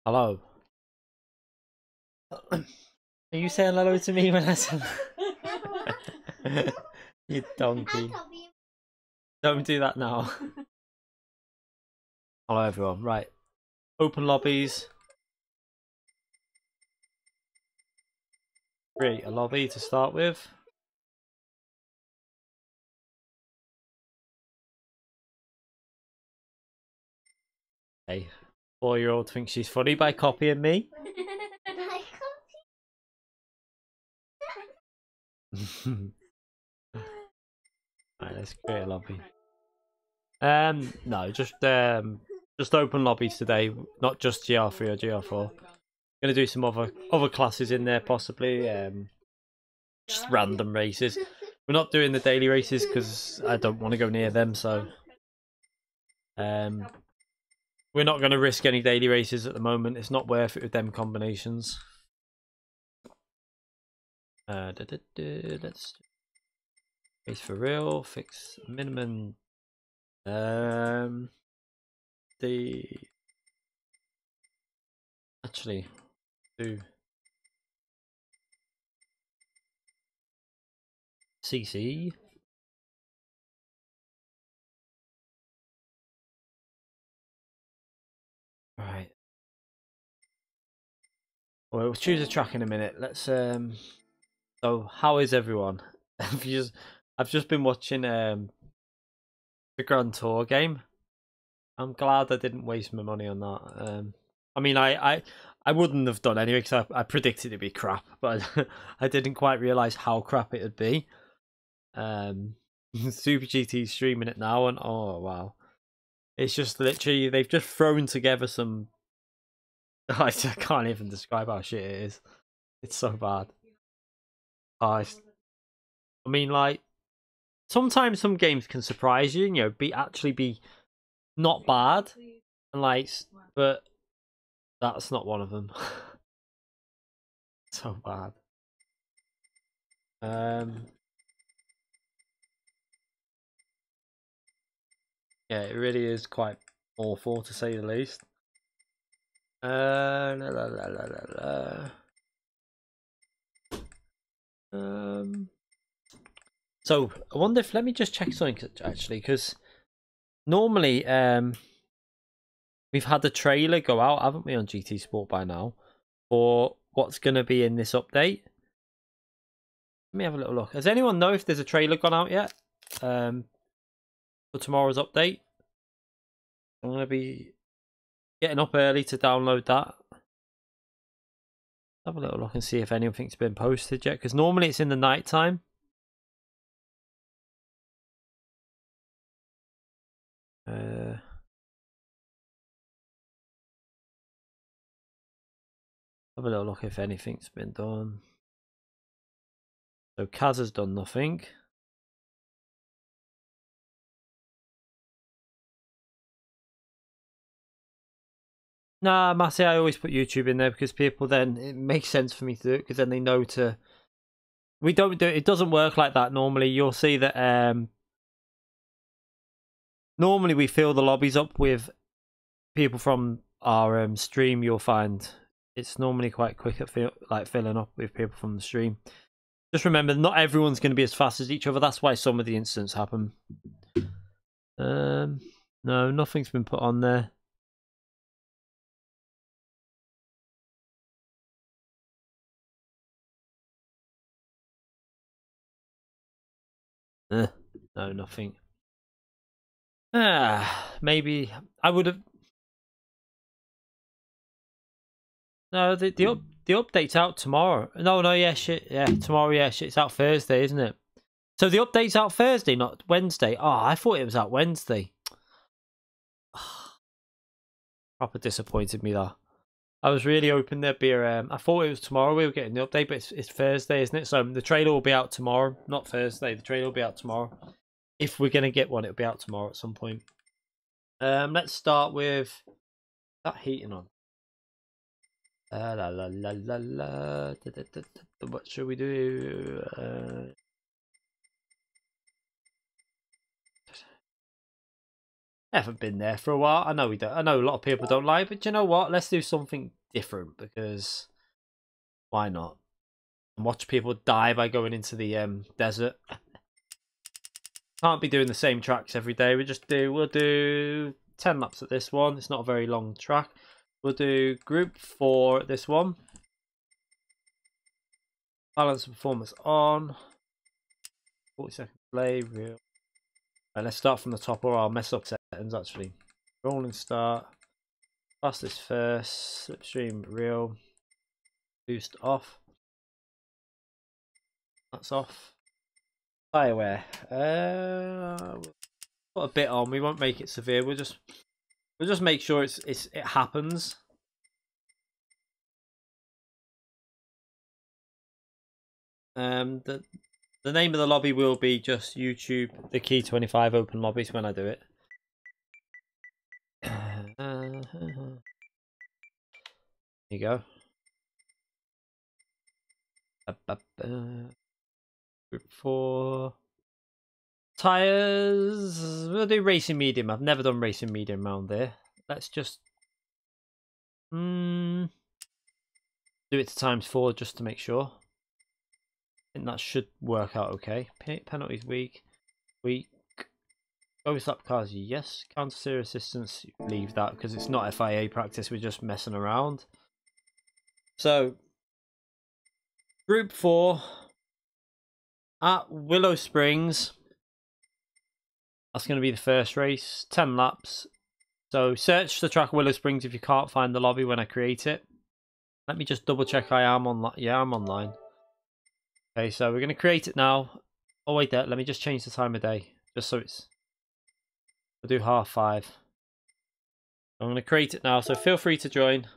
Hello. Are you saying hello to me when I said you donkey? Don't do that now. Hello everyone. Right. Open lobbies. Create a lobby to start with. Hey. 4-year-old thinks she's funny by copying me. Right, let's create a lobby. No, just open lobbies today, not just GR3 or GR4. Gonna do some other classes in there possibly. Just random races. We're not doing the daily races because I don't want to go near them. So, we're not going to risk any daily races at the moment. It's not worth it with them combinations. Let's race for real. Fix minimum. The actually do CC. Right. Well, we'll choose a track in a minute. Let's So how is everyone? I've just been watching the Grand Tour game. I'm glad I didn't waste my money on that. I mean, I wouldn't have done anyway because I predicted it'd be crap, but I didn't quite realise how crap it'd be. Super GT streaming it now, and oh wow, it's just literally they've just thrown together some. I can't even describe how shit it is. It's so bad. I mean, like sometimes some games can surprise you, actually be not bad, and but that's not one of them. So bad. Yeah, it really is quite awful to say the least. La, la, la, la, la. So I wonder if let me just check something actually, because normally we've had the trailer go out, haven't we, on GT Sport by now, for what's going to be in this update. Let me have a little look. Does anyone know if there's a trailer gone out yet for tomorrow's update? I'm going to be getting up early to download that. Have a little look and see if anything's been posted yet, because normally it's in the night time. Have a little look if anything's been done. So Kaz has done nothing. Nah, Massey, I always put YouTube in there because people then, it makes sense for me to do it because then they know to. We don't do it. It doesn't work like that normally. You'll see that normally we fill the lobbies up with people from our stream. You'll find it's normally quite quick at filling up with people from the stream. Just remember, not everyone's going to be as fast as each other. That's why some of the incidents happen. No, nothing's been put on there. No, nothing. Maybe I would have. No, the update's out tomorrow. No, yeah, shit, yeah, tomorrow, yeah, shit, it's out Thursday, isn't it? So the update's out Thursday, not Wednesday. Oh, I thought it was out Wednesday. Proper disappointed me there. I was really hoping there'd be a. I thought it was tomorrow we were getting the update, but it's Thursday, isn't it? So the trailer will be out tomorrow, not Thursday. The trailer will be out tomorrow. If we're gonna get one, it'll be out tomorrow at some point. Let's start with that heating on. La la la la la. What should we do? I haven't been there for a while. I know we don't. I know a lot of people don't like, but you know what? Let's do something different because why not? And watch people die by going into the desert. Can't be doing the same tracks every day. We'll do 10 laps at this one. It's not a very long track. We'll do group 4 at this one. Balance and performance on. 40-second play. Real. Right, let's start from the top, or I'll mess up settings actually. Rolling start. Fastest first. Slipstream real. Boost off. That's off. Tire wear. Put a bit on. We won't make it severe. We'll just make sure it happens. The name of the lobby will be just YouTube the Key 25 Open Lobbies when I do it. There you go. Group 4. Tires. We'll do racing medium. I've never done racing medium around there. Let's just do it to ×4 just to make sure. I think that should work out okay. Penalties weak. Overslap cars, yes. Counter steer assistance, leave that because it's not FIA practice. We're just messing around. So, Group 4 at Willow Springs. That's going to be the first race. 10 laps. So, search the track Willow Springs if you can't find the lobby when I create it. Let me just double check I am online. Yeah, I'm online. Okay, so we're going to create it now. Oh, wait there. Let me just change the time of day. Just so it's... We'll do 5:30. I'm going to create it now, so feel free to join.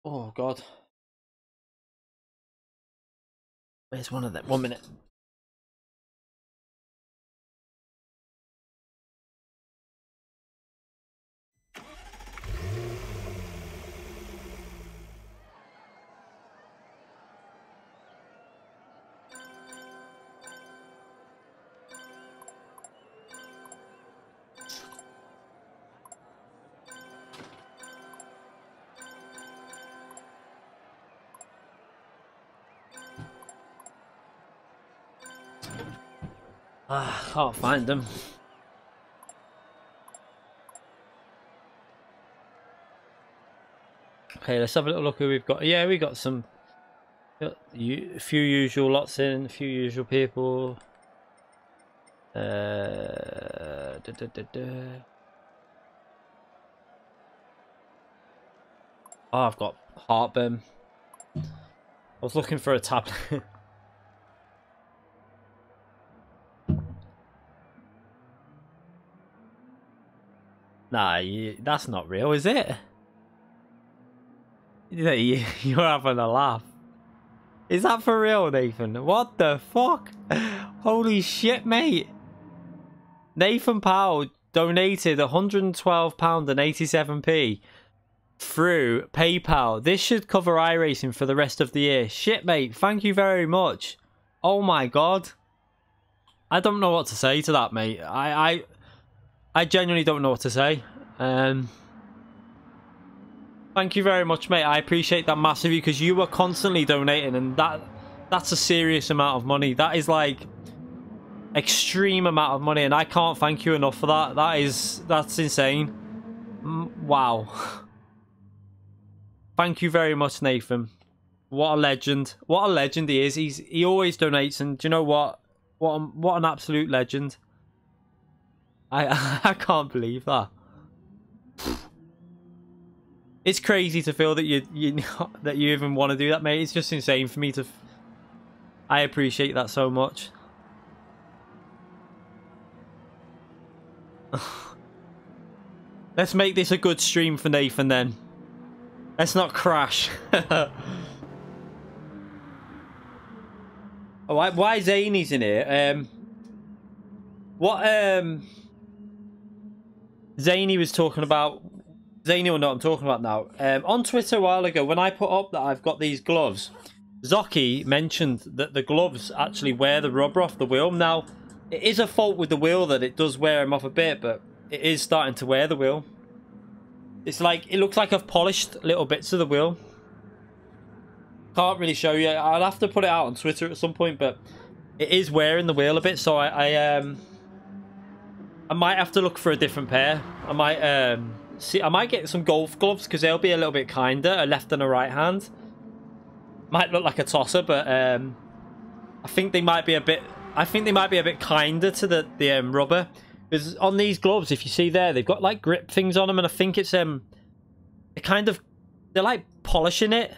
Oh, God. Where's one of them? 1 minute. Can't find them. Okay, let's have a little look who we've got. Yeah, we got some. A few usual lots in, a few usual people. Oh, I've got heartburn. I was looking for a tablet. Nah, that's not real, is it? You're having a laugh. Is that for real, Nathan? What the fuck? Holy shit, mate. Nathan Powell donated £112.87 through PayPal. This should cover iRacing for the rest of the year. Shit, mate. Thank you very much. Oh my god. I don't know what to say to that, mate. I genuinely don't know what to say. Thank you very much, mate. I appreciate that massively because you were constantly donating, and that's a serious amount of money. That is like extreme amount of money, and I can't thank you enough for that. That's insane. Wow. Thank you very much, Nathan. What a legend. What a legend he is. He always donates, and do you know what? What an absolute legend. I can't believe that. It's crazy to feel that you even want to do that, mate. It's just insane for me to. I appreciate that so much. Let's make this a good stream for Nathan then. Let's not crash. Oh, why Zany's in here? Zany was talking about. Zany will know what I'm talking about now. On Twitter a while ago, when I put up that I've got these gloves, Zoki mentioned that the gloves actually wear the rubber off the wheel. Now, It is a fault with the wheel that it does wear them off a bit, but it is starting to wear the wheel. It's like, it looks like I've polished little bits of the wheel. Can't really show you. I'll have to put it out on Twitter at some point, but it is wearing the wheel a bit, so I might have to look for a different pair. I might get some golf gloves because they'll be a little bit kinder, a left and a right hand. Might look like a tosser, but I think they might be a bit. I think they might be a bit kinder to the rubber, because on these gloves, if you see there, they've got like grip things on them, and I think it's they're like polishing it.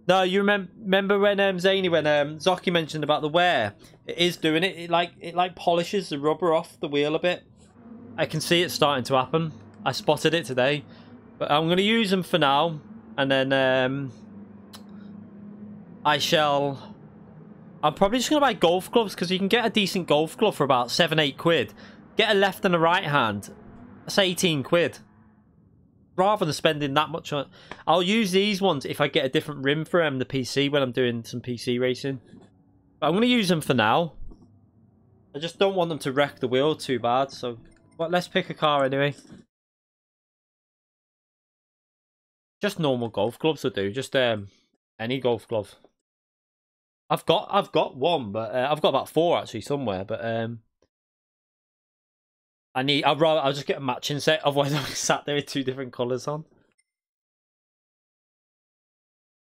No, you remember when Zany, when Zoki mentioned about the wear, it is doing it. It like polishes the rubber off the wheel a bit. I can see it starting to happen. I spotted it today, but I'm going to use them for now, and then I'm probably just going to buy golf gloves, because you can get a decent golf glove for about 7-8 quid. Get a left and a right hand, that's 18 quid. Rather than spending that much on, I'll use these ones if I get a different rim for the PC when I'm doing some PC racing. But I'm going to use them for now. I just don't want them to wreck the wheel too bad. So, let's pick a car anyway. Just normal golf gloves will do. Just any golf glove. I've got one, but I've got about 4 actually somewhere. But I'll just get a matching set. Otherwise, I'll be sat there with 2 different colours on.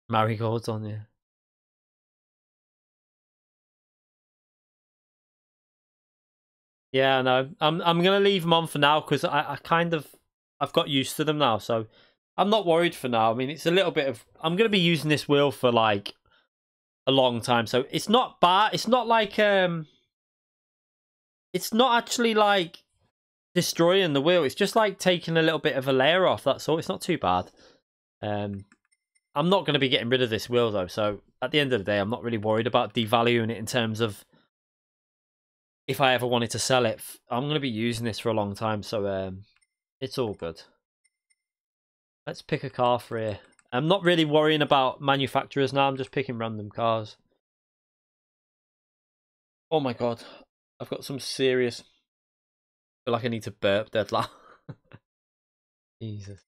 Marigolds on, yeah. Yeah, no, I'm gonna leave them on for now, because I've got used to them now, so I'm not worried for now. I mean, it's a little bit of, I'm gonna be using this wheel for like a long time, so it's not bad. It's not like it's not actually like destroying the wheel. It's just like taking a little bit of a layer off. That's all. It's not too bad. I'm not going to be getting rid of this wheel though, so at the end of the day, I'm not really worried about devaluing it in terms of if I ever wanted to sell it. I'm going to be using this for a long time, so it's all good. Let's pick a car for here. I'm not really worrying about manufacturers now. I'm just picking random cars. Oh my god, I've got some serious, I feel like I need to burp dead loud. Jesus.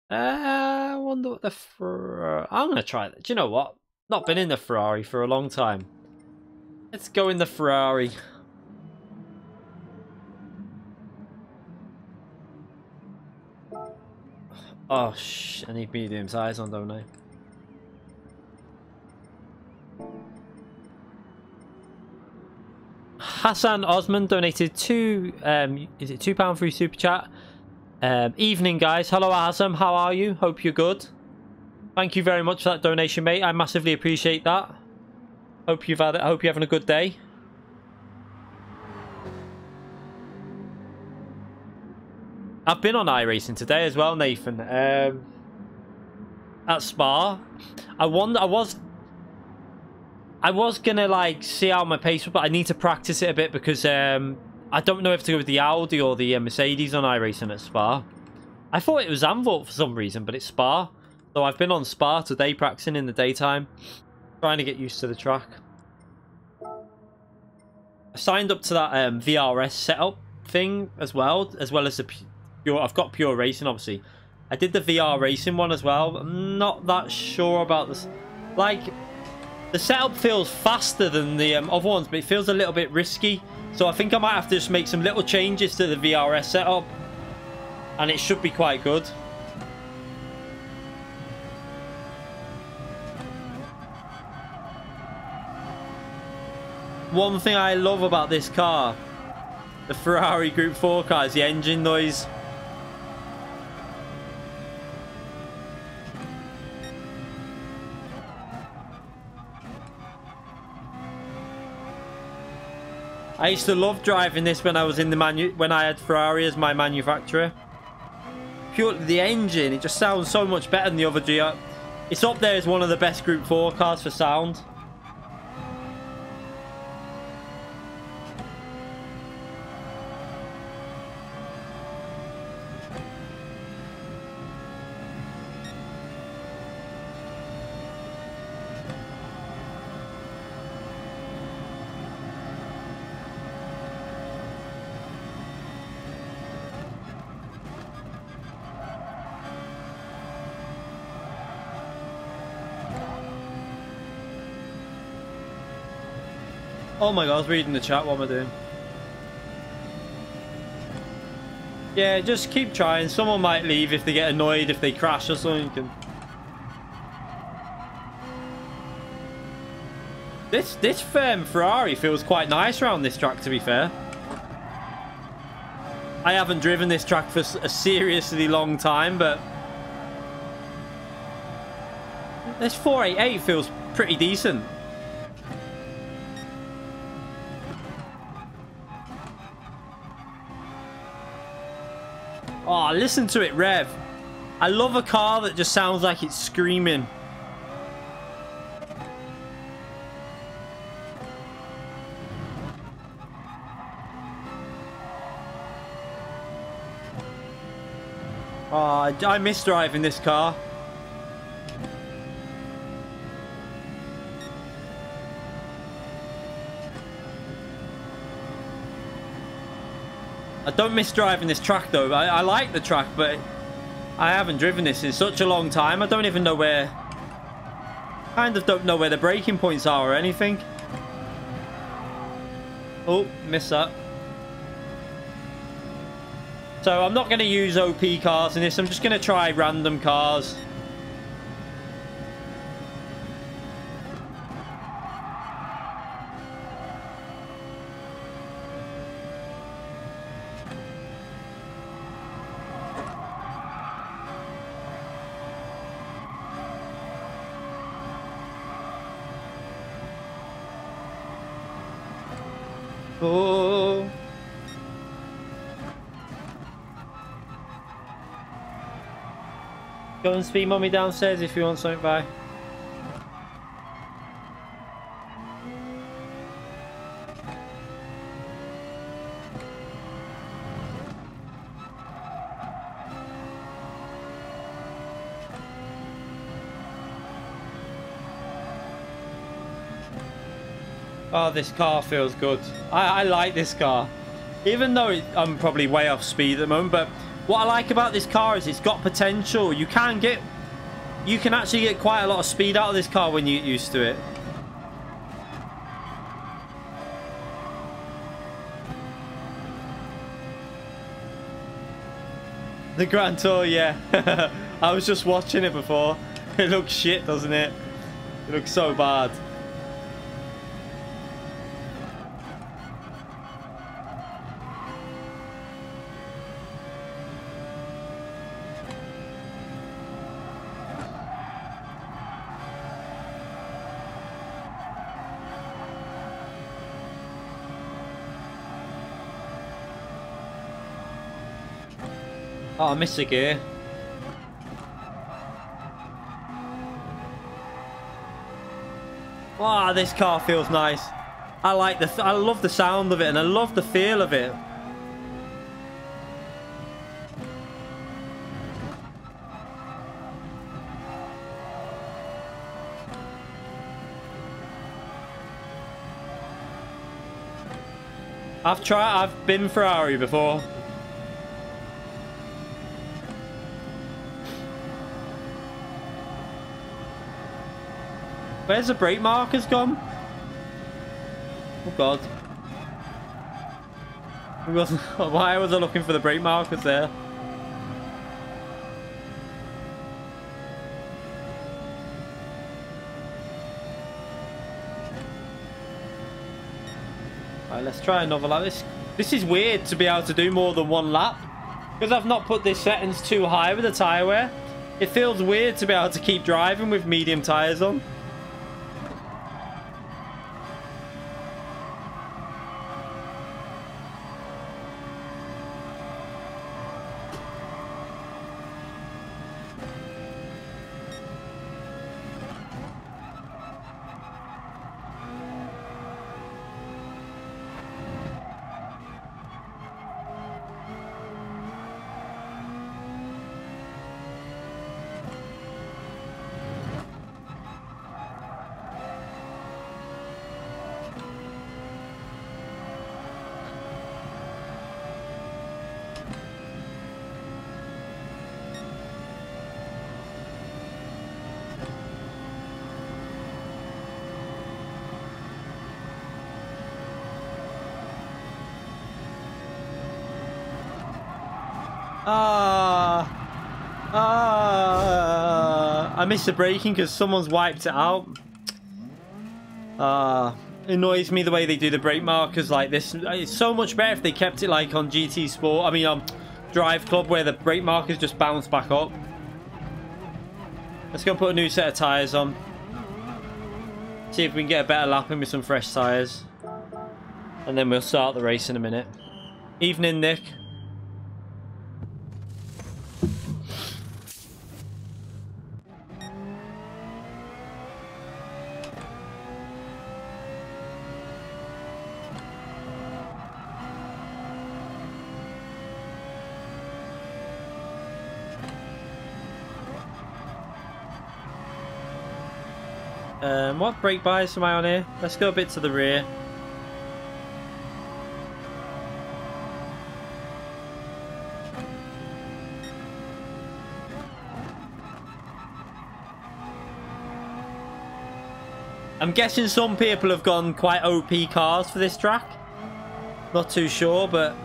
I wonder what the I'm gonna try that. Do you know what? Not been in the Ferrari for a long time. Let's go in the Ferrari. Oh I need medium size on, don't I? Hassan Osman donated is it £2 through super chat? Evening guys, hello Hassan, how are you? Hope you're good. Thank you very much for that donation, mate. I massively appreciate that. Hope you're having a good day. I've been on iRacing today as well, Nathan. At Spa. I was gonna like see how my pace was, but I need to practice it a bit, because I don't know if to go with the Audi or the Mercedes on iRacing at Spa. I thought it was Zandvoort for some reason, but it's Spa. So I've been on Spa today practicing in the daytime, trying to get used to the track. I signed up to that VRS setup thing as well as the pure. I've got pure racing, obviously. I did the VR racing one as well. I'm not that sure about this. Like, the setup feels faster than the other ones, but it feels a little bit risky. So I think I might have to just make some little changes to the VRS setup, and it should be quite good. One thing I love about this car, the Ferrari Group 4 car, is the engine noise. I used to love driving this when I was in the when I had Ferrari as my manufacturer. Purely the engine, it just sounds so much better than the other GR. It's up there as one of the best Group 4 cars for sound. Oh my god, I was reading the chat. What am I doing? Yeah, just keep trying. Someone might leave if they get annoyed, if they crash or something. This Ferrari feels quite nice around this track, to be fair. I haven't driven this track for a seriously long time, but this 488 feels pretty decent. Oh, listen to it rev. I love a car that just sounds like it's screaming. Oh, I miss driving this car. I don't miss driving this track though. I like the track, but I haven't driven this in such a long time. I don't even know where... Kind of don't know where the braking points are or anything. Oh, missed that. So I'm not going to use OP cars in this. I'm just going to try random cars. Oh. Go and speed mommy downstairs if you want something, bye. Oh, this car feels good. I like this car. Even though I'm probably way off speed at the moment, but what I like about this car is it's got potential. You can actually get quite a lot of speed out of this car when you get used to it. The Grand Tour, yeah. I was just watching it before. It looks shit, doesn't it? It looks so bad. Oh, I missed a gear. Wow, this car feels nice. I love the sound of it and I love the feel of it. I've been Ferrari before. Where's the brake markers gone? Oh god. Why was I looking for the brake markers there? Alright, let's try another lap. This is weird to be able to do more than one lap. Because I've not put this settings too high with the tyre wear. It feels weird to be able to keep driving with medium tyres on. I missed the braking because someone's wiped it out. It annoys me the way they do the brake markers like this. It's so much better if they kept it like on GT Sport. I mean, Drive Club, where the brake markers just bounce back up. Let's go put a new set of tyres on. See if we can get a better lap in with some fresh tyres. And then we'll start the race in a minute. Evening, Nick. What brake bias am I on here? Let's go a bit to the rear. I'm guessing some people have gone quite OP cars for this track. Not too sure, but...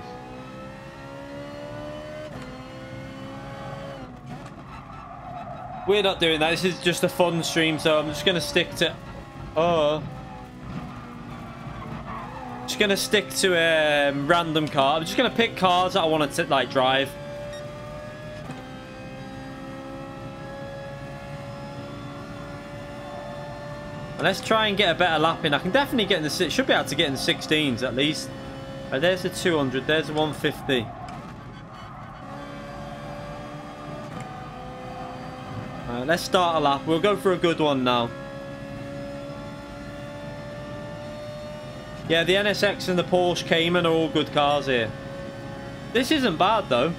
we're not doing that. This is just a fun stream, so I'm just going to stick to... just going to stick to a random car. I'm just going to pick cars that I want to like drive. And let's try and get a better lap in. I can definitely get in the... should be able to get in the 16s at least. Right, there's the 200. There's the 150. Let's start a lap. We'll go for a good one now. Yeah, the NSX and the Porsche Cayman are all good cars here. This isn't bad though.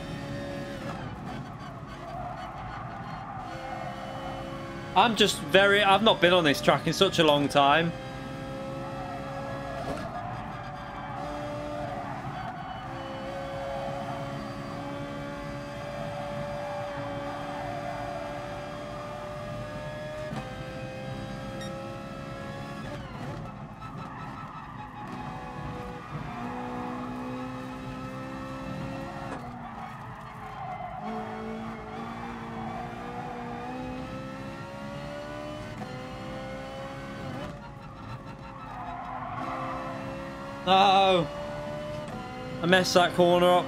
I've not been on this track in such a long time. No! I messed that corner up.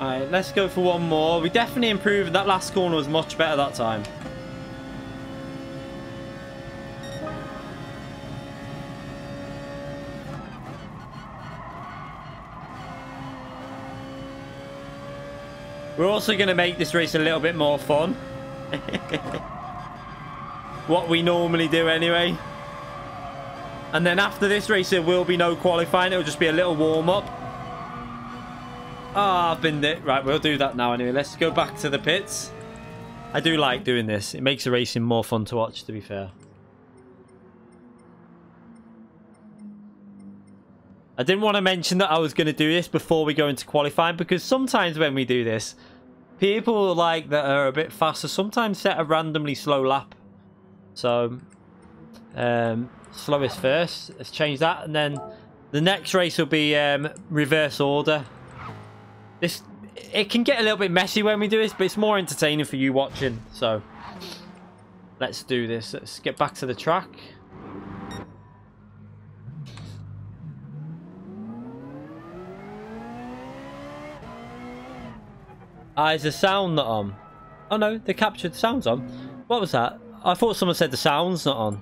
Alright, let's go for one more. We definitely improved. That last corner was much better that time. We're also going to make this race a little bit more fun. What we normally do anyway. And then after this race there will be no qualifying. It'll just be a little warm-up. Ah, I've been there. Right, we'll do that now anyway. Let's go back to the pits. I do like doing this. It makes the racing more fun to watch, to be fair. I didn't want to mention that I was going to do this before we go into qualifying, because sometimes when we do this, people like that are a bit faster sometimes set a randomly slow lap. So, slowest first. Let's change that, and then the next race will be reverse order. It can get a little bit messy when we do this, but it's more entertaining for you watching. So let's do this. Let's get back to the track. Is the sound not on? Oh no, they captured the sounds on. What was that? I thought someone said the sound's not on.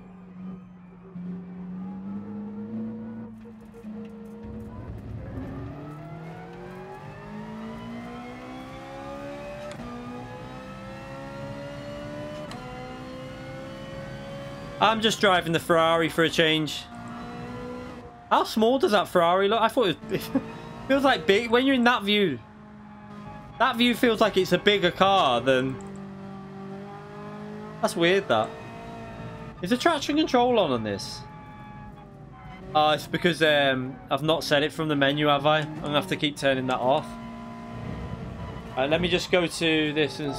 I'm just driving the Ferrari for a change. How small does that Ferrari look? I thought it feels like big. When you're in that view feels like it's a bigger car than... That's weird, that. Is the traction control on this? Oh, it's because I've not set it from the menu, have I? I'm gonna have to keep turning that off. Alright, let me just go to this and...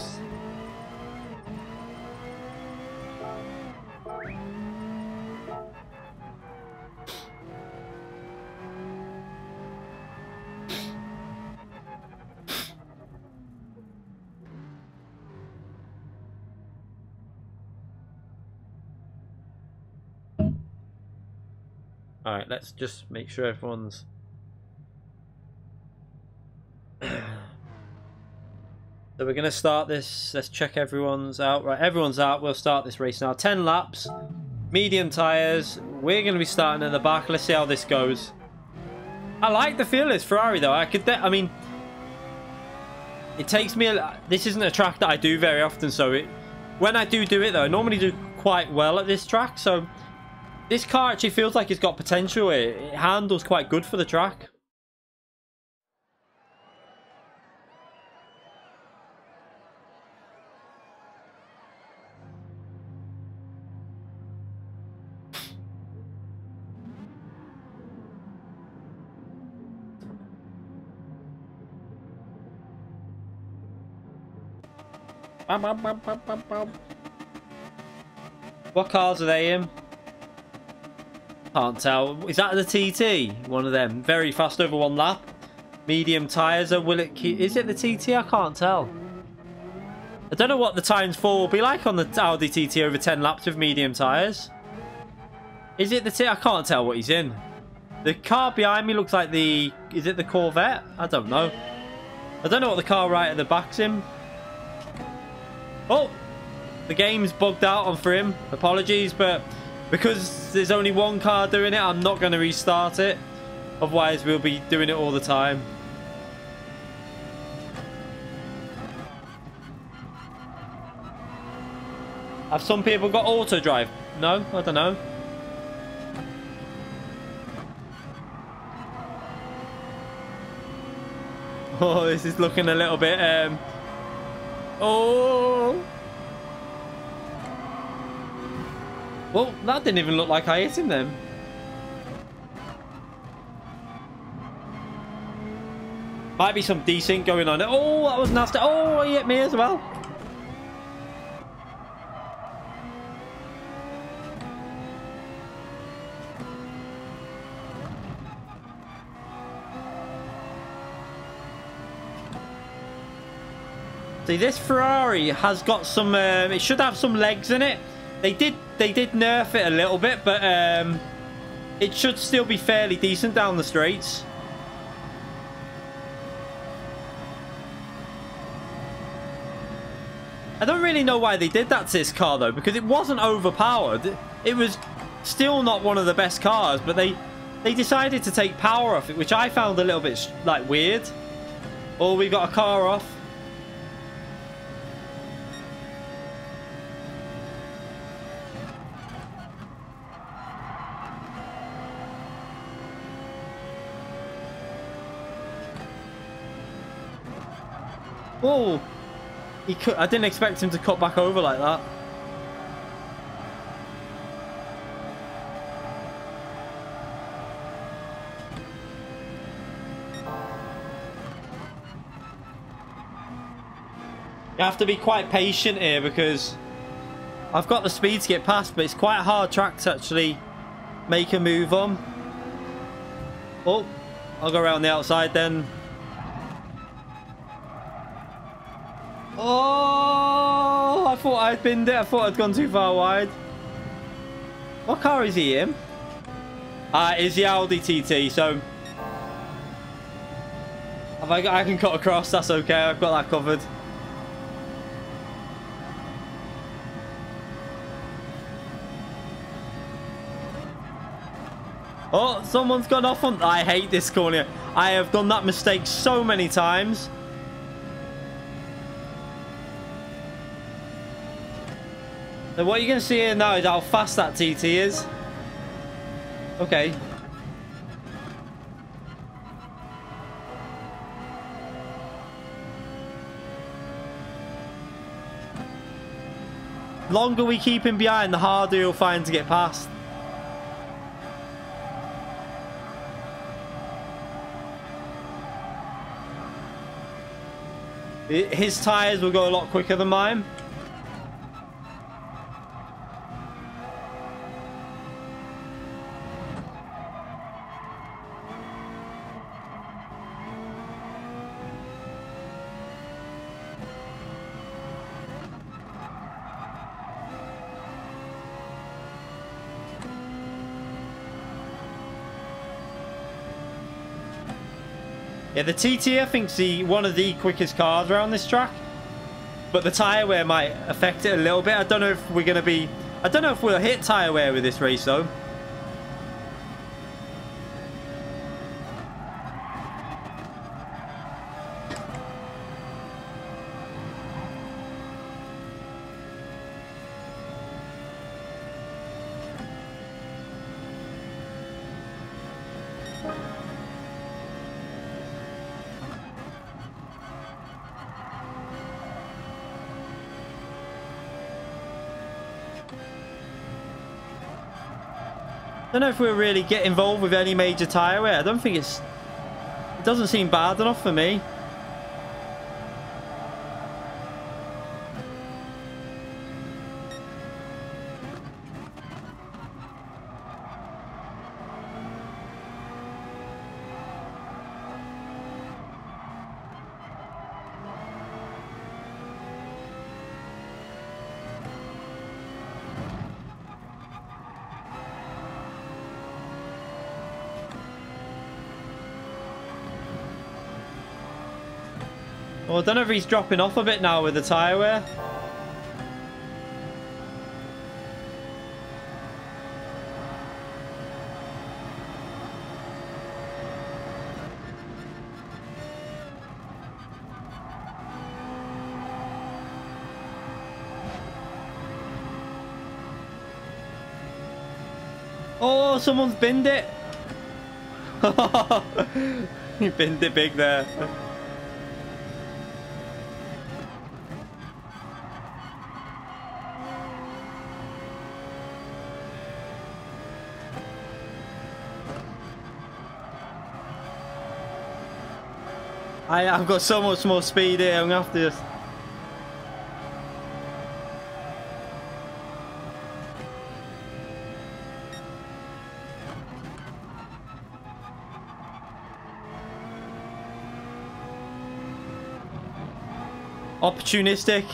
Alright, let's just make sure everyone's... So we're going to start this. Let's check everyone's out. Right, everyone's out. We'll start this race now. 10 laps. Medium tyres. We're going to be starting at the back. Let's see how this goes. I like the feel of this Ferrari, though. I mean, it takes me... This isn't a track that I do very often, so when I do it, though, I normally do quite well at this track. So this car actually feels like it's got potential. It handles quite good for the track. What cars are they in? Can't tell. Is that the TT? One of them. Very fast over one lap. Medium tyres. Will it keep... Is it the TT? I can't tell. I don't know what the times 4 will be like on the Audi TT over 10 laps with medium tyres. Is it the T? I can't tell what he's in. The car behind me looks like the... Is it the Corvette? I don't know. I don't know what the car right at the back's in. Oh, the game's bugged out for him. Apologies, but because there's only one car doing it, I'm not going to restart it. Otherwise, we'll be doing it all the time. Have some people got auto drive? No, I don't know. Oh, this is looking a little bit... Oh! Well, that didn't even look like I hit him then. Might be some decent going on. Oh, that was nasty. Oh, he hit me as well. See, this Ferrari has got some... it should have some legs in it. They did nerf it a little bit, but it should still be fairly decent down the straights. I don't really know why they did that to this car, though, because it wasn't overpowered. It was still not one of the best cars, but they decided to take power off it, which I found a little bit, like, weird. Oh, we got a car off. Oh, I didn't expect him to cut back over like that. You have to be quite patient here because I've got the speed to get past, but it's quite a hard track to actually make a move on. Oh, I'll go around the outside then. Oh, I thought I'd binned it. I thought I'd gone too far wide. What car is he in? It's the Audi TT, so... I can cut across, that's okay. I've got that covered. Oh, someone's gone off on... I hate this corner. I have done that mistake so many times. So what you're going to see here now is how fast that TT is. Okay. longer we keep him behind, the harder he'll find to get past. His tyres will go a lot quicker than mine. Yeah, the TT I think's one of the quickest cars around this track, but the tyre wear might affect it a little bit. I don't know if we're gonna be. I don't know if we'll hit tyre wear with this race though. I don't know if we'll really get involved with any major tyre wear. I don't think it doesn't seem bad enough for me. Well, I don't know if he's dropping off a bit now with the tyre wear. Oh, someone's binned it. He binned it big there. I've got so much more speed here, I'm gonna have to just... Opportunistic.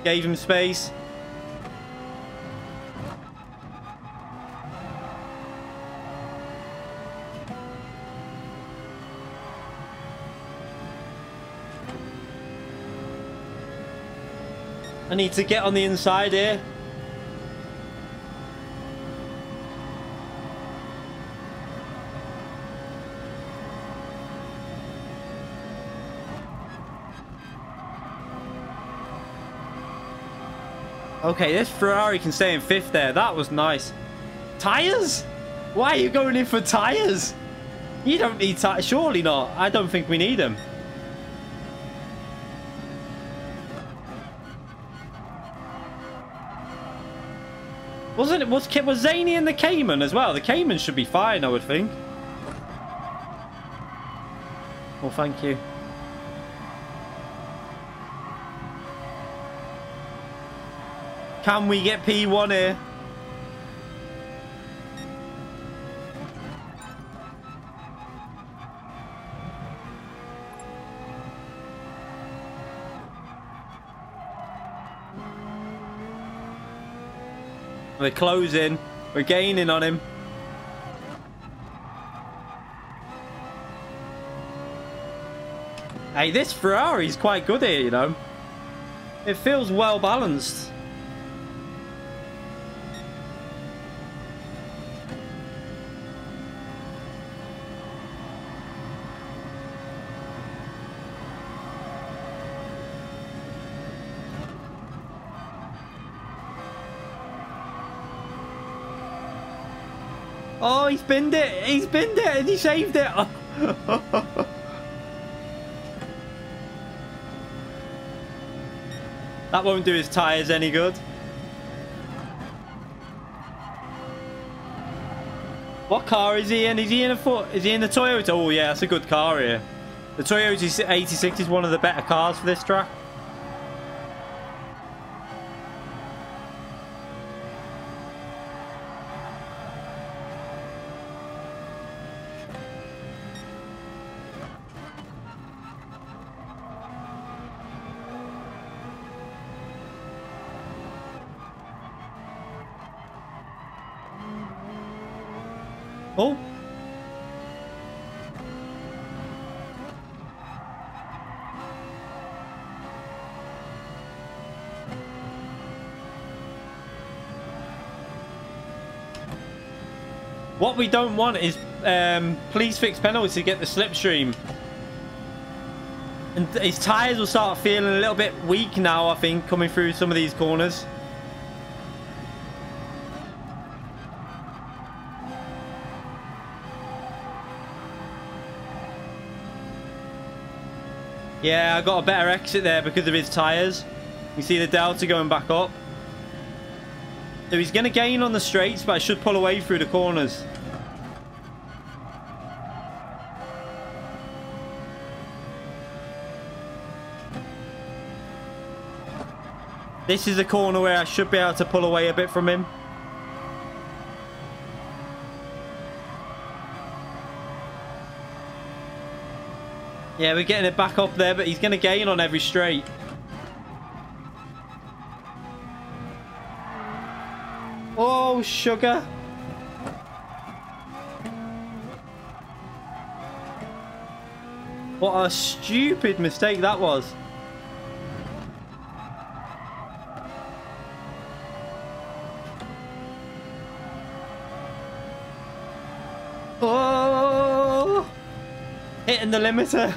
Gave him space. I need to get on the inside here. Okay, this Ferrari can stay in fifth there. That was nice. Tyres? Why are you going in for tyres? You don't need tyres. Surely not. I don't think we need them. Was Zany in the Cayman as well? The Cayman should be fine, I would think. Well, thank you. Can we get P1 here? We're closing. We're gaining on him. Hey, this Ferrari's quite good here, you know. It feels well balanced. Oh, he's binned it. He's binned it and he saved it. That won't do his tyres any good. What car is he in? Is he in the Toyota? Oh yeah, that's a good car here. The Toyota 86 is one of the better cars for this track. Oh. What we don't want is please fix penalties to get the slipstream. And his tyres will start feeling a little bit weak now, I think, coming through some of these corners. Yeah, I got a better exit there because of his tyres. You see the delta going back up. So he's going to gain on the straights, but I should pull away through the corners. This is a corner where I should be able to pull away a bit from him. Yeah, we're getting it back up there, but he's going to gain on every straight. Oh, sugar. What a stupid mistake that was. Oh! Hitting the limiter.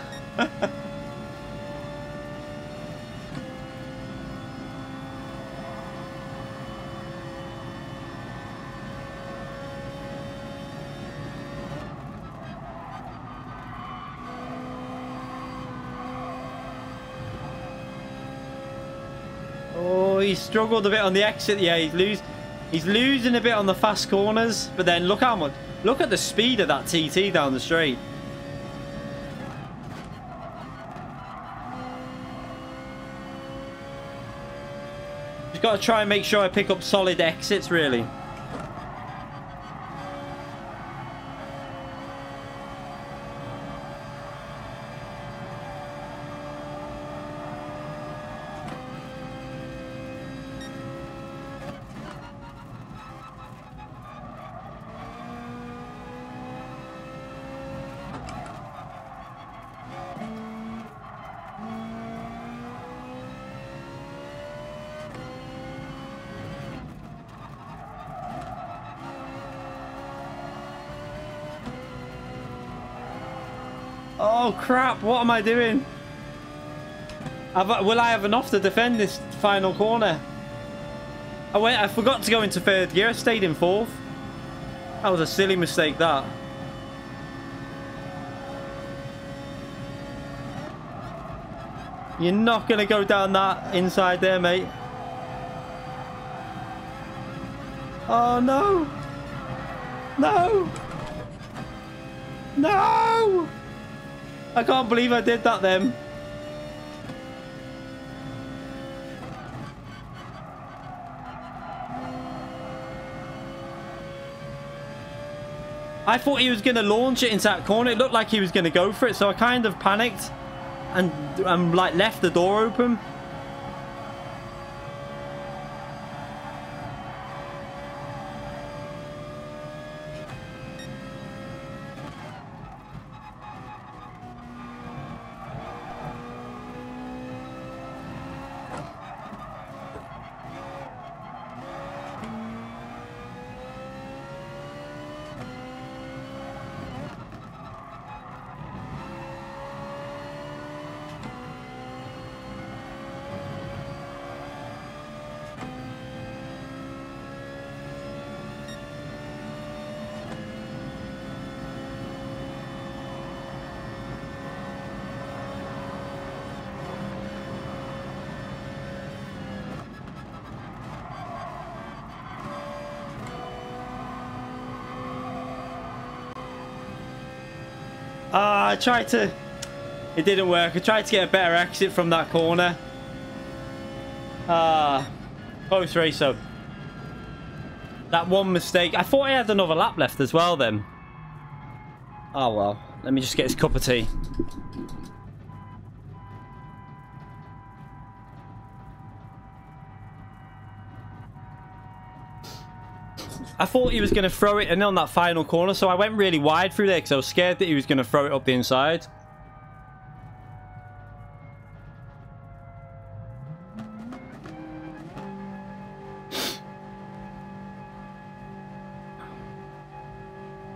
Oh, he struggled a bit on the exit. Yeah, he's losing a bit on the fast corners. But then look at the speed of that TT down the straight. Just got to try and make sure I pick up solid exits, really. Oh crap, what am I doing? Will I have enough to defend this final corner? Oh wait, I forgot to go into third gear. I stayed in fourth. That was a silly mistake, that. You're not going to go down that inside there, mate. Oh no! No! No! I can't believe I did that then. I thought he was going to launch it into that corner. It looked like he was going to go for it, so I kind of panicked and like left the door open. I tried to... It didn't work. I tried to get a better exit from that corner. Close race up. That one mistake. I thought I had another lap left as well then. Oh well. Let me just get this cup of tea. I thought he was going to throw it in on that final corner, so I went really wide through there because I was scared that he was going to throw it up the inside.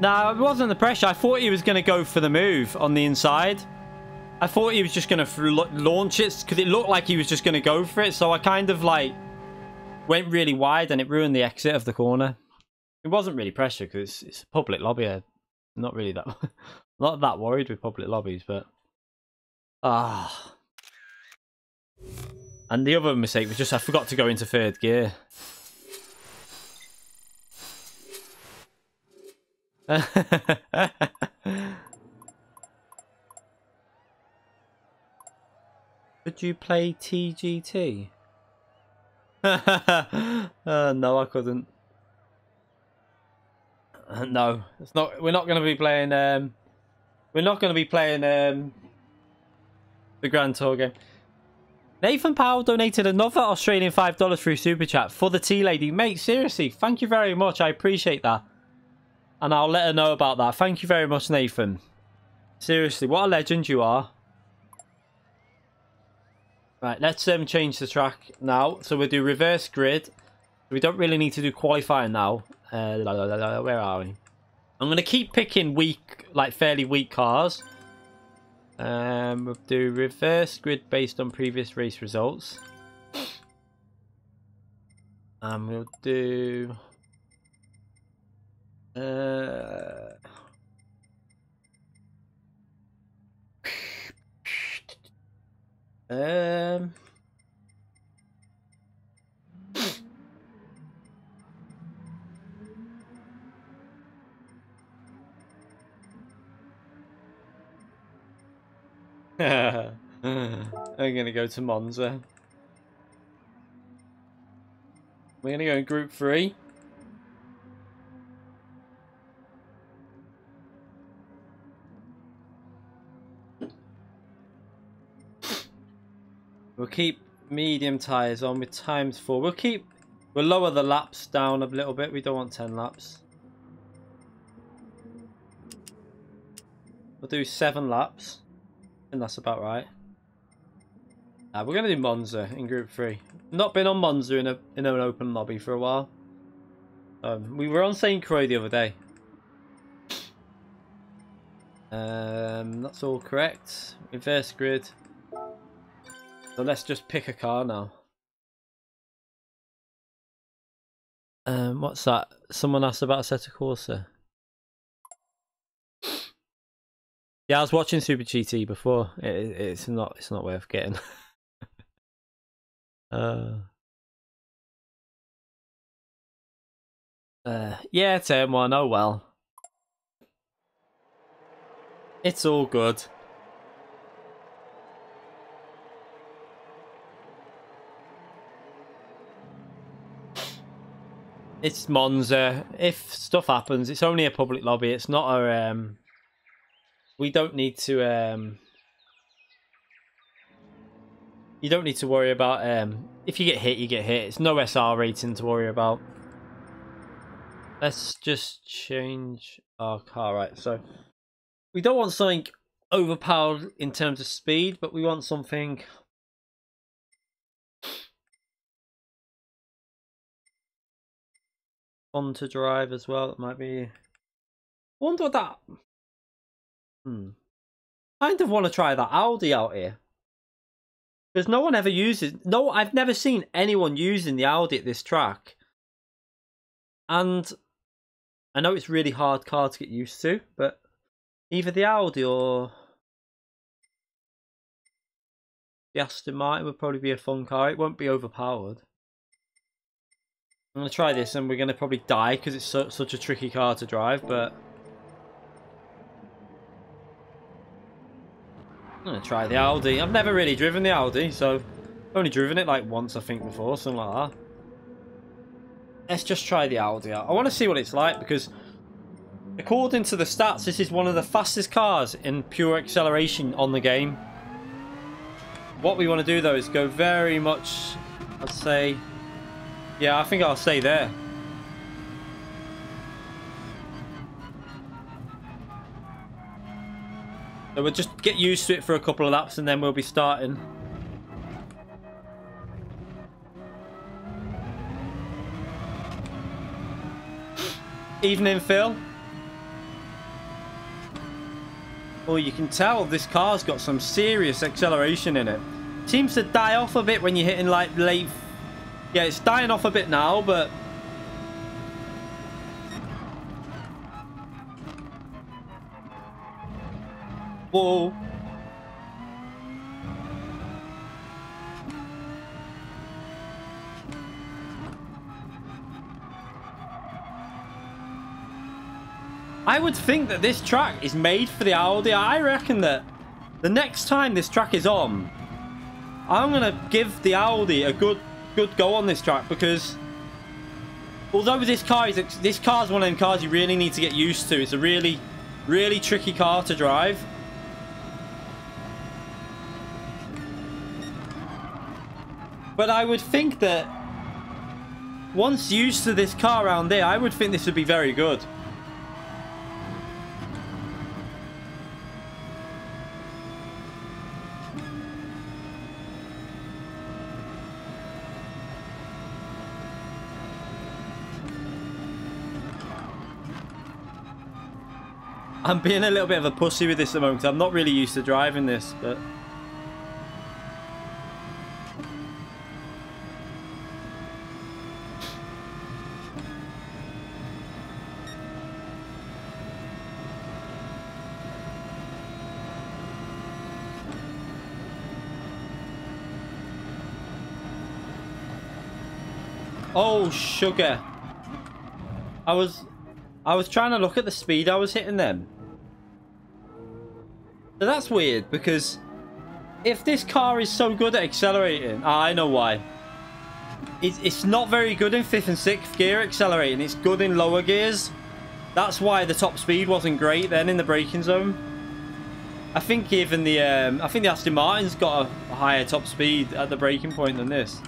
No, it wasn't the pressure. I thought he was going to go for the move on the inside. I thought he was just going to launch it because it looked like he was just going to go for it. So I kind of like went really wide and it ruined the exit of the corner. It wasn't really pressure because it's a public lobby. I'm not really that not that worried with public lobbies, but and the other mistake was just I forgot to go into third gear. Could you play TGT? No, I couldn't. No, it's not. We're not going to be playing. We're not going to be playing the Grand Tour game. Nathan Powell donated another Australian $5 through Super Chat for the tea lady. Mate, seriously, thank you very much. I appreciate that. And I'll let her know about that. Thank you very much, Nathan. Seriously, what a legend you are. Right, let's change the track now. So we'll do reverse grid. We don't really need to do qualifying now. Where are we? I'm going to keep picking weak, like fairly weak cars. We'll do reverse grid based on previous race results. And we'll do... I'm gonna go to Monza. We're gonna go in Group 3. We'll keep medium tyres on with times 4. We'll lower the laps down a little bit. We don't want 10 laps. We'll do 7 laps. And that's about right. We're going to do Monza in Group 3. Not been on Monza in an open lobby for a while. We were on St. Croix the other day. That's all correct. Reverse grid. So let's just pick a car now. What's that? Someone asked about Assetto Corsa. Yeah, I was watching Super GT before. It's not worth getting. Yeah, turn 1. Oh well. It's all good. It's Monza. If stuff happens, it's only a public lobby. It's not a we don't need to you don't need to worry about if you get hit, you get hit. It's no SR rating to worry about. Let's just change our car, right? So we don't want something overpowered in terms of speed, but we want something fun to drive as well. It might be. I wonder what that. Kind of want to try that Audi out here. Because no one ever uses... No, I've never seen anyone using the Audi at this track. And I know it's really hard car to get used to, but either the Audi or the Aston Martin would probably be a fun car. It won't be overpowered. I'm going to try this and we're going to probably die because it's such a tricky car to drive, but... I'm gonna try the Audi. I've never really driven the Audi, so I've only driven it like once, I think, before, something like that. Let's just try the Audi out. I want to see what it's like because, according to the stats, this is one of the fastest cars in pure acceleration on the game. What we want to do though is go very much, I'd say, yeah, I think I'll stay there. So we'll just get used to it for a couple of laps and then we'll be starting. Evening, Phil. Well, you can tell this car's got some serious acceleration in it. Seems to die off a bit when you're hitting like late. Yeah, it's dying off a bit now, but whoa. I would think that this track is made for the Audi. I reckon that the next time this track is on, I'm going to give the Audi a good go on this track because although this car is one of them cars you really need to get used to. It's a really tricky car to drive. But I would think that once used to this car around there, I would think this would be very good. I'm being a little bit of a pussy with this at the moment because I'm not really used to driving this, but oh sugar. I was trying to look at the speed I was hitting them. So that's weird because if this car is so good at accelerating, I know why. It's not very good in 5th and 6th gear accelerating. It's good in lower gears. That's why the top speed wasn't great then in the braking zone. I think even the Aston Martin's got a higher top speed at the braking point than this.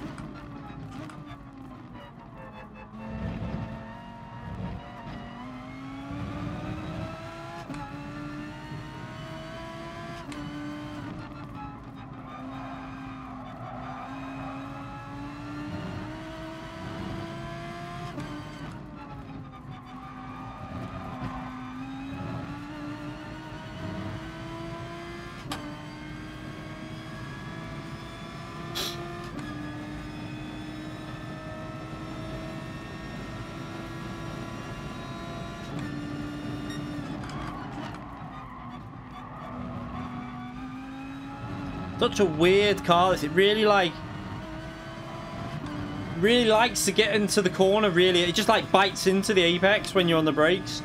Such a weird car. This, it really likes to get into the corner. Really, it just like bites into the apex when you're on the brakes.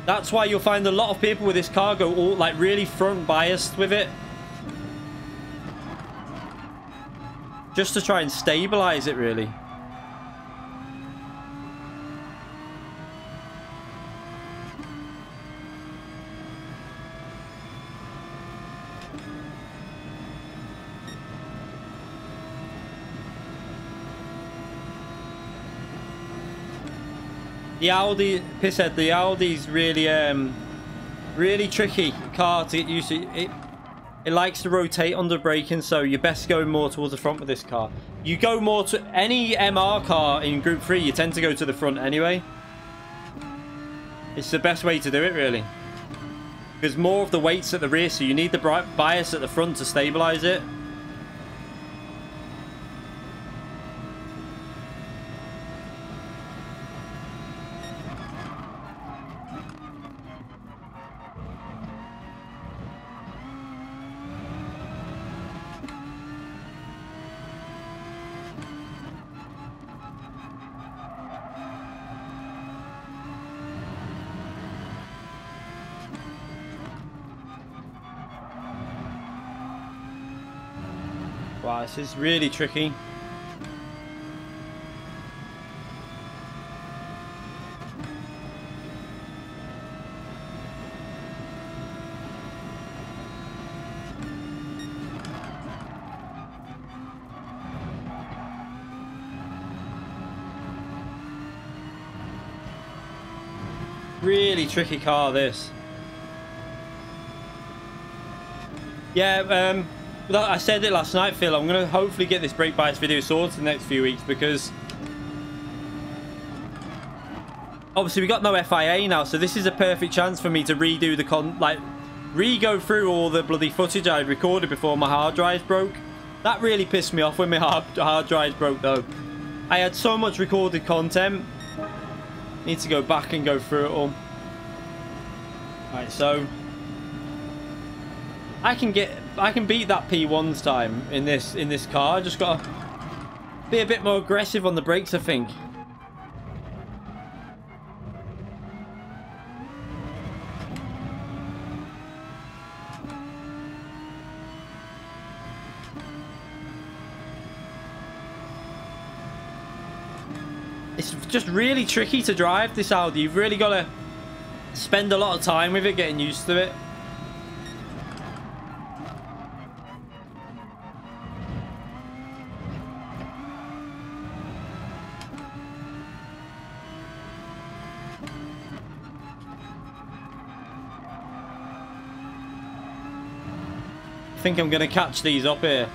That's why you'll find a lot of people with this car go all like really front biased with it, just to try and stabilize it. Really. The Audi, Pisshead, the Audi's really tricky car to get used to. It likes to rotate under braking, so you're best going more towards the front with this car. You go more to any MR car in Group 3, you tend to go to the front anyway. It's the best way to do it, really. Because more of the weight's at the rear, so you need the bias at the front to stabilize it. Wow, this is really tricky. Really tricky car, this. Yeah, I said it last night, Phil. I'm going to hopefully get this brake bias video sorted in the next few weeks, because obviously we got no FIA now, so this is a perfect chance for me to redo the re-go through all the bloody footage I recorded before my hard drive broke. That really pissed me off when my hard drive broke, though. I had so much recorded content. Need to go back and go through it all. Right, so I can beat that P1's time in this car. I just gotta be a bit more aggressive on the brakes, I think. It's just really tricky to drive this Audi. You've really got to spend a lot of time with it, getting used to it. I think I'm going to catch these up here.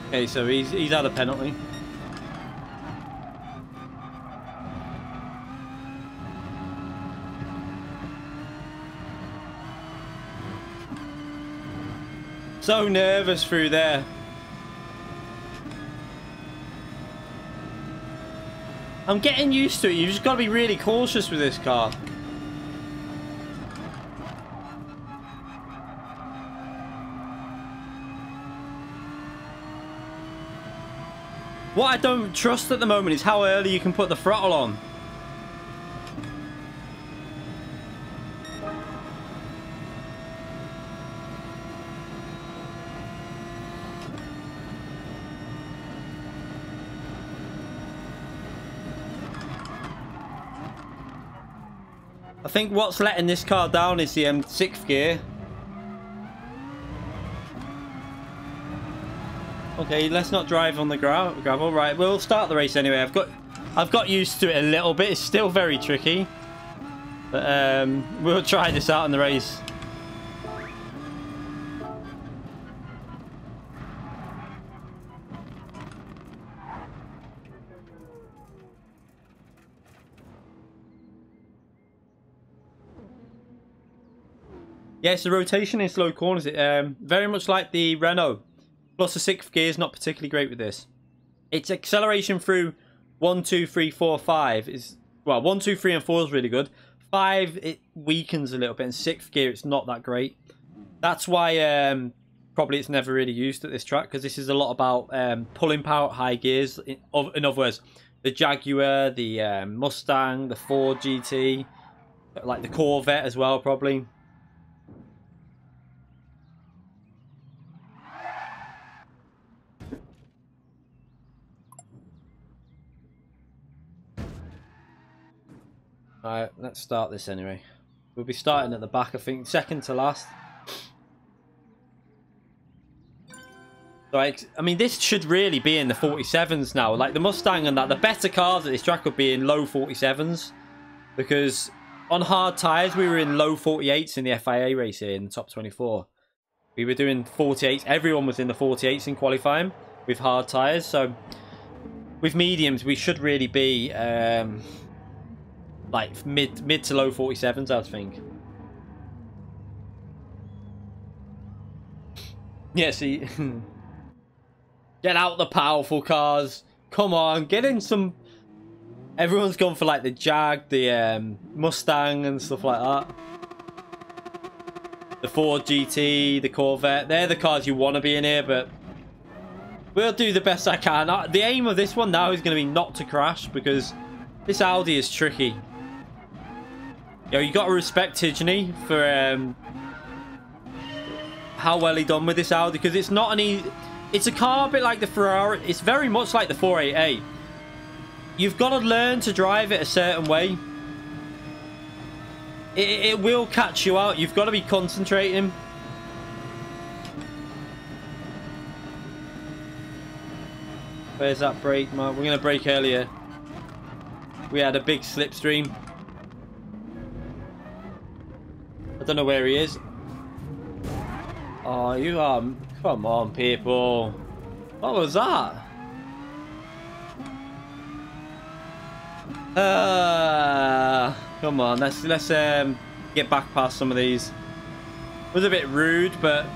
Okay, so he's had a penalty. So nervous through there. I'm getting used to it. You've just got to be really cautious with this car. What I don't trust at the moment is how early you can put the throttle on. I think what's letting this car down is the 6th gear. Okay, let's not drive on the gravel. Right, we'll start the race anyway. I've got used to it a little bit. It's still very tricky, but we'll try this out in the race. Yes, the rotation in slow corners. Very much like the Renault. Plus the 6th gear is not particularly great with this. Its acceleration through 1, 2, 3, 4, 5 is... Well, 1, 2, 3 and 4 is really good. 5, it weakens a little bit. And 6th gear, it's not that great. That's why probably it's never really used at this track. Because this is a lot about pulling power at high gears. In other words, the Jaguar, the Mustang, the Ford GT. Like the Corvette as well, probably. Alright, let's start this anyway. We'll be starting at the back, I think, second to last. So I mean, this should really be in the 47s now. Like the Mustang and that, the better cars at this track would be in low 47s. Because on hard tyres, we were in low 48s in the FIA race here in the top 24. We were doing 48s. Everyone was in the 48s in qualifying with hard tyres. So with mediums, we should really be... like mid to low 47s, I think. Yeah, see. Get out the powerful cars. Come on, get in some... Everyone's gone for like the Jag, the Mustang and stuff like that. The Ford GT, the Corvette. They're the cars you want to be in here, but We'll do the best I can. The aim of this one now is going to be not to crash, because this Audi is tricky. Yo, you got to respect Tijani for how well he done with this Audi, because it's not an easy... It's a car a bit like the Ferrari. It's very much like the 488. You've got to learn to drive it a certain way. It will catch you out. You've got to be concentrating. Where's that brake, man? We're going to brake earlier. We had a big slipstream. I don't know where he is. Oh, you are... Come on, people. What was that? Come on, let's get back past some of these. It was a bit rude, but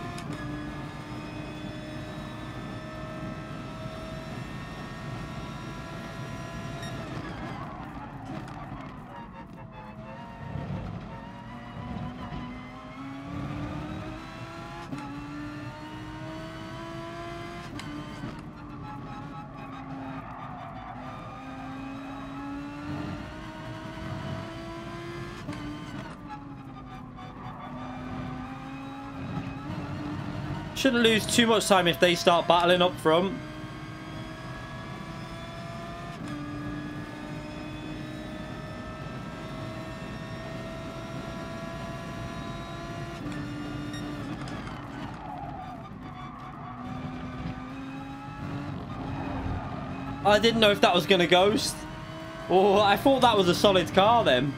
shouldn't lose too much time if they start battling up front. I didn't know if that was going to ghost. Oh, I thought that was a solid car then.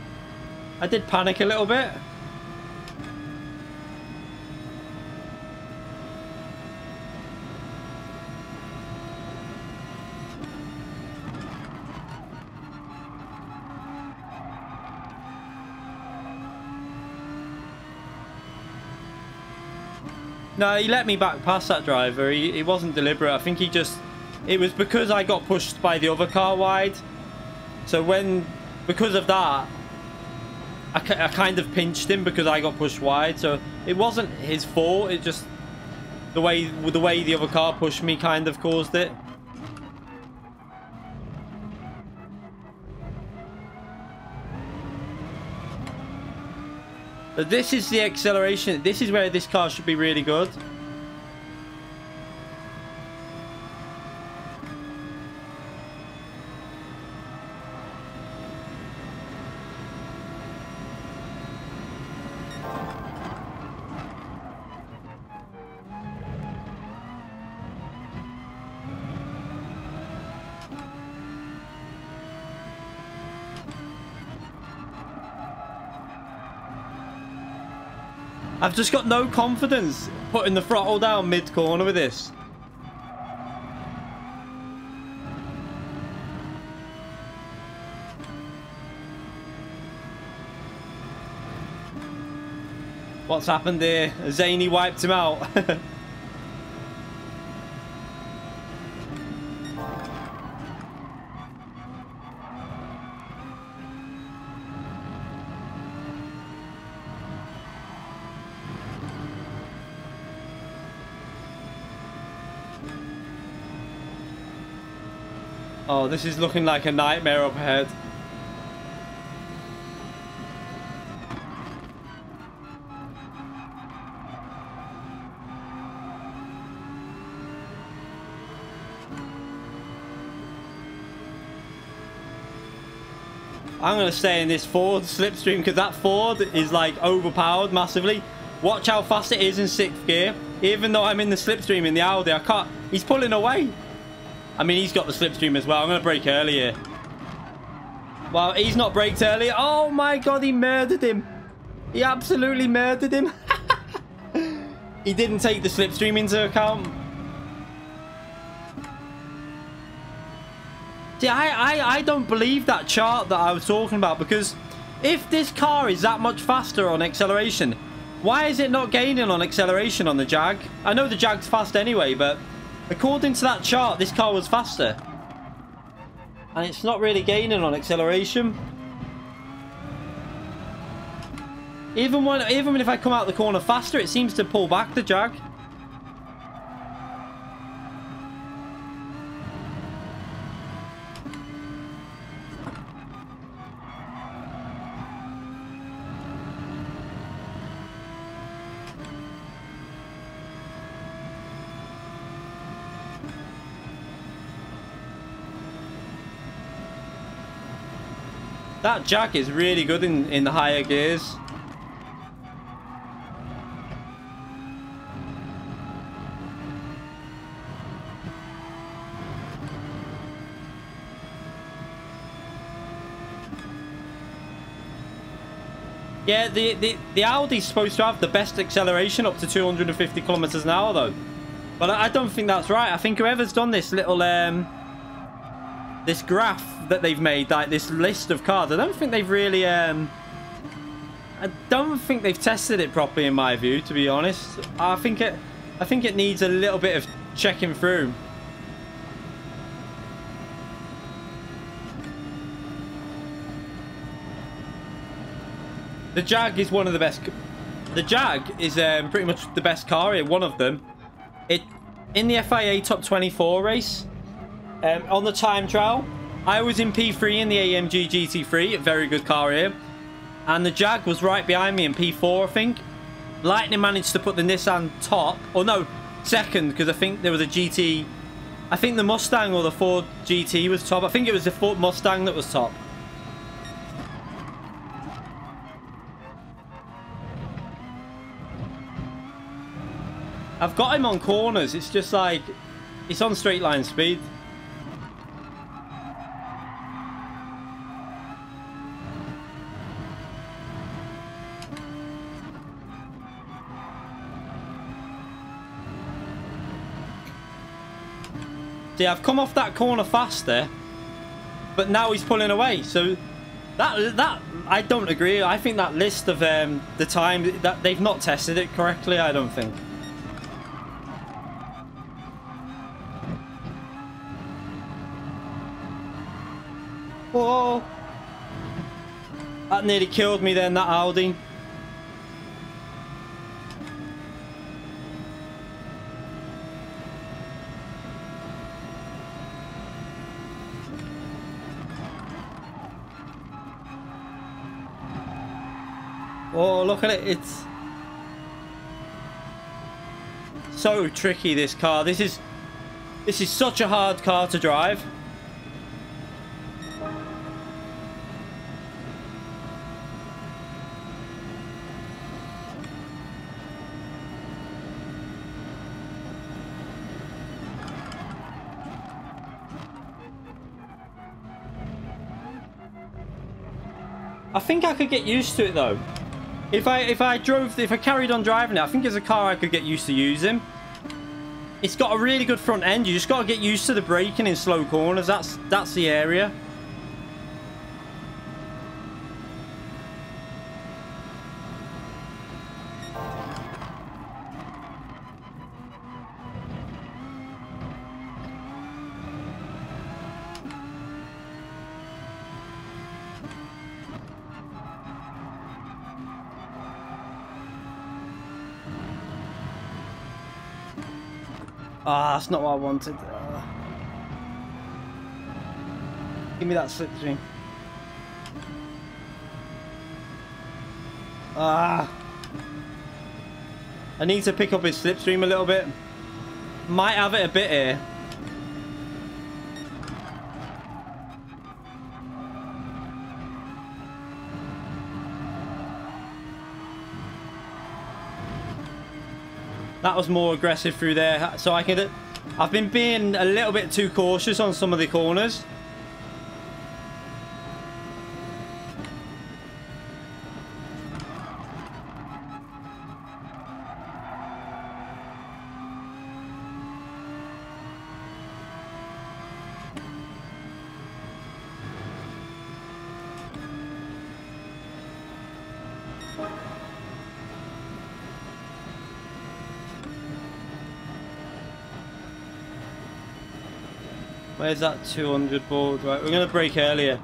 I did panic a little bit. No, he let me back past that driver. He wasn't deliberate. I think he just... It was because I got pushed by the other car wide. So because of that, I kind of pinched him because I got pushed wide. So it wasn't his fault. It just... The way the other car pushed me kind of caused it. But this is the acceleration. This is where this car should be really good. I've just got no confidence putting the throttle down mid-corner with this. What's happened here? Zany wiped him out. Oh, this is looking like a nightmare up ahead. I'm going to stay in this Ford slipstream because that Ford is like overpowered massively. Watch how fast it is in 6th gear. Even though I'm in the slipstream in the Audi, I can't... He's pulling away. I mean, he's got the slipstream as well. I'm going to brake earlier. Well, he's not braked earlier. Oh my god, he murdered him. He absolutely murdered him. He didn't take the slipstream into account. See, I don't believe that chart that I was talking about, because if this car is that much faster on acceleration, why is it not gaining on acceleration on the Jag? I know the Jag's fast anyway, but according to that chart, this car was faster. And it's not really gaining on acceleration. Even if I come out the corner faster, it seems to pull back the Jag. That jack is really good in the higher gears. Yeah, the Audi's supposed to have the best acceleration up to 250 kilometers an hour though. But I don't think that's right. I think whoever's done this little this graph that they've made, like this list of cars, I don't think they've really I don't think they've tested it properly in my view, to be honest. I think it needs a little bit of checking through. The Jag is one of the best. The Jag is pretty much the best car here, one of them. In the FIA Top 24 race, on the time trial, I was in P3 in the AMG GT3, a very good car here. And the Jag was right behind me in P4, I think. Lightning managed to put the Nissan top, or no, second, because I think there was a GT. I think the Mustang or the Ford GT was top. I think it was the Ford Mustang that was top. I've got him on corners. It's just like, it's on straight line speed. See, I've come off that corner faster, but now he's pulling away. So that I don't agree. I think that list of the time, that they've not tested it correctly, I don't think. Whoa. That nearly killed me then, that Audi. Oh, look at it. It's so tricky, this car. This is such a hard car to drive. I think I could get used to it though. If I carried on driving it, I think it's a car I could get used to using. It's got a really good front end. You just got to get used to the braking in slow corners. That's the area. Ah, that's not what I wanted. Give me that slipstream. Ah. I need to pick up his slipstream a little bit. Might have it a bit here. That was more aggressive through there, so I've been being a little bit too cautious on some of the corners. Where's that 200 board? Right, we're going to brake earlier.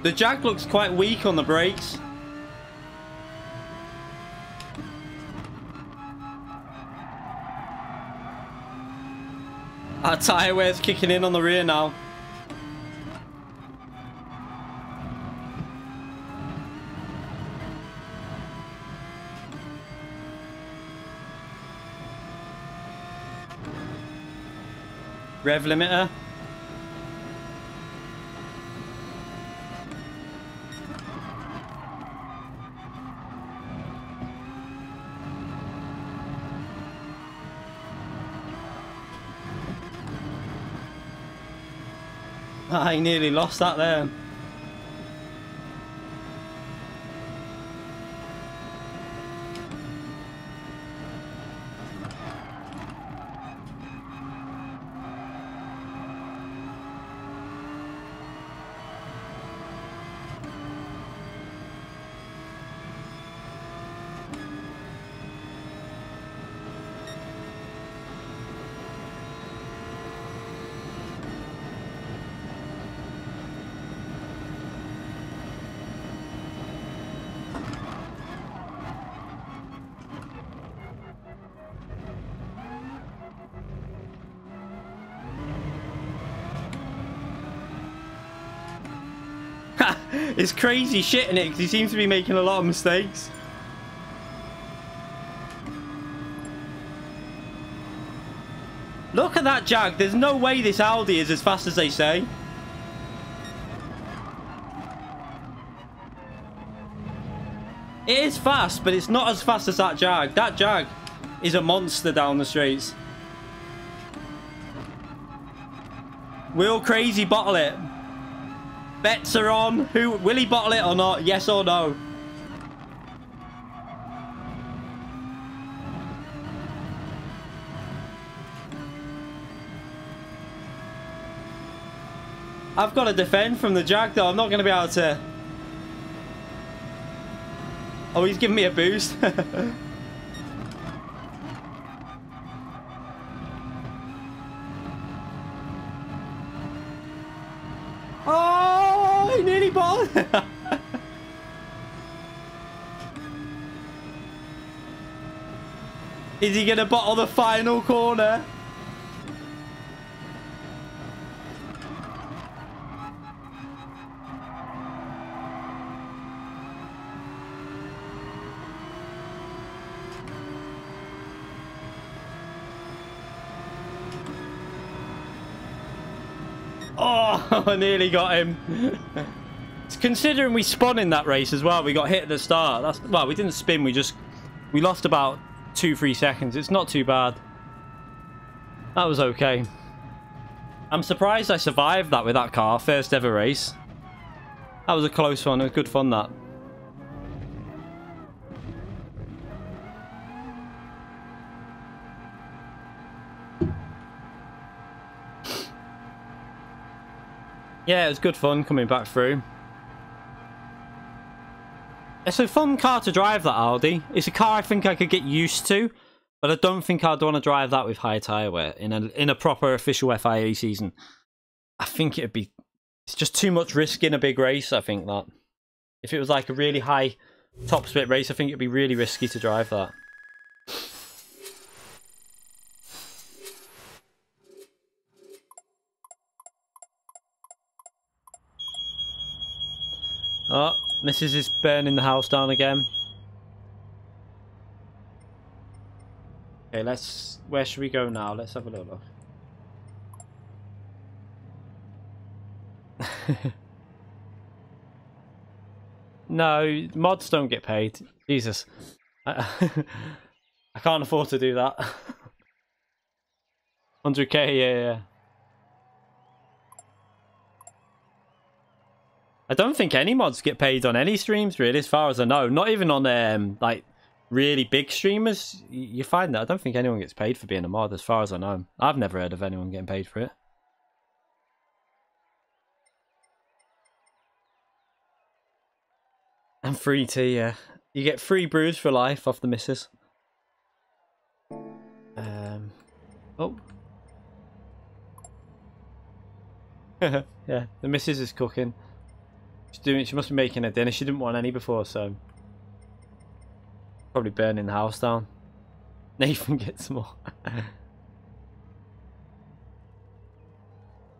The Jag looks quite weak on the brakes. Our tyre wear's kicking in on the rear now. Rev limiter. I nearly lost that there. It's crazy shit in it because he seems to be making a lot of mistakes. Look at that Jag. There's no way this Audi is as fast as they say. It is fast, but it's not as fast as that Jag. That Jag is a monster down the straights. Will Crazy bottle it? Bets are on. Who will he bottle it or not? Yes or no? I've got to defend from the Jag though. I'm not going to be able to. Oh, he's giving me a boost. Oh, he nearly bottled. Is he going to bottle the final corner? Oh, I nearly got him. Considering we spun in that race as well, we got hit at the start. That's, well, we didn't spin, we lost about 2-3 seconds. It's not too bad. That was okay. I'm surprised I survived that with that car. First ever race. That was a close one. It was good fun, that. Yeah, it was good fun coming back through. It's a fun car to drive, that Audi. It's a car I think I could get used to, but I don't think I'd want to drive that with high tyre wear in a proper official FIA season. I think it'd be... It's just too much risk in a big race, I think, that. If it was like a really high top split race, I think it'd be really risky to drive that. Oh, Mrs. is burning the house down again. Okay, let's... Where should we go now? Let's have a little look. No, mods don't get paid. Jesus. I can't afford to do that. 100k, yeah. I don't think any mods get paid on any streams, really, as far as I know. Not even on, like, really big streamers. You find that. I don't think anyone gets paid for being a mod, as far as I know. I've never heard of anyone getting paid for it. And free tea, yeah. You get free brews for life off the missus. Oh. Yeah, the missus is cooking. She must be making her dinner. She didn't want any before, so probably burning the house down. Nathan gets more.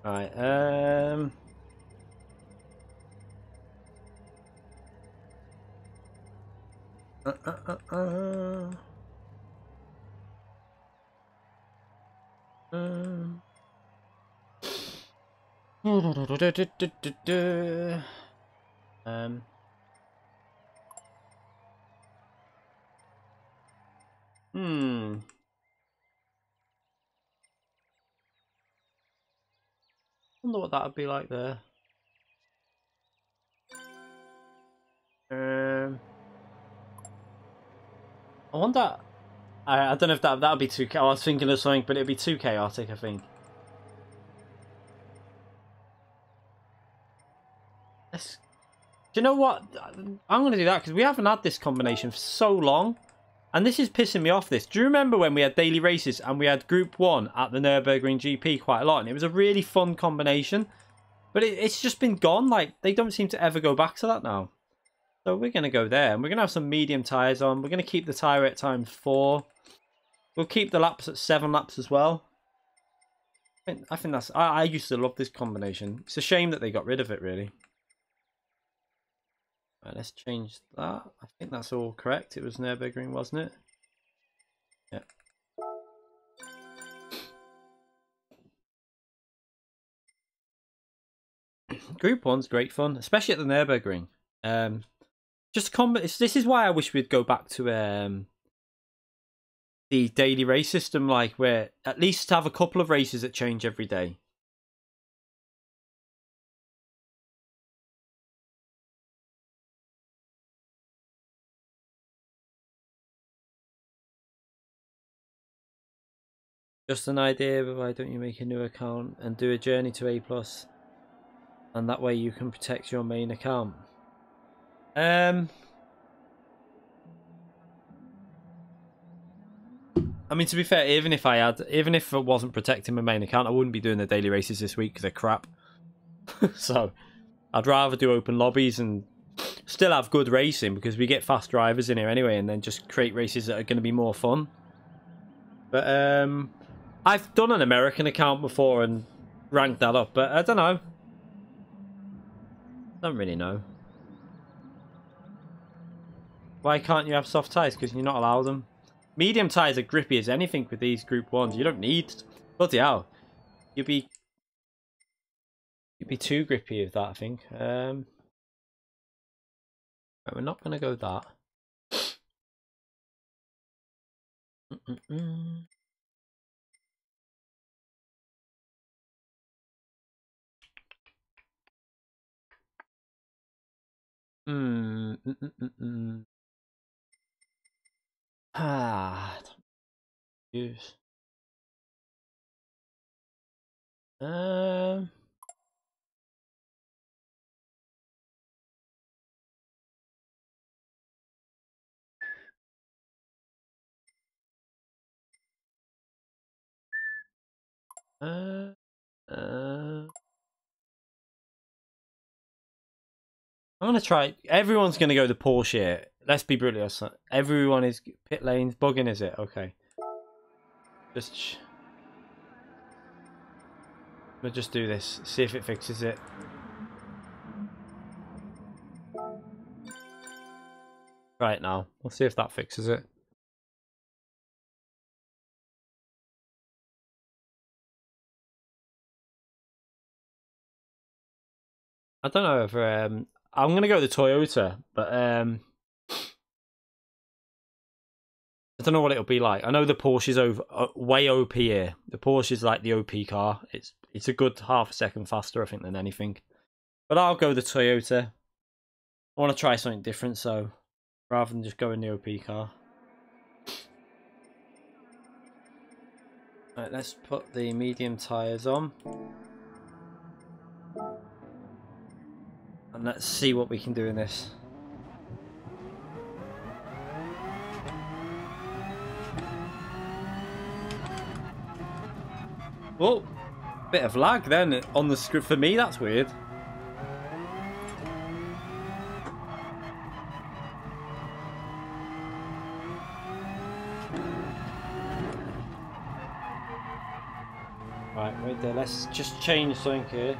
Right. Wonder what that would be like there. I wonder. I don't know if that would be too. I was thinking of something, but it'd be too chaotic, I think. Let's, do you know what? I'm going to do that because we haven't had this combination for so long. And this is pissing me off, this. Do you remember when we had daily races and we had Group 1 at the Nürburgring GP quite a lot? And it was a really fun combination. But it's just been gone. Like, they don't seem to ever go back to that now. So we're going to go there. And we're going to have some medium tyres on. We're going to keep the tyre at times 4. We'll keep the laps at 7 laps as well. I think that's... I used to love this combination. It's a shame that they got rid of it, really. Right, let's change that. I think that's all correct. It was Nürburgring, wasn't it? Yeah. Group 1's great fun, especially at the Nürburgring. This is why I wish we'd go back to the daily race system, like where at least have a couple of races that change every day. Just an idea, but why don't you make a new account and do a journey to A+? And that way you can protect your main account. I mean, to be fair, even if it wasn't protecting my main account, I wouldn't be doing the daily races this week because they're crap. So I'd rather do open lobbies and still have good racing because we get fast drivers in here anyway, and then just create races that are going to be more fun. But I've done an American account before and ranked that up, but I don't know. Don't really know. Why can't you have soft tyres? Because you're not allowed them. Medium tyres are grippy as anything with these Group 1s. You don't need... Bloody hell. You'd be too grippy with that, I think. Right, we're not going to go that. Use. I'm going to try... Everyone's going to go the Porsche here. Let's be brutally honest. Everyone is... Pit lanes. Bugging, is it? Okay. We'll just do this. See if it fixes it. Right now. We'll see if that fixes it. I don't know if... I'm going to go with the Toyota, but... I don't know what it'll be like. I know the Porsche's way OP here. The Porsche is like the OP car. It's a good half a second faster, I think, than anything. But I'll go the Toyota. I want to try something different, so rather than just going the OP car. Right, let's put the medium tyres on. And let's see what we can do in this. Oh, bit of lag then on the script for me. That's weird. Wait there, let's just change something here.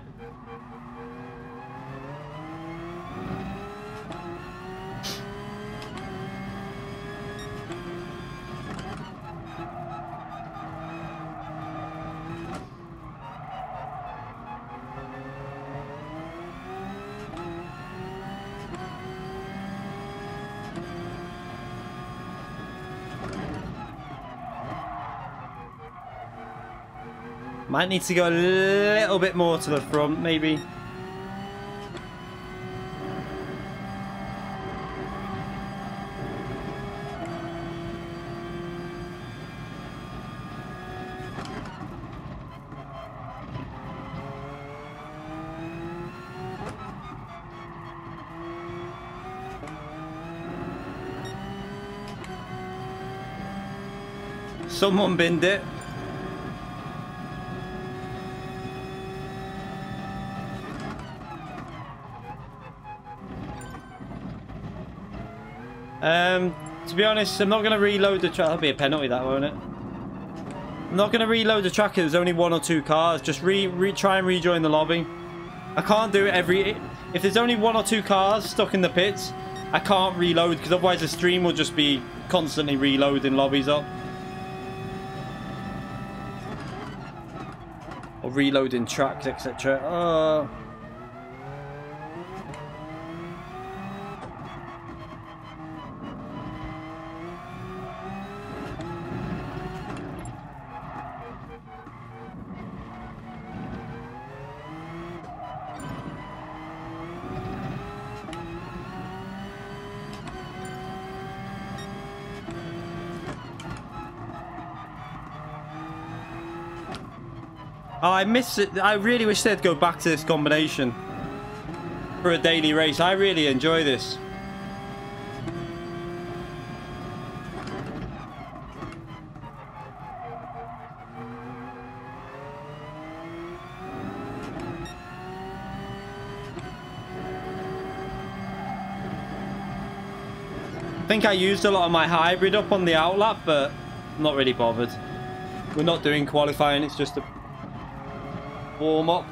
Might need to go a little bit more to the front, maybe. Someone binned it. To be honest, I'm not going to reload the track. That'll be a penalty, that, won't it? I'm not going to reload the track if there's only 1 or 2 cars. Just try and rejoin the lobby. I can't do it every... If there's only 1 or 2 cars stuck in the pits, I can't reload, because otherwise the stream will just be constantly reloading lobbies up. Or reloading tracks, etc. Oh, I miss it. I really wish they'd go back to this combination for a daily race. I really enjoy this. I think I used a lot of my hybrid up on the outlap, but I'm not really bothered. We're not doing qualifying, it's just a warm up.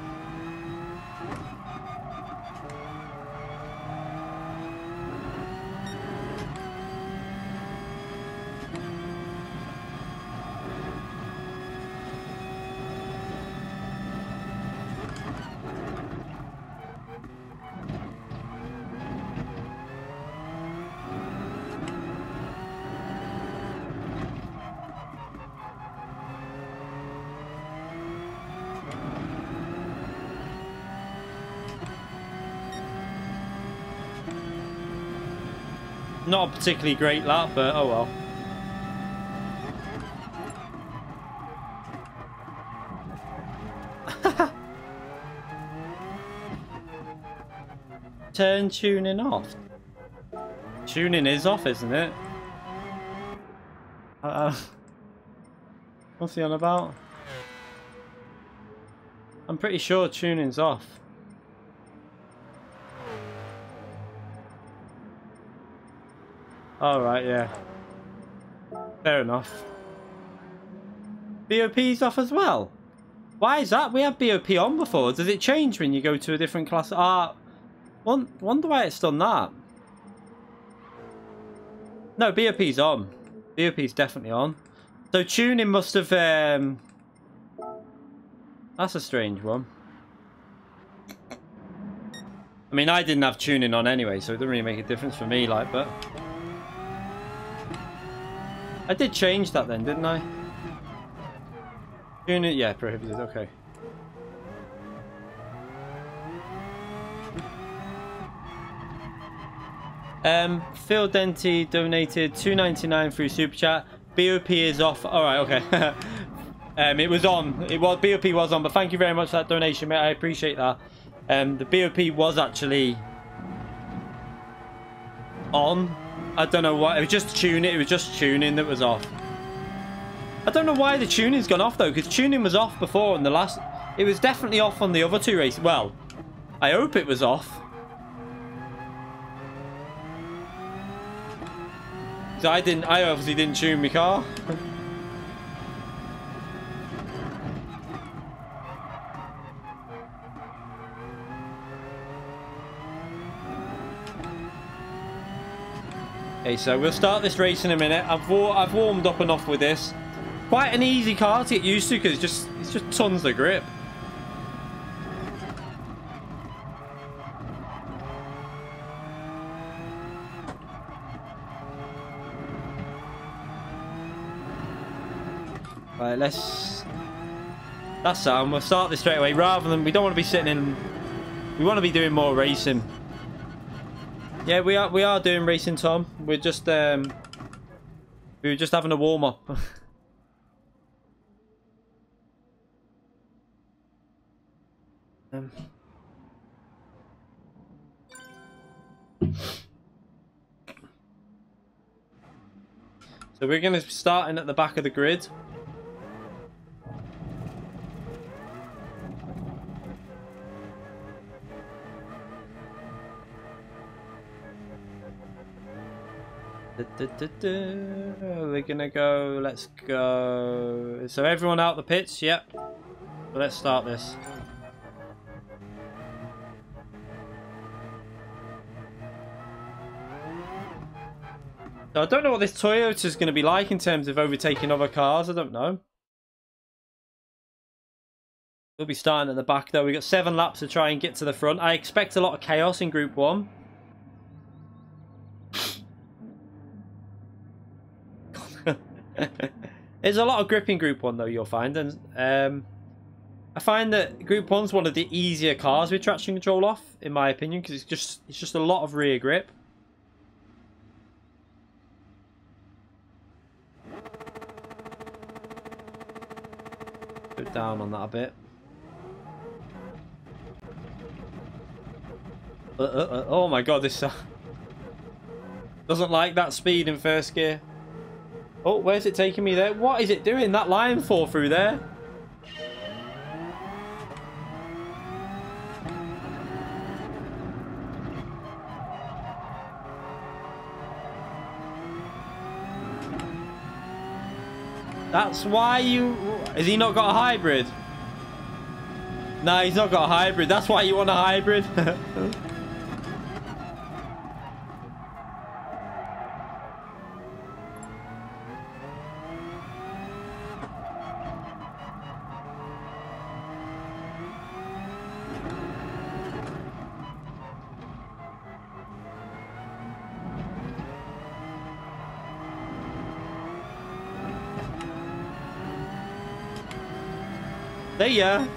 Not a particularly great lap, but oh well. Turn tuning off. Tuning is off, isn't it? What's he on about? I'm pretty sure tuning's off. Alright, yeah. Fair enough. BOP's off as well? Why is that? We had BOP on before. Does it change when you go to a different class? Wonder why it's done that. No, BOP's on. BOP's definitely on. So tuning must have... That's a strange one. I mean, I didn't have tuning on anyway, so it doesn't really make a difference for me, like, but... I did change that then, didn't I? Tuning, yeah, prohibited, okay. Phil Denty donated $2.99 through Super Chat. BOP is off. Alright, okay. It was on. BOP was on, but thank you very much for that donation, mate. I appreciate that. The BOP was actually on. I don't know why. It was just tuning. It was just tuning that was off. I don't know why the tuning's gone off though, because tuning was off before in the last. It was definitely off on the other 2 races. Well, I hope it was off. So I obviously didn't tune my car. Okay, so we'll start this race in a minute. I've warmed up enough with this. Quite an easy car to get used to because it's just tons of grip. Right, that's sound. We'll start this straight away rather than we don't want to be sitting in. We want to be doing more racing. Yeah, we are doing racing, Tom. We're just we were just having a warm up. So we're going to be starting at the back of the grid. We're gonna go. Let's go. So everyone out the pits. Yep. Let's start this. So I don't know what this Toyota is going to be like in terms of overtaking other cars. I don't know. We'll be starting at the back though. We've got 7 laps to try and get to the front. I expect a lot of chaos in Group 1. There's a lot of grip in Group 1 though, you'll find, and I find that Group 1's one of the easier cars with traction control off, in my opinion, because it's just a lot of rear grip. Go down on that a bit. Oh my god, this doesn't like that speed in first gear. Oh, where's it taking me there? What is it doing? That line fall through there? That's why you... Has he not got a hybrid? No, he's not got a hybrid. That's why you want a hybrid? See ya.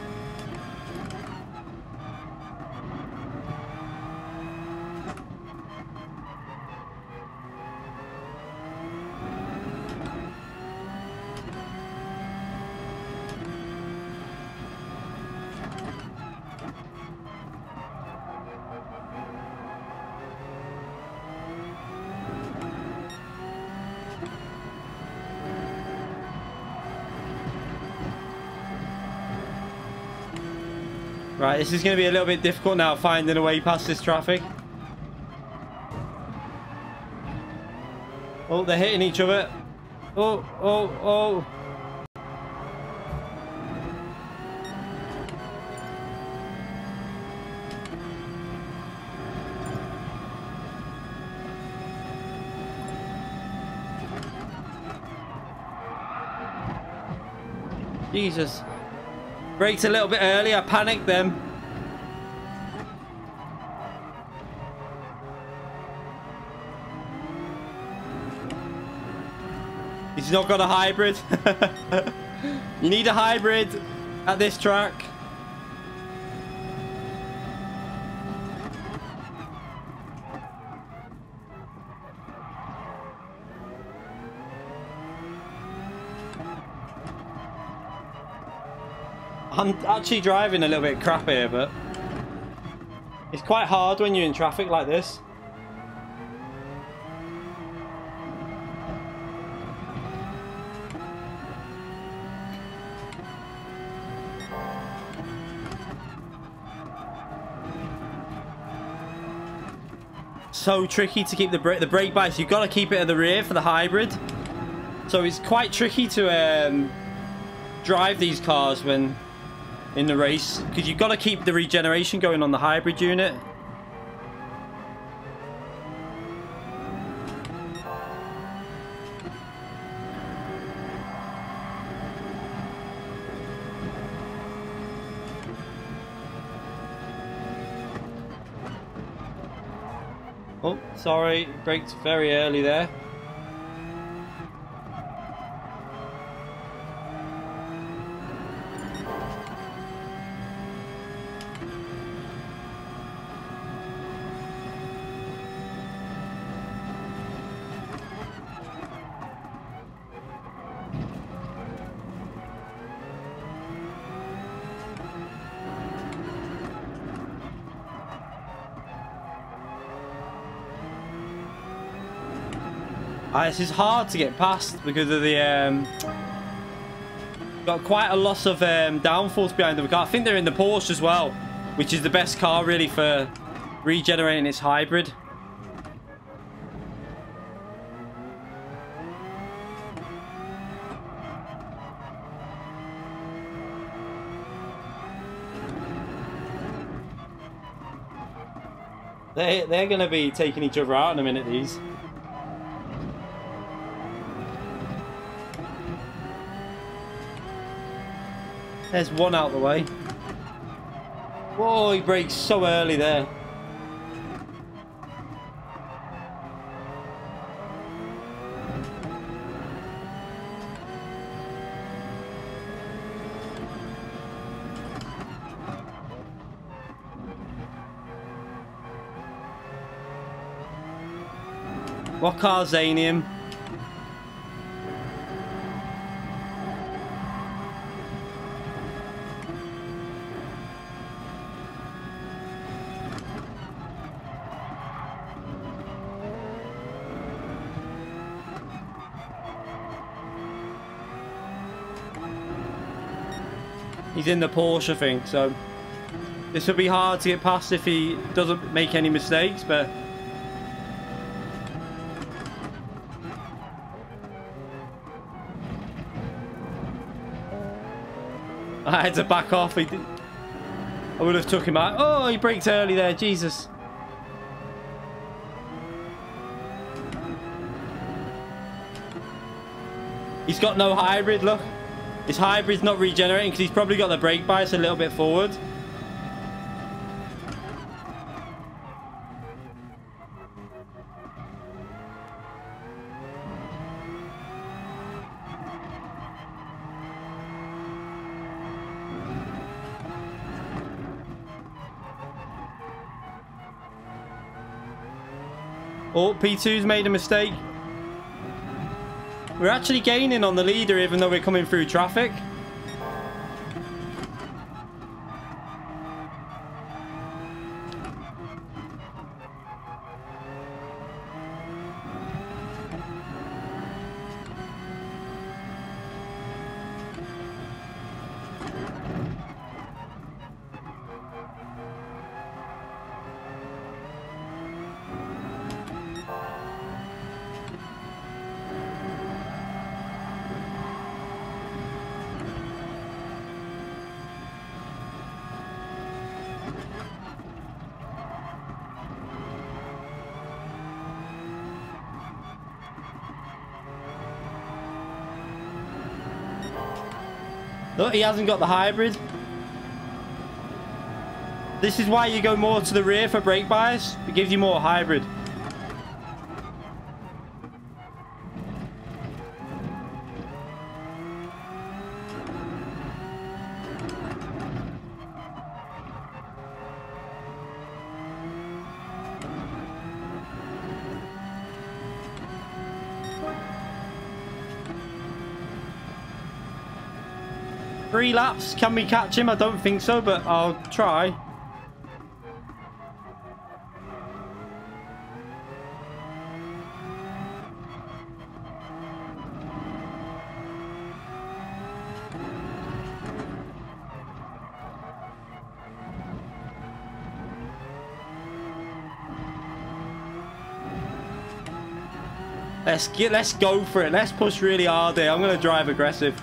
Right, this is going to be a little bit difficult now, finding a way past this traffic. Oh, they're hitting each other. Oh, oh, oh. Jesus. Braked a little bit early, I panicked them. He's not got a hybrid. You need a hybrid at this track. I'm actually driving a little bit crap here, but it's quite hard when you're in traffic like this. So tricky to keep the brake bites. You've got to keep it at the rear for the hybrid. So it's quite tricky to drive these cars when in the race, because you've got to keep the regeneration going on the hybrid unit. Oh, sorry, braked very early there. This is hard to get past because of the got quite a loss of downforce behind the car. I think they're in the Porsche as well, which is the best car really for regenerating its hybrid. They're going to be taking each other out in a minute, these. There's one out the way. Whoa, he brakes so early there. What car's Zanium? He's in the Porsche, I think, so this will be hard to get past if he doesn't make any mistakes, but I had to back off. I would have took him out. Oh, he braked early there, Jesus. He's got no hybrid, look. His hybrid's not regenerating because he's probably got the brake bias a little bit forward. Oh, P2's made a mistake. We're actually gaining on the leader even though we're coming through traffic. Look, he hasn't got the hybrid. This is why you go more to the rear for brake bias. It gives you more hybrid. Three laps. Can we catch him? I don't think so, but I'll try. Let's go for it. Let's push really hard here. I'm going to drive aggressive.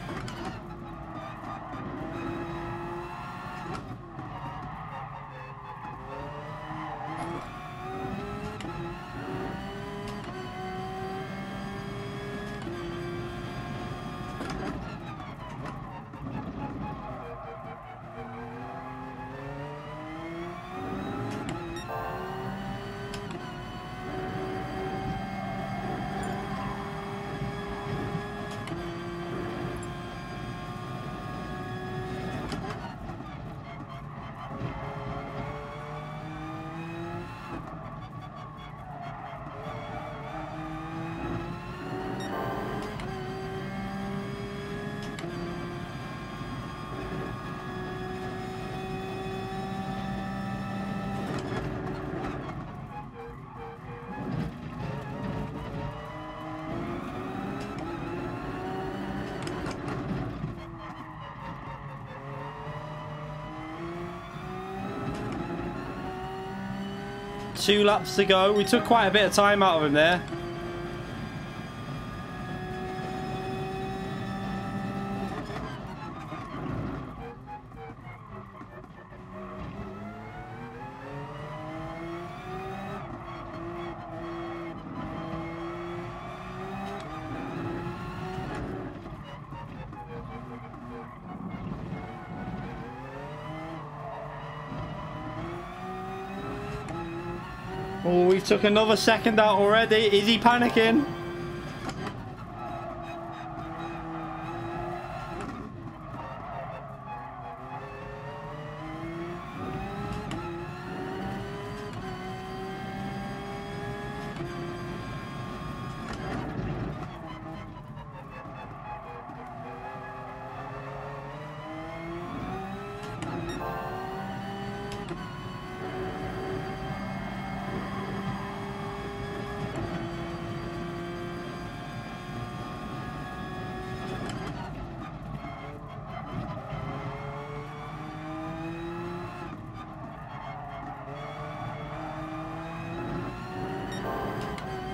2 laps to go. We took quite a bit of time out of him there. Oh, we took another second out already. Is he panicking?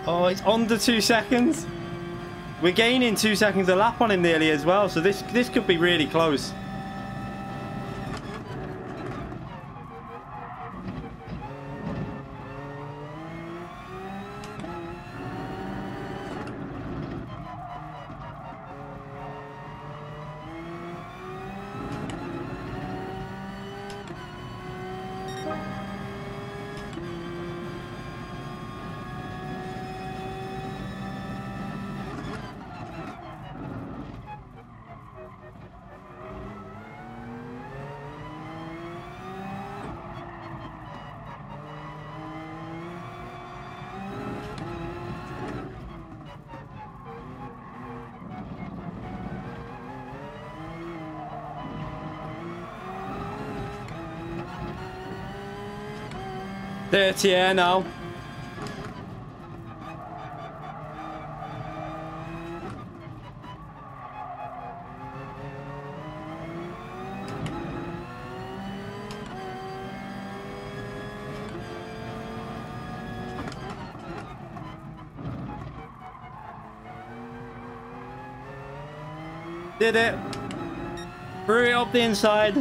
Oh, it's under 2 seconds. We're gaining 2 seconds a lap on him nearly as well, so this could be really close. Dirty air now. Did it. Threw it up the inside.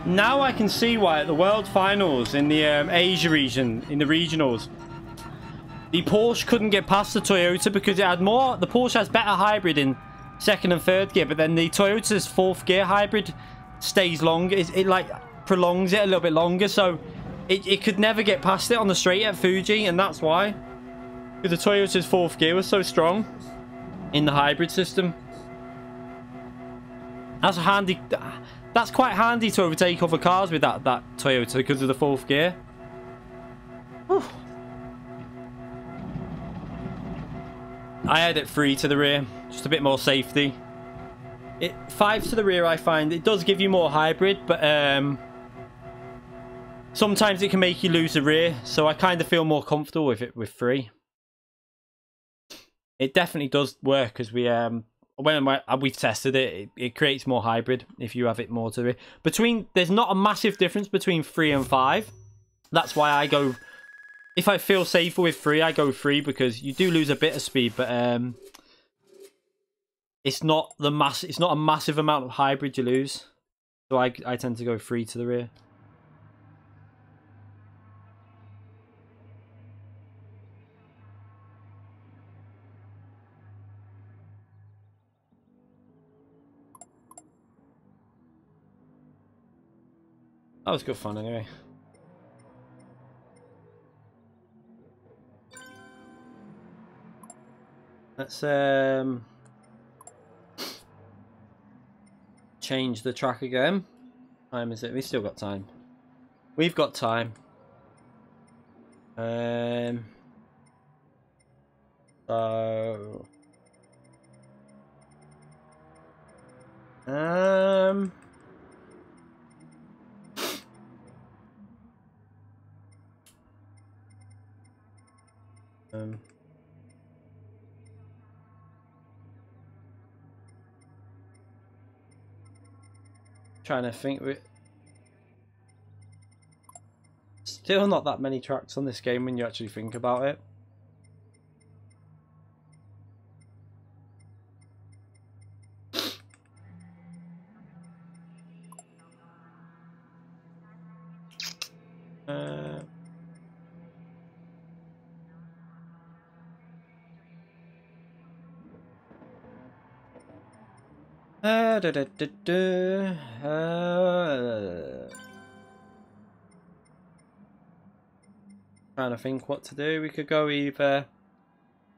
Now I can see why at the World Finals in the Asia region, in the regionals, the Porsche couldn't get past the Toyota because it had more. The Porsche has better hybrid in second and third gear, but then the Toyota's fourth gear hybrid stays long. It like prolongs it a little bit longer, so it could never get past it on the straight at Fuji, and that's why. Because the Toyota's fourth gear was so strong in the hybrid system. That's a handy. That's quite handy to overtake other cars with that Toyota because of the fourth gear. Whew. I had it 3 to the rear, just a bit more safety. 5 to the rear, I find it does give you more hybrid, but sometimes it can make you lose the rear. So I kind of feel more comfortable with it with 3. It definitely does work because we've tested it. It creates more hybrid if you have it more to the rear. There's not a massive difference between 3 and 5. That's why I go. If I feel safer with 3, I go 3 because you do lose a bit of speed, but it's not a massive amount of hybrid you lose. So I tend to go 3 to the rear. That was good fun anyway. Let's change the track again. Time is it? We've still got time. We've got time. So trying to think. Still not that many tracks on this game when you actually think about it. Trying to think what to do. We could go either.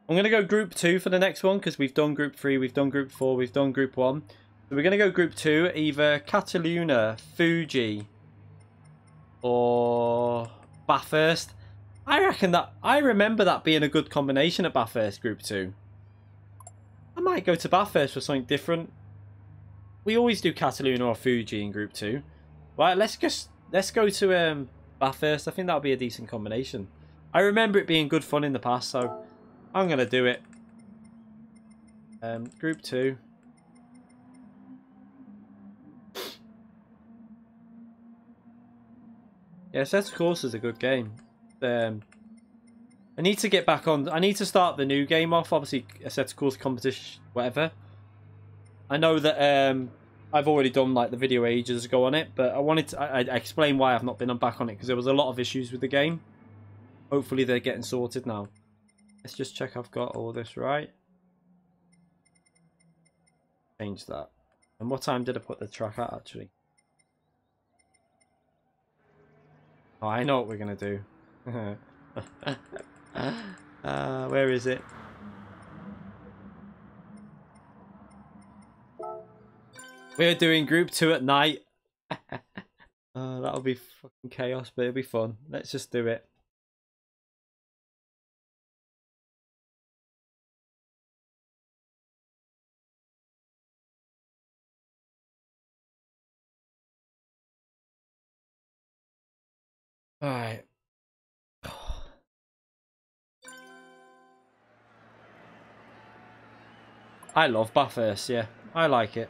I'm going to go group 2 for the next one because we've done group 3, we've done group 4, we've done group 1. So we're going to go group 2, either Cataluna, Fuji, or Bathurst. I remember that being a good combination at Bathurst group 2. I might go to Bathurst for something different. We always do Cataluna or Fuji in group 2. Right, let's go to Bathurst. I think that'll be a decent combination. I remember it being good fun in the past, so I'm gonna do it. Group 2. Yeah, Set Course is a good game. I need to get back on. I need to start the new game off. Obviously, a Set Course competition, whatever. I know that I've already done like the video ages ago on it, but I wanted to I explain why I've not been back on it because there was a lot of issues with the game. Hopefully they're getting sorted now. Let's just check I've got all this right. Change that. And what time did I put the track at actually? Oh, I know what we're gonna do. Where is it? We're doing group 2 at night. That'll be fucking chaos, but it'll be fun. Let's just do it. Alright. I love Bathurst, yeah. I like it.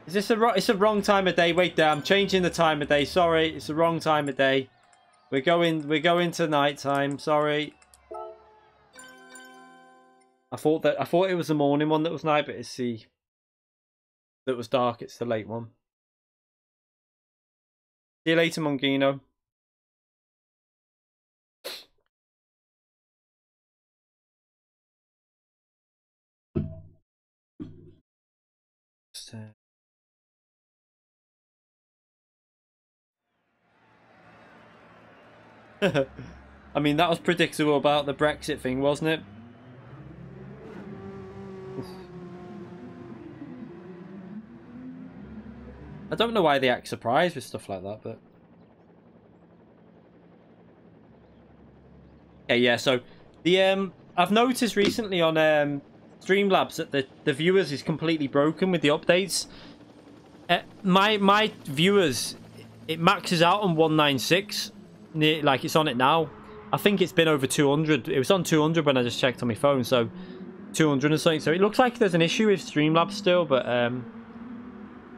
Is this it's a wrong time of day? Wait there, I'm changing the time of day. Sorry, it's the wrong time of day. We're going to night time. Sorry. I thought it was the morning one that was night, but it's the that was dark. It's the late one. See you later, Mongino. I mean, that was predictable about the Brexit thing, wasn't it? I don't know why they act surprised with stuff like that, but... yeah, so the I've noticed recently on Streamlabs that the viewers is completely broken with the updates. My viewers, it maxes out on 196, like it's on it now. I think it's been over 200. It was on 200 when I just checked on my phone, so 200 or something. So it looks like there's an issue with Streamlabs still, but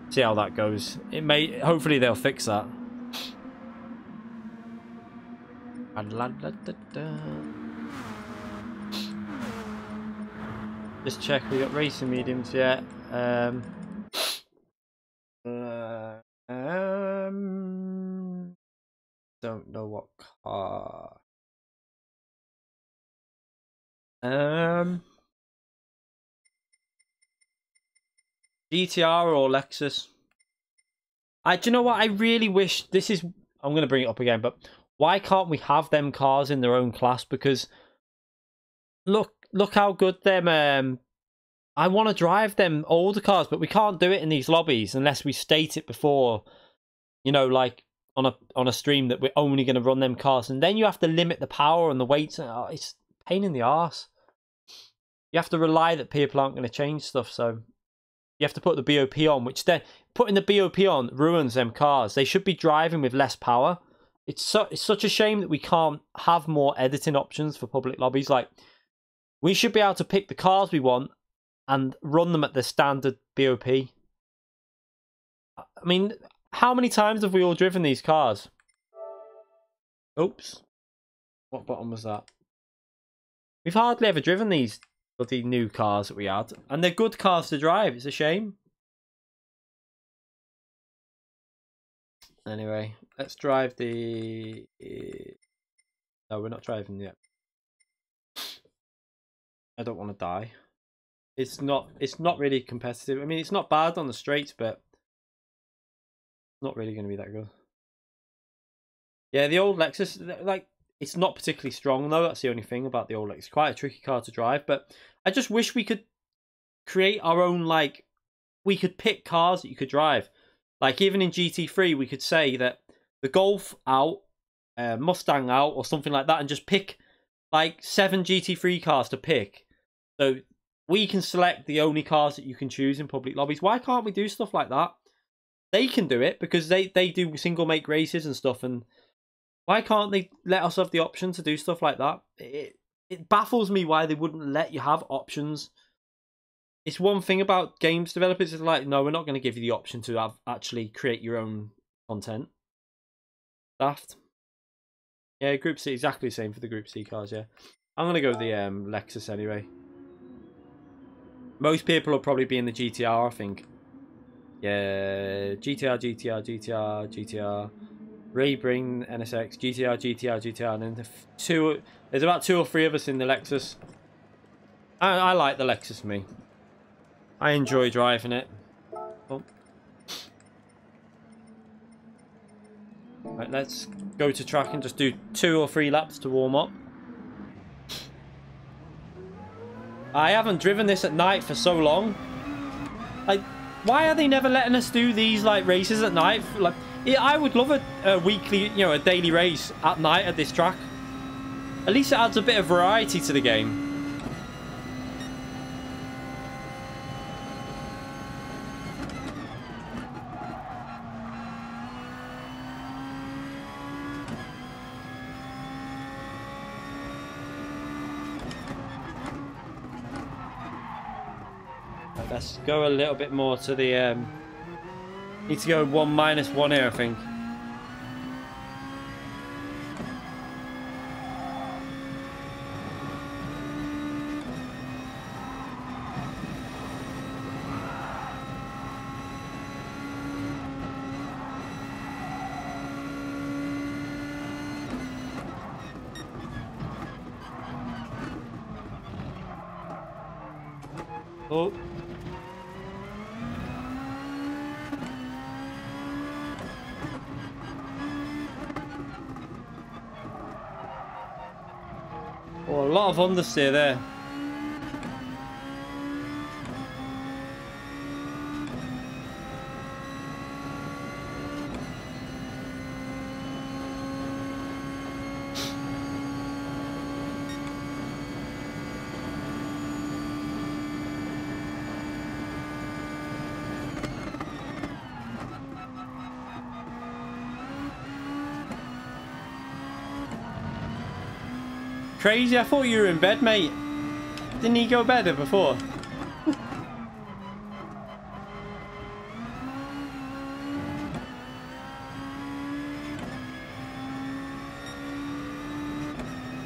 see how that goes. It may, hopefully they'll fix that. Just check, we got racing mediums yet. Don't know what car. GTR or Lexus. Do you know what? I really wish this is. I'm going to bring it up again, but why can't we have them cars in their own class? Because look how good them. I want to drive them older cars, but we can't do it in these lobbies unless we state it before. You know, like on a stream that we're only going to run them cars, and then you have to limit the power and the weights. Oh, it's a pain in the arse. You have to rely that people aren't going to change stuff, so you have to put the BOP on, which then putting the BOP on ruins them cars. They should be driving with less power. It's such a shame that we can't have more editing options for public lobbies. Like, we should be able to pick the cars we want and run them at the standard BOP. I mean, how many times have we all driven these cars? Oops. What button was that? We've hardly ever driven these bloody new cars that we had. And they're good cars to drive. It's a shame. Anyway, let's drive the... No, we're not driving yet. I don't want to die. It's not really competitive. I mean, it's not bad on the straights, but not really going to be that good. Yeah, the old Lexus, like, it's not particularly strong though. That's the only thing about the old Lexus. It's quite a tricky car to drive, but I just wish we could create our own, like, we could pick cars that you could drive. Like, even in GT3, we could say that the Golf out, Mustang out, or something like that, and just pick, like, 7 GT3 cars to pick. So we can select the only cars that you can choose in public lobbies. Why can't we do stuff like that? They can do it because they do single make races and stuff, and why can't they let us have the option to do stuff like that? It baffles me why they wouldn't let you have options. It's one thing about games developers, it's like, no, we're not going to give you the option to actually create your own content. Daft. Yeah, Group C, exactly the same for the Group C cars, yeah. I'm going to go the Lexus anyway. Most people will probably be in the GTR, I think. Yeah, GTR. Raybring, NSX, GTR, and then there's about 2 or 3 of us in the Lexus. I like the Lexus, me. I enjoy driving it. Oh. Right, let's go to track and just do 2 or 3 laps to warm up. I haven't driven this at night for so long. Like, why are they never letting us do these, like, races at night? Like, I would love a weekly, you know, a daily race at night at this track. At least it adds a bit of variety to the game. Let's go a little bit more to the... Need to go 1-1 here, I think. Oh. Oh, a lot of understeer there. Crazy, I thought you were in bed, mate. Didn't he go better before?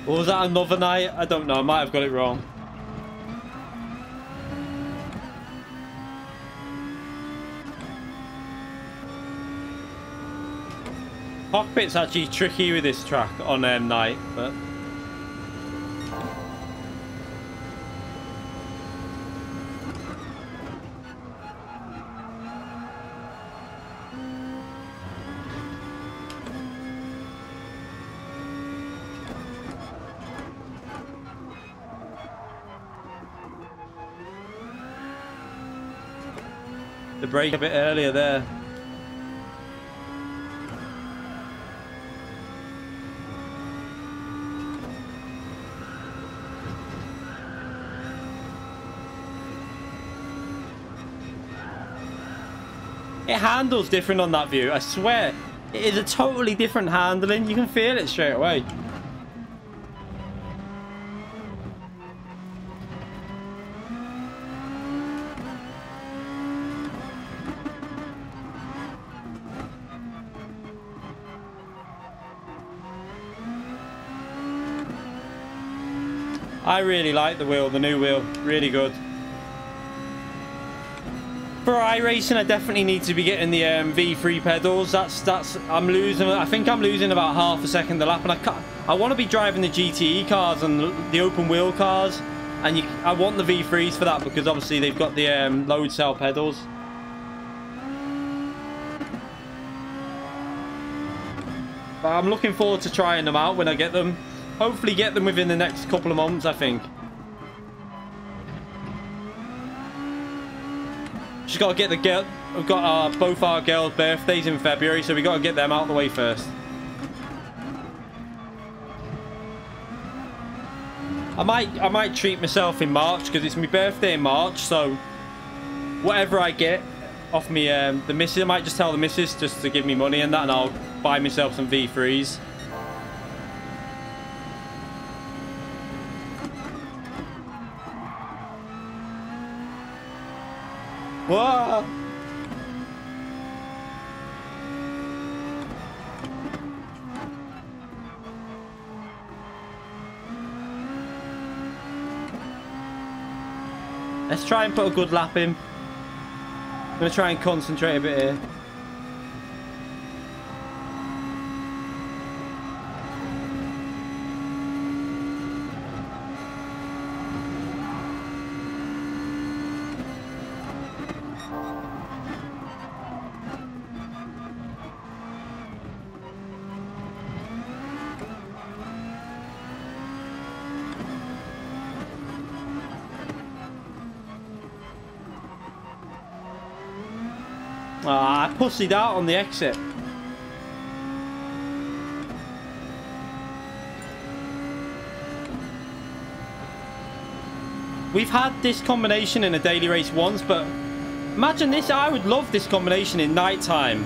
Or was that another night? I don't know, I might have got it wrong. Cockpit's actually tricky with this track on night, but... the brake a bit earlier there. It handles different on that view, I swear. It is a totally different handling. You can feel it straight away. I really like the wheel, the new wheel. Really good. For iRacing, I definitely need to be getting the V3 pedals. I'm losing. I think I'm losing about half a second a lap, and I want to be driving the GTE cars and the open wheel cars, and I want the V3s for that because obviously they've got the load cell pedals. But I'm looking forward to trying them out when I get them. Hopefully, get them within the next couple of months, I think. Just got to get the girl. We've got both our girls' birthdays in February, so we got to get them out of the way first. I might treat myself in March because it's my birthday in March. So whatever I get off me, the missus, I might just tell the missus just to give me money and that, and I'll buy myself some V3s. Whoa! Let's try and put a good lap in. I'm going to try and concentrate a bit here. I pussied out on the exit. We've had this combination in a daily race once, but imagine this. I would love this combination in night time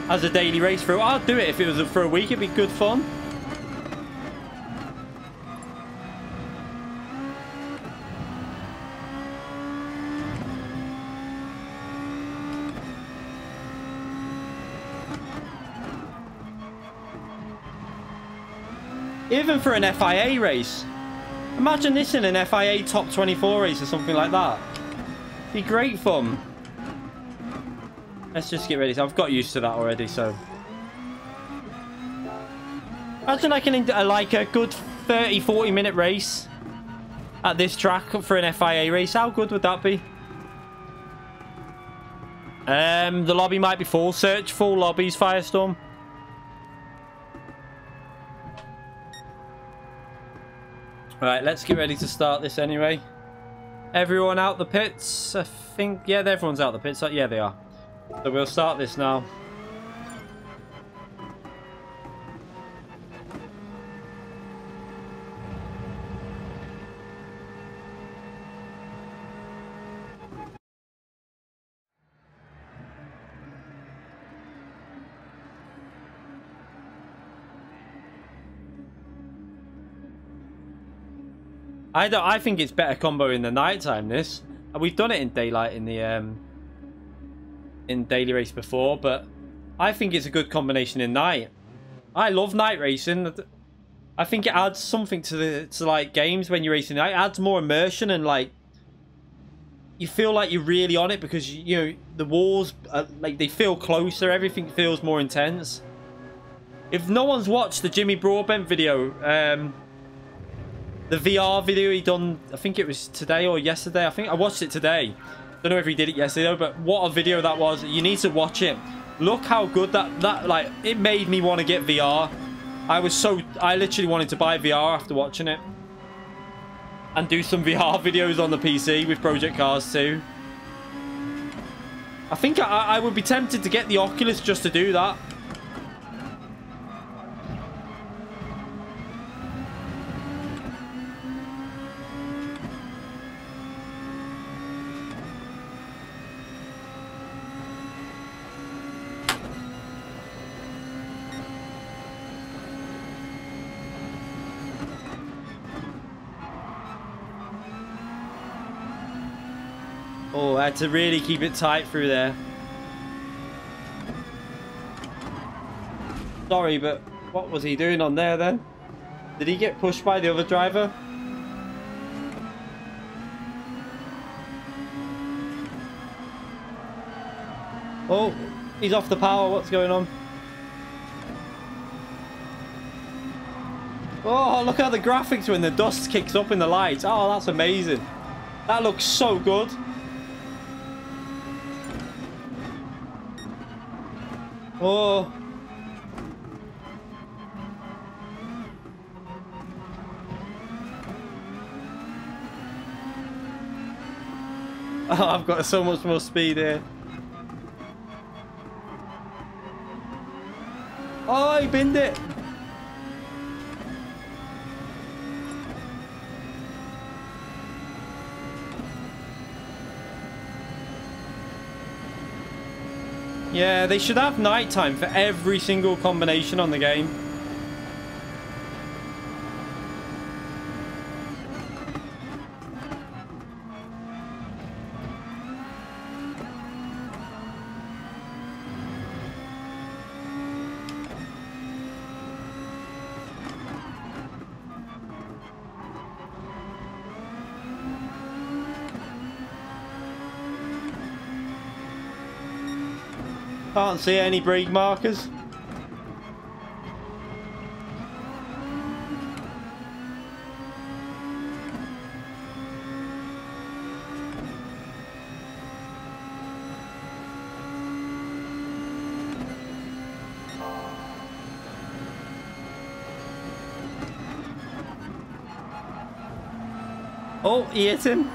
as a daily race through. I'd do it if it was for a week. It'd be good fun. Even for an FIA race. Imagine this in an FIA top 24 race or something like that. Be great fun. Let's just get ready. I've got used to that already, so. Imagine I can like a good 30-40 minute race at this track for an FIA race. How good would that be? The lobby might be full. Search full lobbies, Firestorm. Right, let's get ready to start this anyway. Everyone out the pits? I think, yeah, everyone's out the pits. Yeah, they are. So we'll start this now. I think it's better combo in the night time. This we've done it in daylight in the in daily race before, but I think it's a good combination in night. I love night racing. I think it adds something to like games when you're racing night. It adds more immersion and like you feel like you're really on it because you know the walls like they feel closer. Everything feels more intense. If no one's watched the Jimmy Broadbent video, the VR video he done, I think it was today or yesterday. I think I watched it today. Don't know if he did it yesterday, but what a video that was. You need to watch it. Look how good that like it made me want to get VR. I literally wanted to buy VR after watching it. And do some VR videos on the PC with Project Cars 2. I think I would be tempted to get the Oculus just to do that. Oh, I had to really keep it tight through there. Sorry, but what was he doing on there then? Did he get pushed by the other driver? Oh, he's off the power. What's going on? Oh, look at the graphics when the dust kicks up in the lights. Oh, that's amazing. That looks so good. Oh. Oh, I've got so much more speed here. Oh, he binned it. Yeah, they should have nighttime for every single combination on the game. Can't see any brake markers. Oh, he hit him.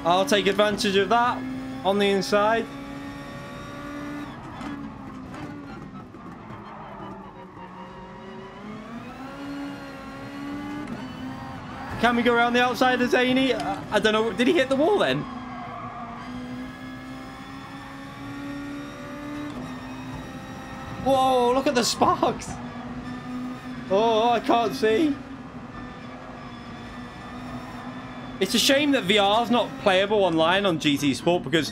I'll take advantage of that on the inside. Can we go around the outside of Zany? I don't know. Did he hit the wall then? Whoa, look at the sparks. Oh, I can't see. It's a shame that VR is not playable online on GT Sport, because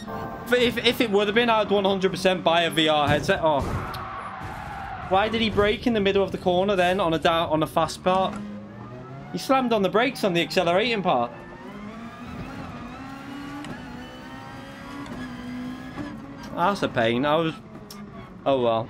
if it would have been, I'd 100% buy a VR headset. Oh. Why did he brake in the middle of the corner then on a fast part? He slammed on the brakes on the accelerating part. That's a pain. Oh well.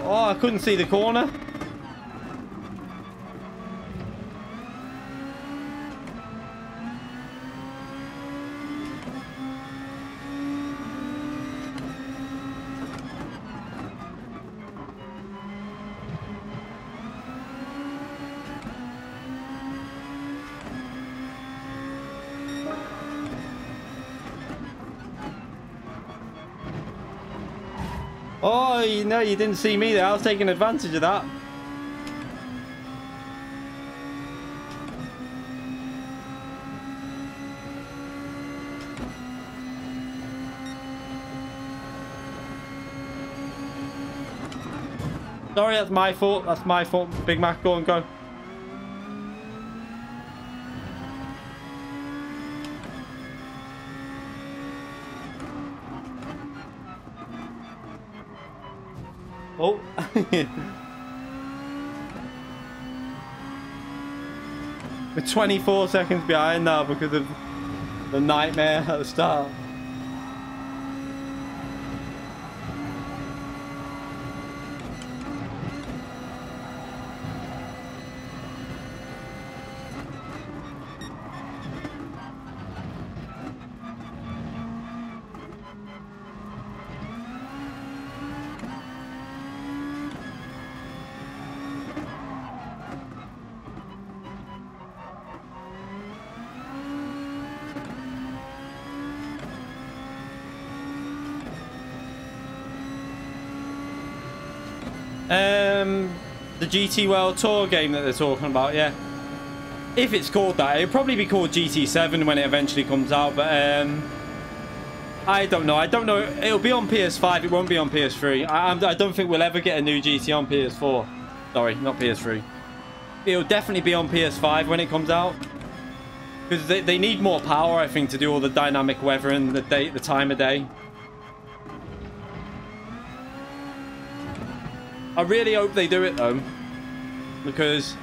Oh, I couldn't see the corner. Oh, no, you didn't see me there. I was taking advantage of that. Sorry, that's my fault. That's my fault. Big Mac, go and go. Oh. We're 24 seconds behind now because of the nightmare at the start. the GT World Tour game that they're talking about, yeah. If it's called that, it'll probably be called GT7 when it eventually comes out, but I don't know. I don't know. It'll be on PS5. It won't be on PS3. I don't think we'll ever get a new GT on PS4. Sorry, not PS3. It'll definitely be on PS5 when it comes out. Because they need more power, I think, to do all the dynamic weather and the time of day. I really hope they do it, though. Because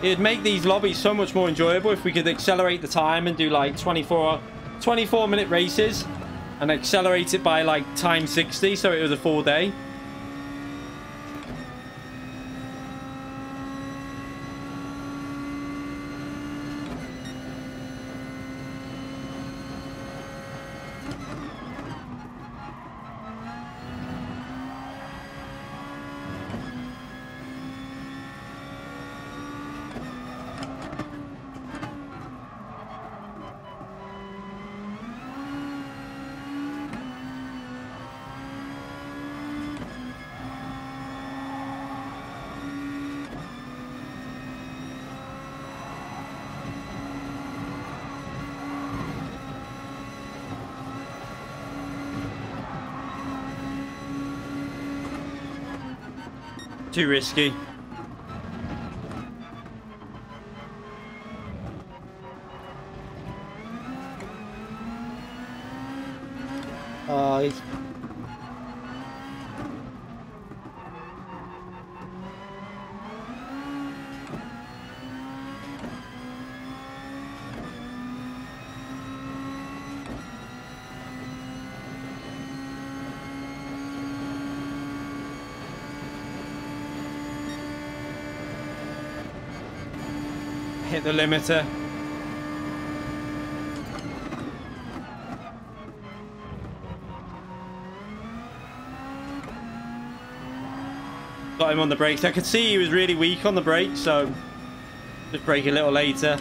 it'd make these lobbies so much more enjoyable if we could accelerate the time and do, like, 24-minute races. And accelerate it by, like, time 60, so it was a full day. Too risky. He's... Hit the limiter. Got him on the brakes. I could see he was really weak on the brakes, so just brake a little later.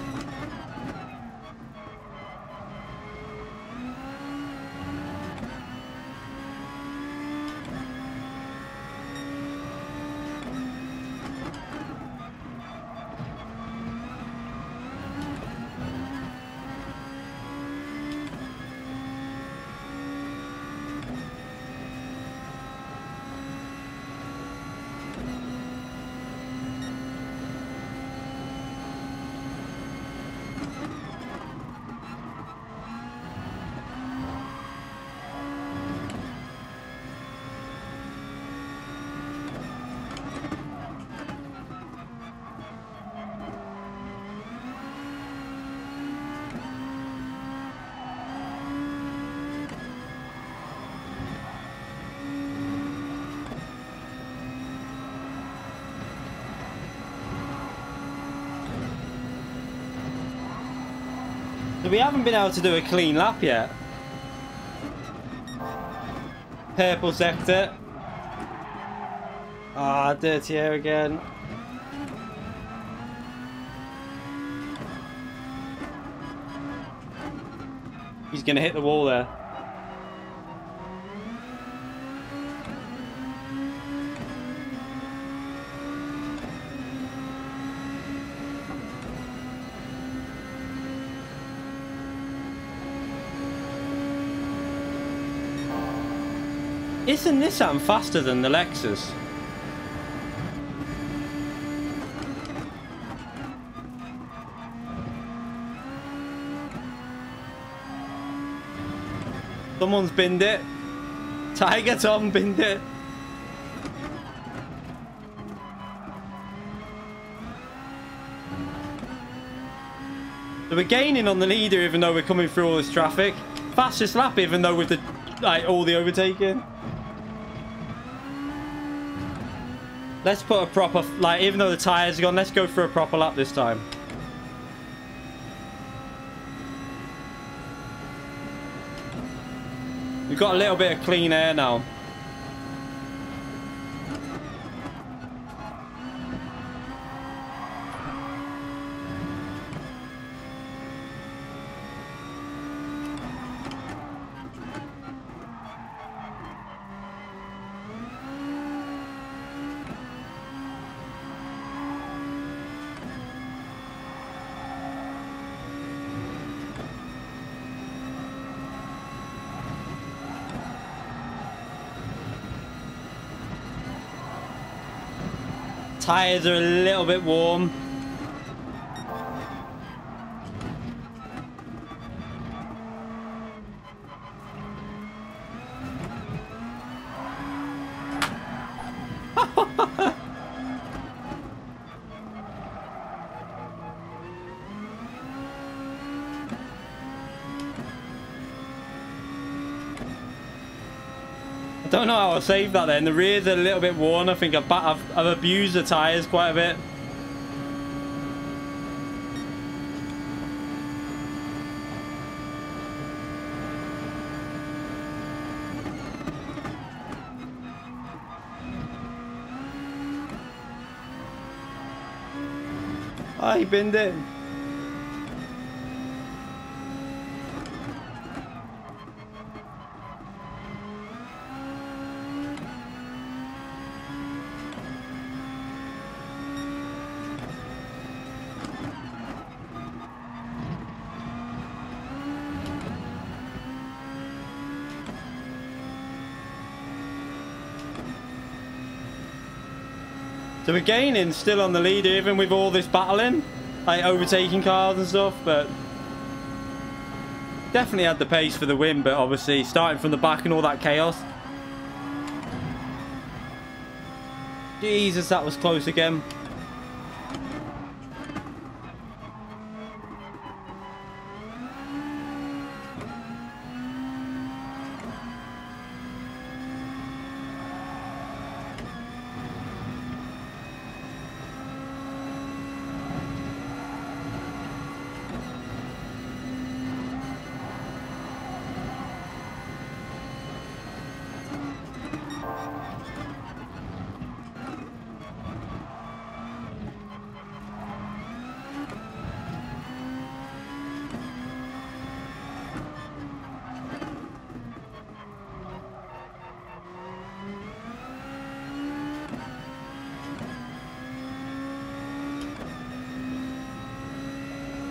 So we haven't been able to do a clean lap yet. Purple sector. Ah, dirty air again. He's gonna hit the wall there. Isn't Nissan faster than the Lexus? Someone's binned it. Tiger Tom binned it. So we're gaining on the leader even though we're coming through all this traffic. Fastest lap even though with the all the overtaking. Let's put a proper, like, even though the tyres are gone, let's go for a proper lap this time. We've got a little bit of clean air now. Tires are a little bit warm. I don't know how I saved that then. The rear's a little bit worn. I think I've abused the tyres quite a bit. I binned it. So we're gaining still on the lead even with all this battling, like overtaking cars and stuff, but definitely had the pace for the win, but obviously starting from the back and all that chaos. Jesus, that was close again.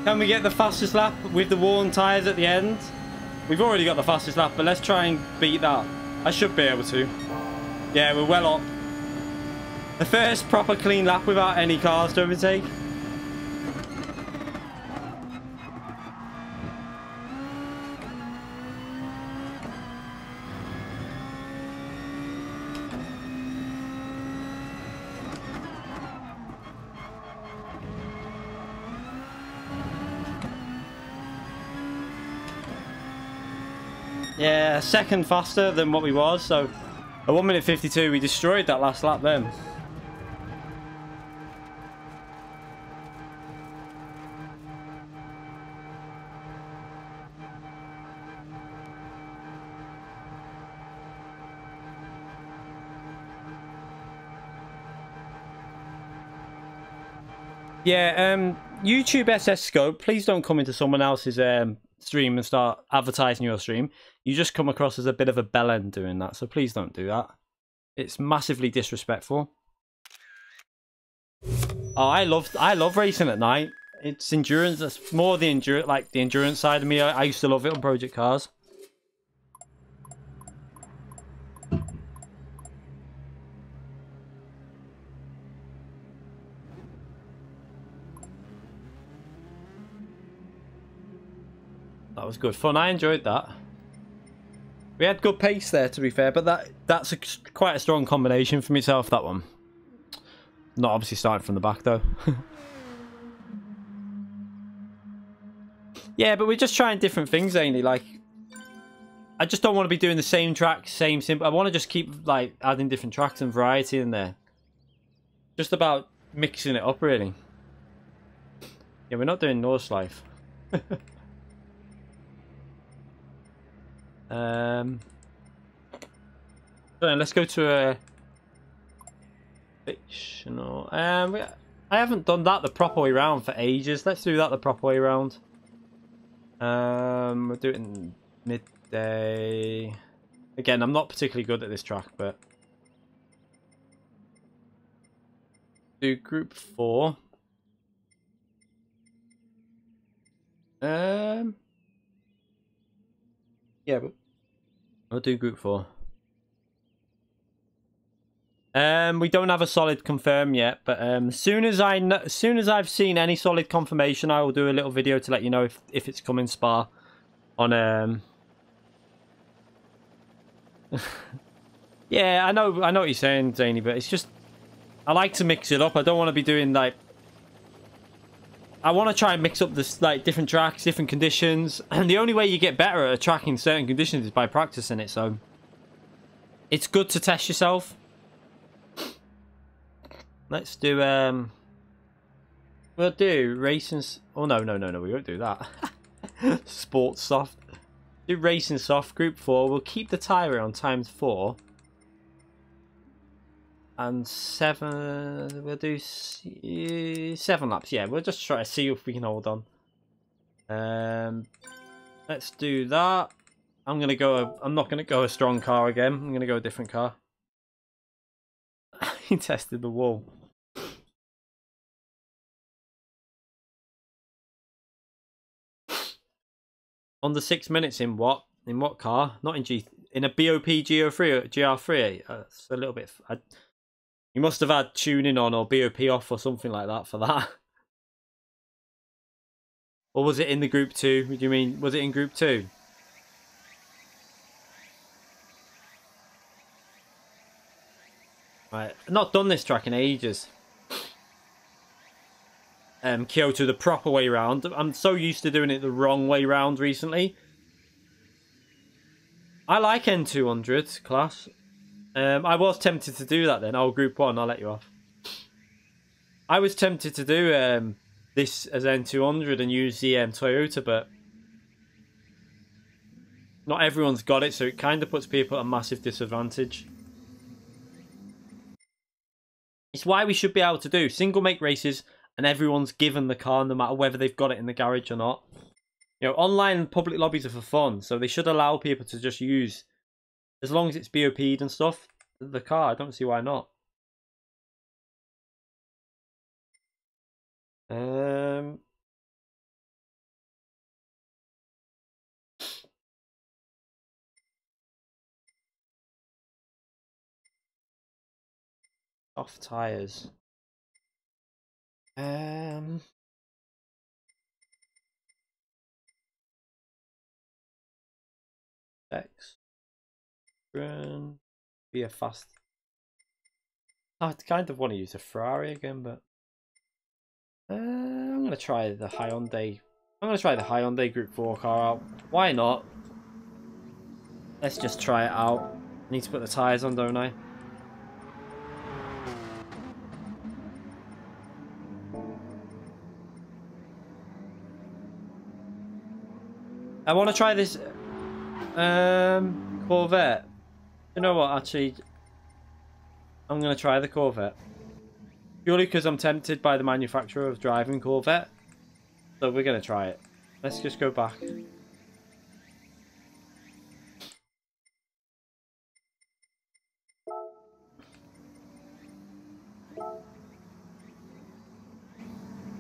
Can we get the fastest lap with the worn tyres at the end? We've already got the fastest lap, but let's try and beat that. I should be able to. Yeah, we're well up. The first proper clean lap without any cars to overtake. Yeah, a second faster than what we was, so at 1 minute 52 we destroyed that last lap then. Yeah, YouTube SS Scope, please don't come into someone else's stream and start advertising your stream. You just come across as a bit of a bellend doing that, so please don't do that. It's massively disrespectful. Oh, I love racing at night. It's endurance. That's more the endurance side of me. I used to love it on Project Cars. That was good fun. I enjoyed that. We had good pace there, to be fair, but that's quite a strong combination for myself, that one. Not obviously starting from the back, though. Yeah, but we're just trying different things, ain't like, I just don't want to be doing the same track, same simple. I want to just keep, like, adding different tracks and variety in there. Just about mixing it up, really. Yeah, we're not doing Norse Life. So let's go to a fictional. I haven't done that the proper way round for ages. Let's do that the proper way round. We'll do it in midday. Again, I'm not particularly good at this track, but do group 4. Yeah, but I'll do group 4. We don't have a solid confirm yet, but as soon as I've seen any solid confirmation, I will do a little video to let you know if it's coming Spa on Yeah, I know what you're saying, Zany, but it's just I like to mix it up. I don't want to be doing like I want to try and mix up this like different tracks, different conditions, and the only way you get better at a track in certain conditions is by practicing it. So it's good to test yourself. Let's do we'll do racing. Oh no, we won't do that. Sports soft. Do racing soft group 4. We'll keep the tyre on ×4. And 7. We'll do 7 laps. Yeah, we'll just try to see if we can hold on. Let's do that. I'm not gonna go a strong car again. I'm gonna go a different car. He tested the wall. Under 6 minutes in what? In what car? Not in a BOP GO3 or GR3. It's a little bit. You must have had tuning on or BOP off or something like that for that. Or was it in the group 2? What do you mean? Was it in group 2? Right, I've not done this track in ages. Kyoto the proper way round. I'm so used to doing it the wrong way round recently. I like N200 class. I was tempted to do that then. Oh, group 1, I'll let you off. I was tempted to do this as N200 and use the Toyota, but not everyone's got it, so it kind of puts people at a massive disadvantage. It's why we should be able to do single make races and everyone's given the car no matter whether they've got it in the garage or not. You know, online and public lobbies are for fun, so they should allow people to just use, as long as it's BOP'd and stuff, the car. I don't see why not. Soft tires. X. Be a fast. I kind of want to use a Ferrari again, but I'm gonna try the Hyundai. I'm gonna try the Hyundai Group 4 car out. Why not? Let's just try it out. I need to put the tires on, don't I? I want to try this Corvette. You know what, actually, I'm going to try the Corvette. Purely because I'm tempted by the manufacturer of driving Corvette. So we're going to try it. Let's just go back.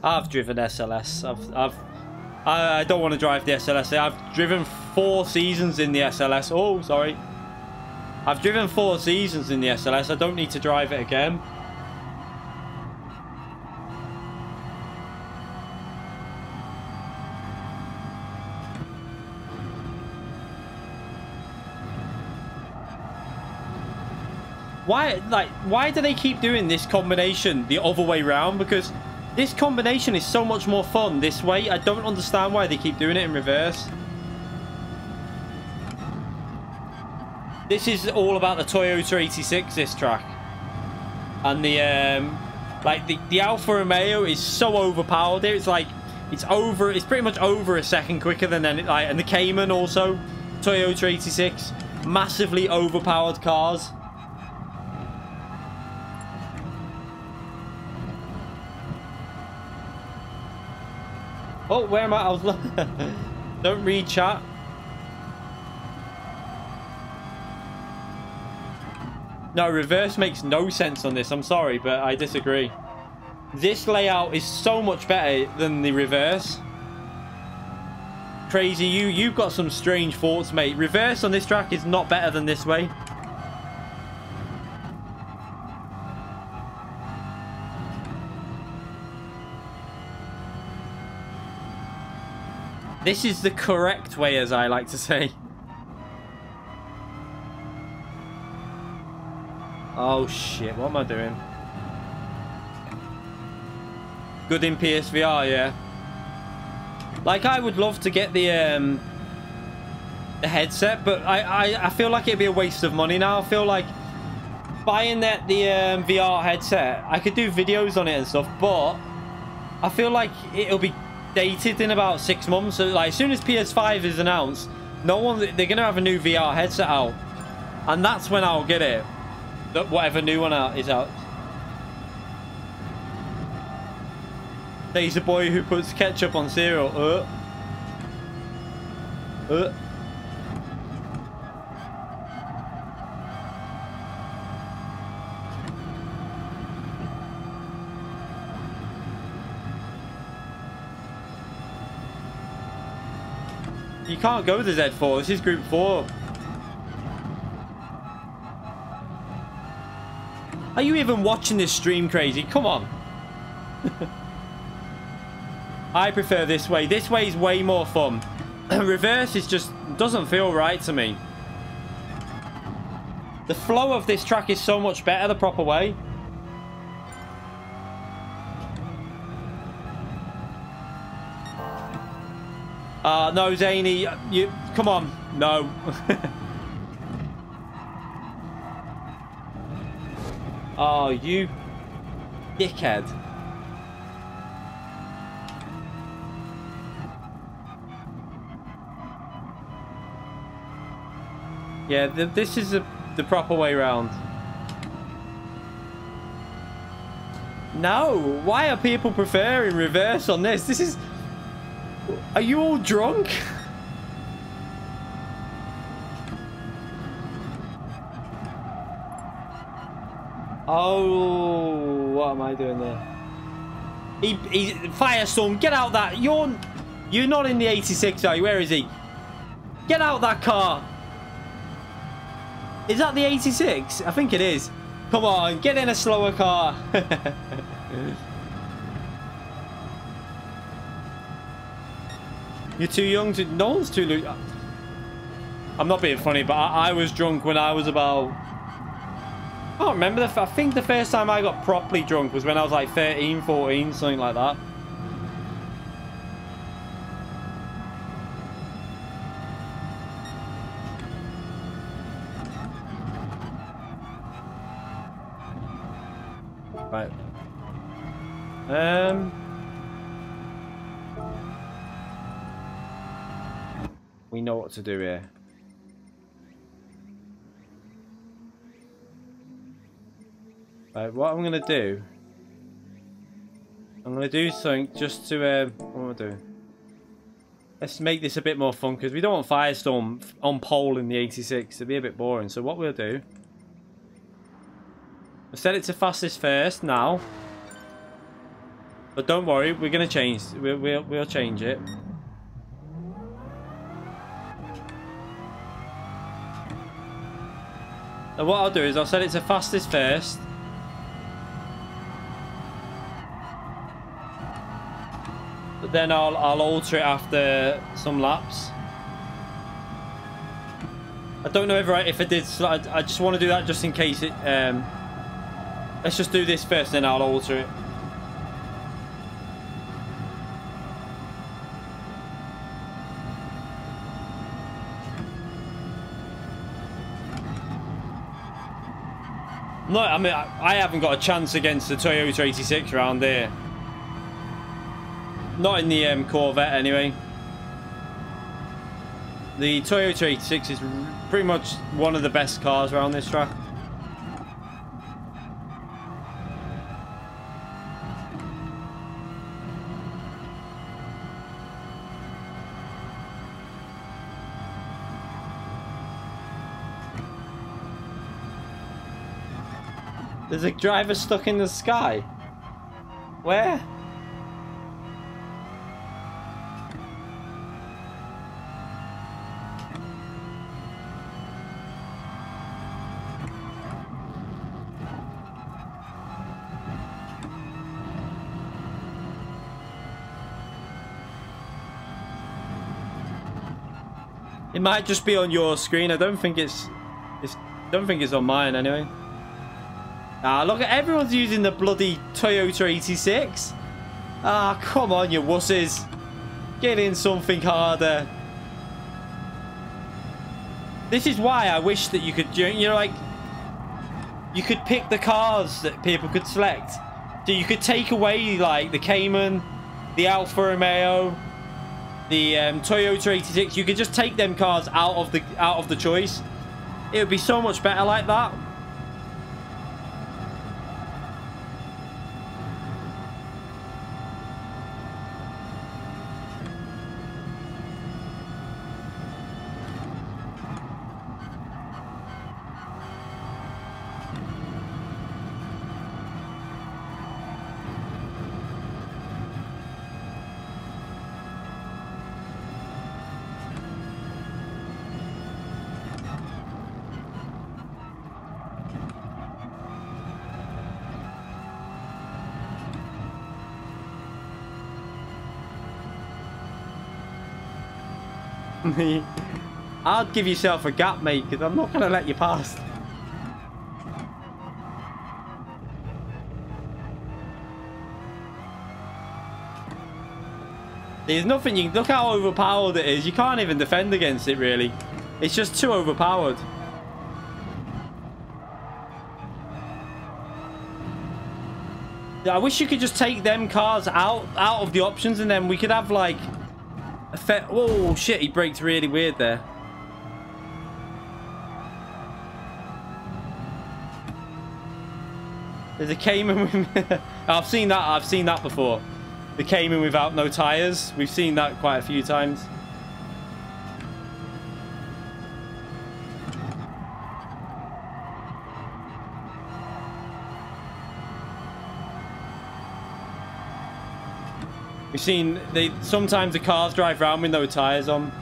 I've driven SLS. I don't want to drive the SLS. I've driven 4 seasons in the SLS. Oh, sorry. I've driven 4 seasons in the SLS. I don't need to drive it again. Why do they keep doing this combination the other way round? Because this combination is so much more fun this way. I don't understand why they keep doing it in reverse. This is all about the Toyota 86, this track. And the the Alfa Romeo is so overpowered here. It's like it's pretty much over a second quicker than any, and the Cayman also, Toyota 86, massively overpowered cars. Oh, where am I? I was don't read chat. No, reverse makes no sense on this. I'm sorry, but I disagree. This layout is so much better than the reverse. Crazy, you've got some strange thoughts, mate. Reverse on this track is not better than this way. This is the correct way, as I like to say. Oh shit, what am I doing? Good in PSVR, yeah. Like, I would love to get the headset, but I feel like it'd be a waste of money now. I feel like buying the VR headset, I could do videos on it and stuff, but I feel like it'll be dated in about 6 months. So, like, as soon as PS5 is announced, they're gonna have a new VR headset out, and that's when I'll get it. Whatever new one is out. There's a boy who puts ketchup on cereal. You can't go to Z4. This is Group 4. Are you even watching this stream, Crazy? Come on. I prefer this way. This way is way more fun. Reverse is just doesn't feel right to me. The flow of this track is so much better the proper way. No, Zany, you come on. No. Oh, you dickhead. Yeah, this is the proper way round. No, why are people preferring reverse on this? This is... Are you all drunk? Oh, what am I doing there? He Firestorm, get out that. You're not in the 86, are you? Where is he? Get out that car. Is that the 86? I think it is. Come on, get in a slower car. You're too young to... No one's too... I'm not being funny, but I was drunk when I was about... I can't remember. I think the first time I got properly drunk was when I was like 13, 14, something like that. Right. We know what to do here. Right, what I'm gonna do... I'm gonna do something just to... what am I doing? Let's make this a bit more fun, because we don't want Firestorm on pole in the 86. It'd be a bit boring. So what we'll do... We'll set it to fastest first now. But don't worry, we're gonna change. We'll change it. And what I'll do is I'll set it to fastest first. But then I'll alter it after some laps. I don't know if I did. I just want to do that just in case it. Let's just do this first, then I'll alter it. No, I mean, I haven't got a chance against the Toyota 86 around here. Not in the Corvette, anyway. The Toyota 86 is pretty much one of the best cars around this track. There's a driver stuck in the sky. Where? It might just be on your screen. I don't think it's on mine anyway. Ah, look, everyone's using the bloody Toyota 86. Ah, come on, you wusses. Get in something harder. This is why I wish that you could, you know, like, you could pick the cars that people could select. So you could take away, like, the Cayman, the Alfa Romeo, the Toyota 86. You could just take them cars out of the choice. It would be so much better like that. I'd give yourself a gap, mate, because I'm not going to let you past. There's nothing you can... Look how overpowered it is. You can't even defend against it, really. It's just too overpowered. I wish you could just take them cars out of the options, and then we could have, like... Oh shit, he braked really weird there. There's a Cayman with... I've seen that before. The Cayman without no tires. We've seen that quite a few times. We've seen sometimes the cars drive around with no tires on.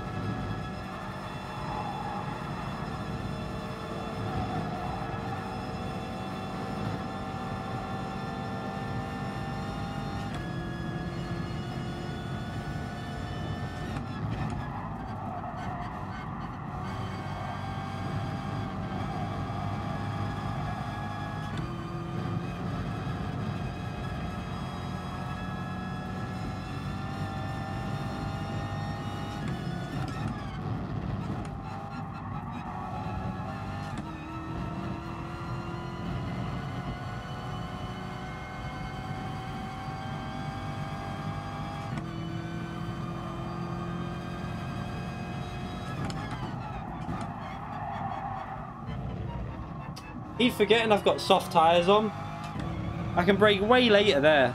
Keep forgetting I've got soft tyres on. I can brake way later there.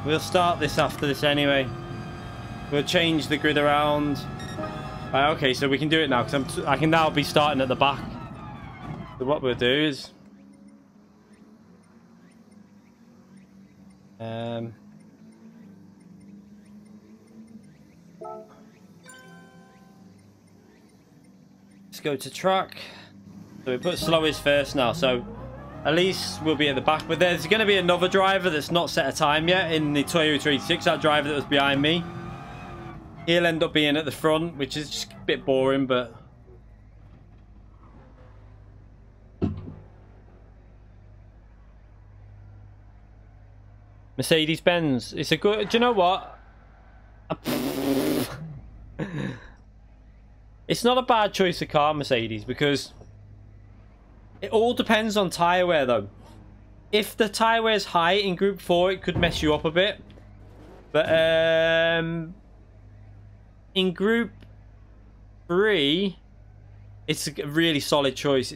We'll start this after this anyway. We'll change the grid around. Right, okay, so we can do it now because I can now be starting at the back. So what we'll do is, let's go to track. So we put slowest first now. So at least we'll be at the back. But there's going to be another driver that's not set a time yet in the Toyota 86. That driver that was behind me. He'll end up being at the front, which is just a bit boring, but... Mercedes-Benz. It's a good... Do you know what? It's not a bad choice of car, Mercedes, because... It all depends on tyre wear, though. If the tyre wear is high in Group 4, it could mess you up a bit. But, in Group 3, it's a really solid choice.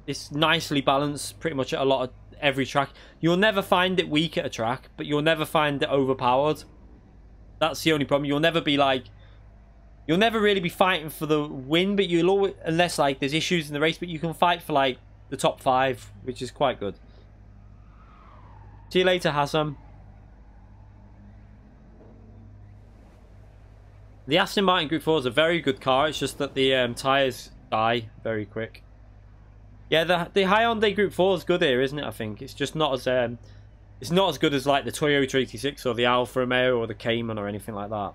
It's nicely balanced pretty much at a lot of every track. You'll never find it weak at a track, but you'll never find it overpowered. That's the only problem. You'll never be like... You'll never really be fighting for the win, but you'll always... Unless, like, there's issues in the race, but you can fight for, like... the top 5, which is quite good. See you later, Hassan. The Aston Martin Group 4 is a very good car. It's just that the tyres die very quick. Yeah, the Hyundai Group 4 is good here, isn't it? I think it's just not as it's not as good as like the Toyota 86 or the Alfa Romeo or the Cayman or anything like that.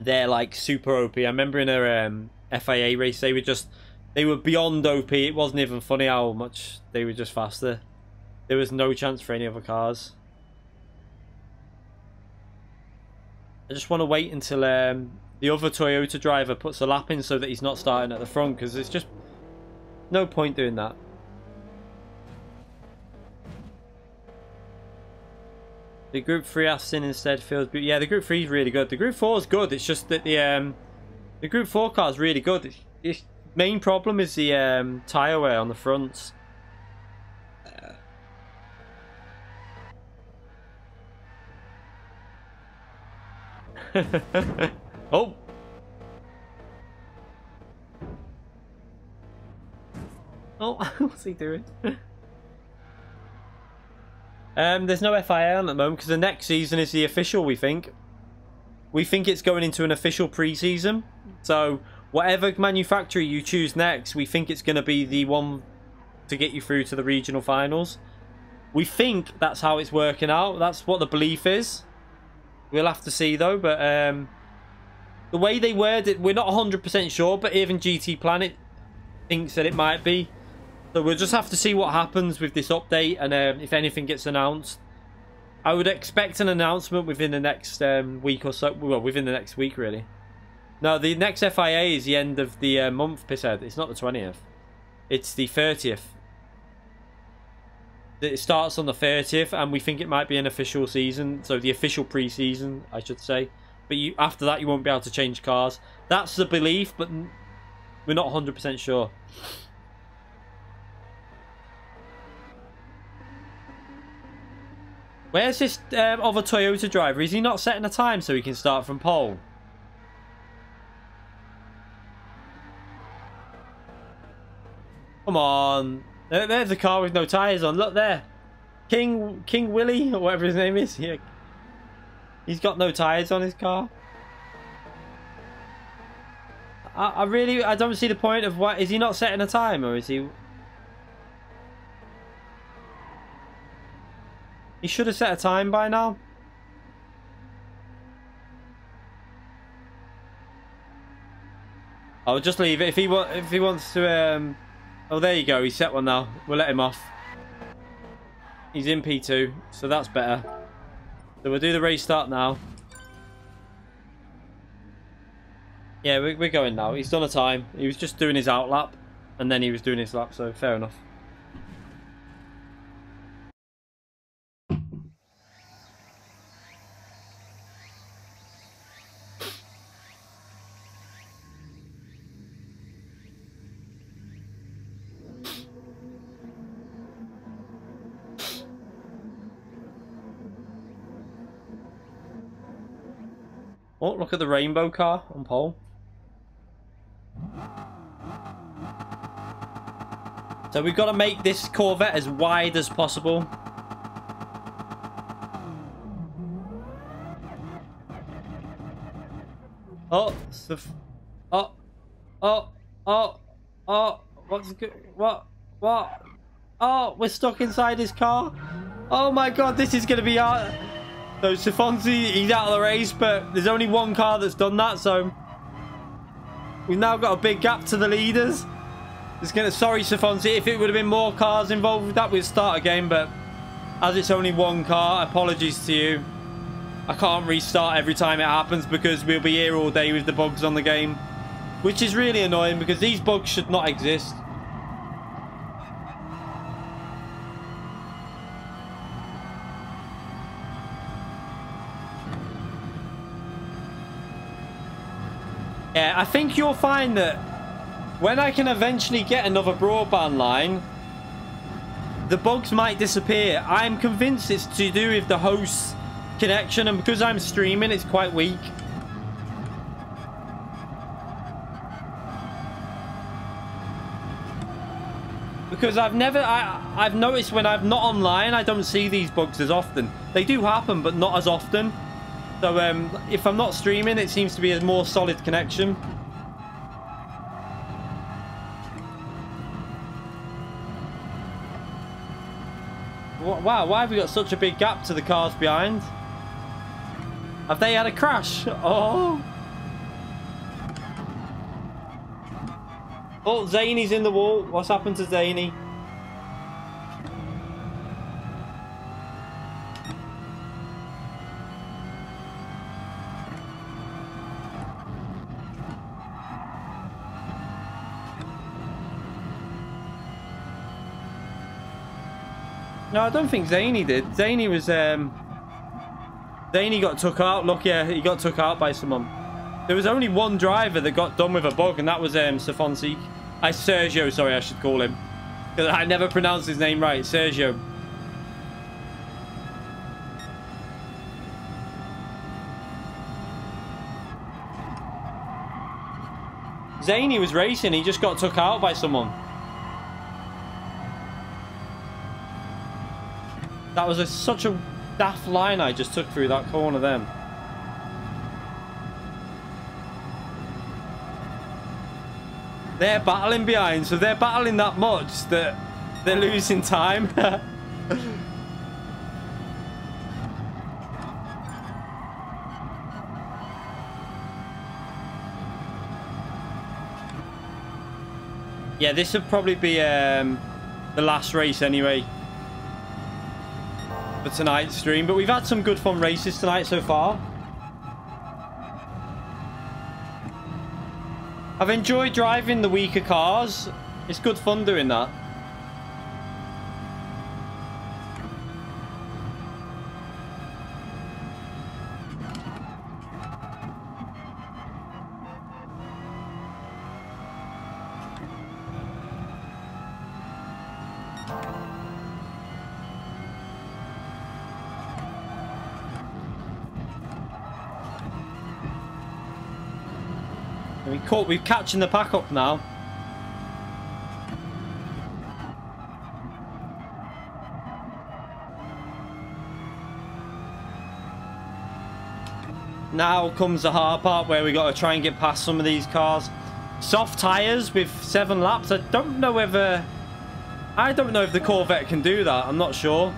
They're like super OP. I remember in a FIA race they were beyond OP. It wasn't even funny how much they were just faster. There was no chance for any other cars. I just want to wait until the other Toyota driver puts a lap in so that he's not starting at the front, because it's just no point doing that. The Group 3 Aston instead feels... Yeah, the Group 3 is really good. The Group 4 is good. It's just that the Group 4 car is really good. Its main problem is the tyre wear on the fronts. Oh! Oh, what's he doing? There's no FIA on at the moment because the next season is the official, we think. We think it's going into an official pre-season. So, whatever manufacturer you choose next, we think it's going to be the one to get you through to the regional finals. We think that's how it's working out. That's what the belief is. We'll have to see, though. But the way they word it, we're not 100% sure. But even GT Planet thinks that it might be. So we'll just have to see what happens with this update and if anything gets announced. I would expect an announcement within the next week or so. Well, within the next week, really. No, the next FIA is the end of the month, Pisshead. It's not the 20th. It's the 30th. It starts on the 30th, and we think it might be an official season. So the official pre-season, I should say. But after that, you won't be able to change cars. That's the belief, but we're not 100% sure. Where's this other Toyota driver? Is he not setting a time so he can start from pole? Come on. There's the car with no tyres on. Look there. King Willie, or whatever his name is. Yeah. He's got no tyres on his car. I don't see the point of what... Is he not setting a time, or is he... He should have set a time by now. I'll just leave it. If he wants to... Oh, there you go. He set one now. We'll let him off. He's in P2, so that's better. So we'll do the race start now. Yeah, we're going now. He's done a time. He was just doing his out lap, and then he was doing his lap, so fair enough. Oh, look at the rainbow car on pole. So we've got to make this Corvette as wide as possible. Oh, what's good? What? Oh, we're stuck inside his car. Oh my God, this is going to be hard. So Sifonsi, he's out of the race, but there's only one car that's done that, so we've now got a big gap to the leaders. Sorry, Sifonsi, if it would have been more cars involved with that, we'd start again, but as it's only one car, apologies to you. I can't restart every time it happens because we'll be here all day with the bugs on the game, which is really annoying because these bugs should not exist. Yeah, I think you'll find that when I can eventually get another broadband line, the bugs might disappear. I'm convinced it's to do with the host connection, and because I'm streaming, it's quite weak. Because I've noticed when I'm not online, I don't see these bugs as often. They do happen, but not as often. So if I'm not streaming, it seems to be a more solid connection. Wow, why have we got such a big gap to the cars behind? Have they had a crash? Oh. Oh, Zany's in the wall. What's happened to Zany? No, I don't think Zany did. Zany was, Zany got took out. Look, yeah, he got took out by someone. There was only one driver that got done with a bug, and that was Sergio, sorry, I should call him. Because I never pronounced his name right. Sergio. Zany was racing, he just got took out by someone. That was such a daft line I just took through that corner then. They're battling behind, so they're battling that much that they're losing time. Yeah, this would probably be the last race anyway for tonight's stream, but we've had some good fun races tonight so far. I've enjoyed driving the weaker cars. It's good fun doing that. We're catching the pack up now. Now comes the hard part where we got to try and get past some of these cars. Soft tires with 7 laps. I don't know if the Corvette can do that. I'm not sure.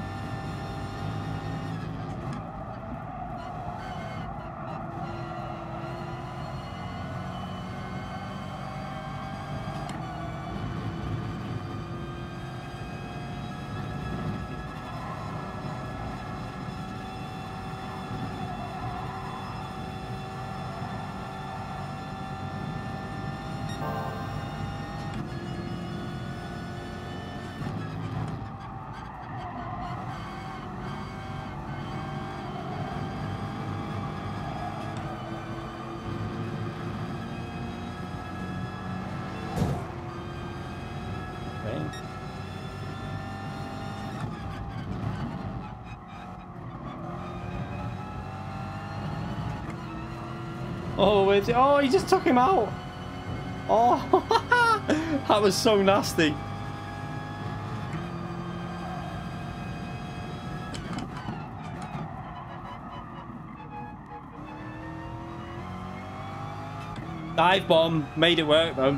Oh, where's it? Oh, he just took him out. Oh, that was so nasty. Dive bomb made it work though.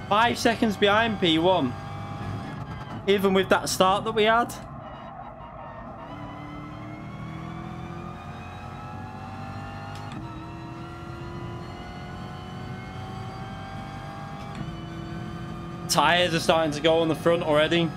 Five seconds behind P1, even with that start that we had. Tires are starting to go on the front already.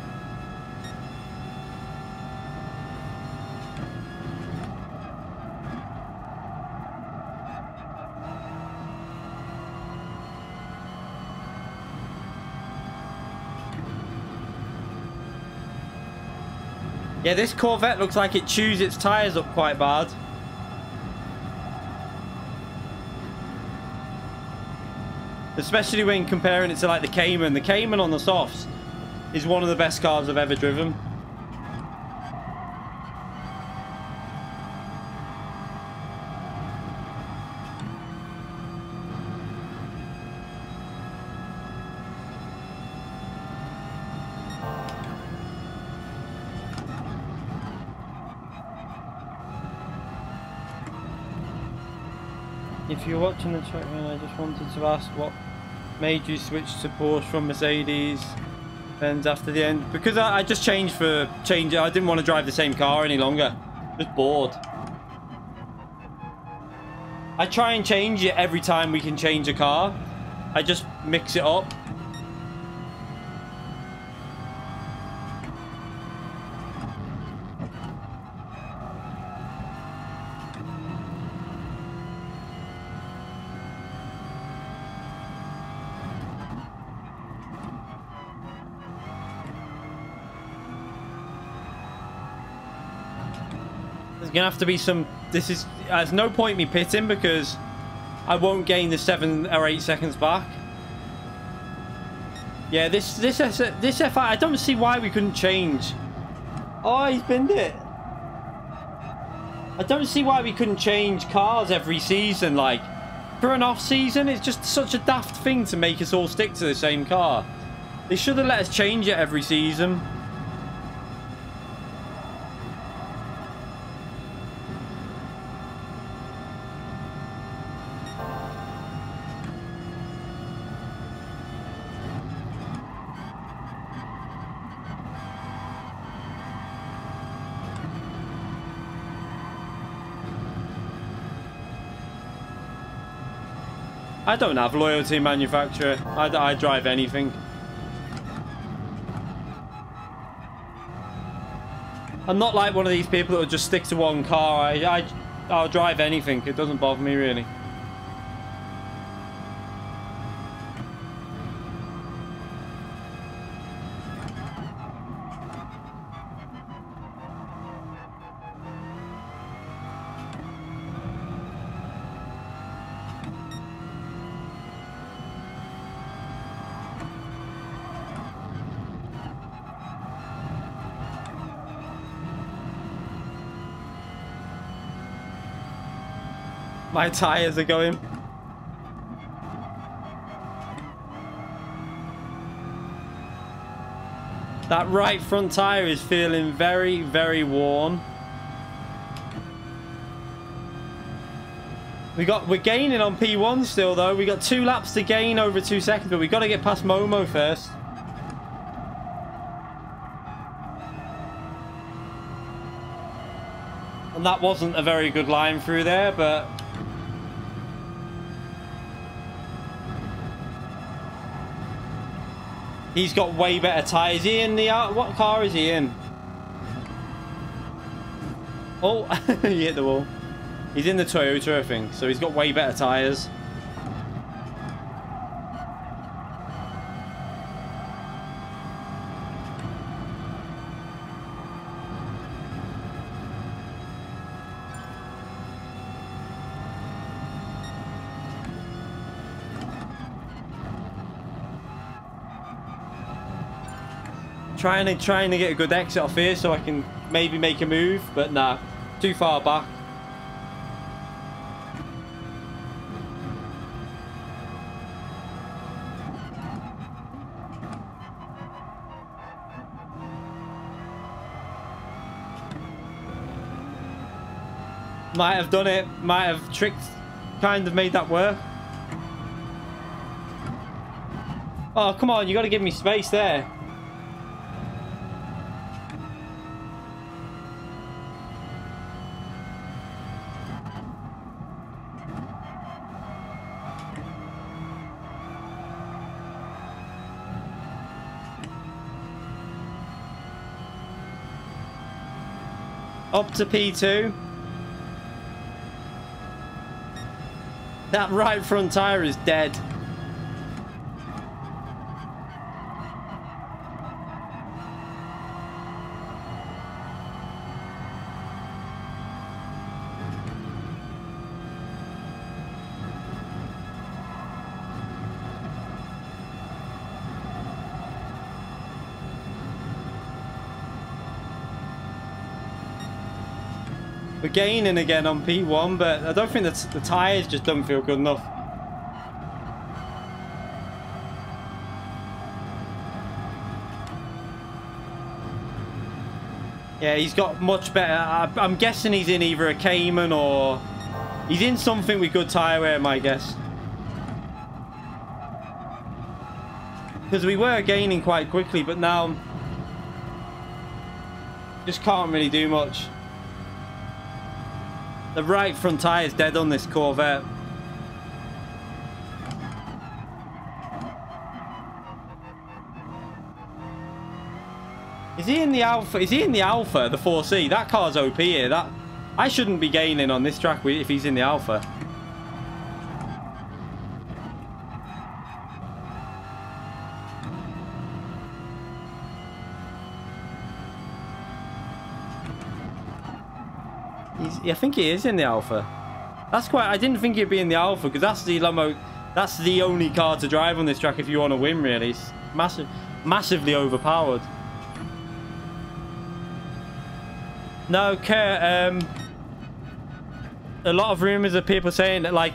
Yeah, this Corvette looks like it chews its tires up quite bad. Especially when comparing it to like the Cayman. The Cayman on the softs is one of the best cars I've ever driven. If you're watching the track, I just wanted to ask what made you switch to Porsche from Mercedes Benz after the end? Because I just changed I didn't want to drive the same car any longer. Just bored. I try and change it every time we can change a car. I just mix it up. There's gonna have to be some. There's no point me pitting because I won't gain the 7 or 8 seconds back. Yeah, this FI, I don't see why we couldn't change. Oh, he's binned it. I don't see why we couldn't change cars every season. Like, for an off season, it's just such a daft thing to make us all stick to the same car. They should have let us change it every season. I don't have loyalty manufacturer. I drive anything. I'm not like one of these people that will just stick to one car. I'll drive anything. It doesn't bother me really. My tires are going. That right front tire is feeling very, very worn. We're gaining on P1 still though. We got 2 laps to gain over 2 seconds, but we got to get past Momo first. And that wasn't a very good line through there, but he's got way better tyres. Is he in the... what car is he in? Oh, he hit the wall. He's in the Toyota, I think. So he's got way better tyres. Trying to get a good exit off here so I can maybe make a move, but nah, too far back. Might have done it, might have tricked, kind of made that work. Oh, come on, you got to give me space there. Up to P2. That right front tyre is dead. We're gaining again on P1, but I don't think that the tyres just don't feel good enough. Yeah, he's got much better. I'm guessing he's in either a Cayman or He's in something with good tyre wear, my guess. Because we were gaining quite quickly, but now just can't really do much. The right front tyre is dead on this Corvette. Is he in the Alpha? Is he in the Alpha, the 4C? That car's OP here. I shouldn't be gaining on this track if he's in the Alpha. I think he is in the Alpha. That's quite... I didn't think he'd be in the Alpha because that's the only car to drive on this track if you want to win, really. It's massively overpowered. No, Kurt, a lot of rumours of people saying that, like,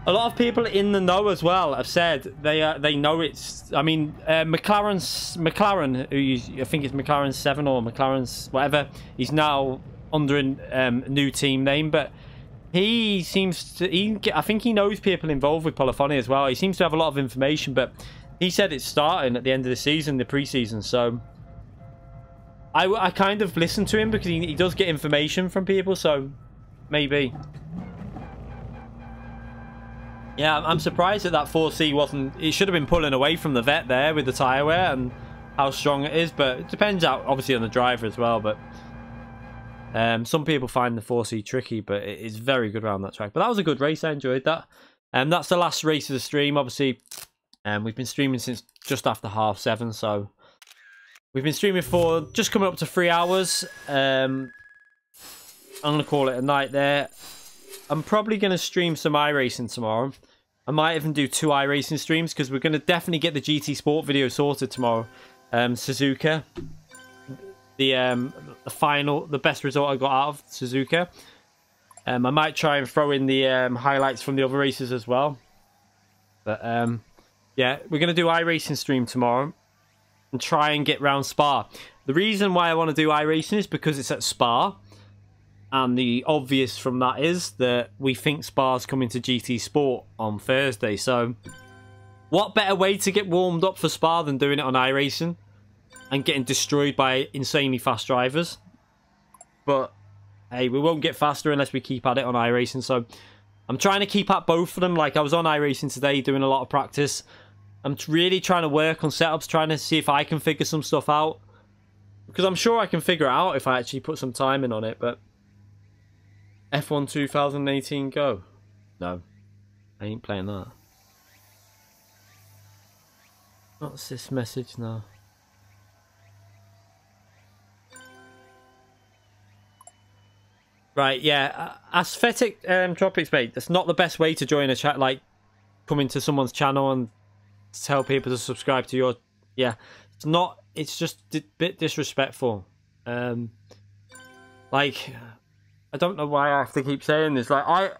a lot of people in the know as well have said they know it's... I mean, McLaren, who I think it's McLaren 7 or McLaren's whatever, he's now under a new team name, but he seems to... I think he knows people involved with Polyphony as well. He seems to have a lot of information, but he said it's starting at the end of the season, the pre-season, so... I kind of listen to him because he does get information from people, so maybe. Yeah, I'm surprised that 4C wasn't... It should have been pulling away from the vet there with the tyre wear and how strong it is, but it depends out obviously on the driver as well, but some people find the 4C tricky, but it is very good around that track. But that was a good race, I enjoyed that. That's the last race of the stream, obviously. We've been streaming since just after 7:30, so... We've been streaming for just coming up to 3 hours. I'm going to call it a night there. I'm probably going to stream some iRacing tomorrow. I might even do 2 iRacing streams because we're going to definitely get the GT Sport video sorted tomorrow. Suzuka. The best result I got out of Suzuka. I might try and throw in the highlights from the other races as well. But yeah, we're going to do iRacing stream tomorrow. And try and get round Spa. The reason why I want to do iRacing is because it's at Spa. And the obvious from that is that we think Spa's coming to GT Sport on Thursday. So, what better way to get warmed up for Spa than doing it on iRacing? And getting destroyed by insanely fast drivers. But, hey, we won't get faster unless we keep at it on iRacing. So, I'm trying to keep at both of them. Like, I was on iRacing today doing a lot of practice. I'm really trying to work on setups, trying to see if I can figure some stuff out. Because I'm sure I can figure it out if I actually put some time in on it, but... F1 2018 Go? No. I ain't playing that. What's this message now? Right, yeah. Aesthetic Tropics, mate. That's not the best way to join a chat, like, come into someone's channel and tell people to subscribe to your... Yeah, it's not... It's just a bit disrespectful. Like, I don't know why I have to keep saying this. Like,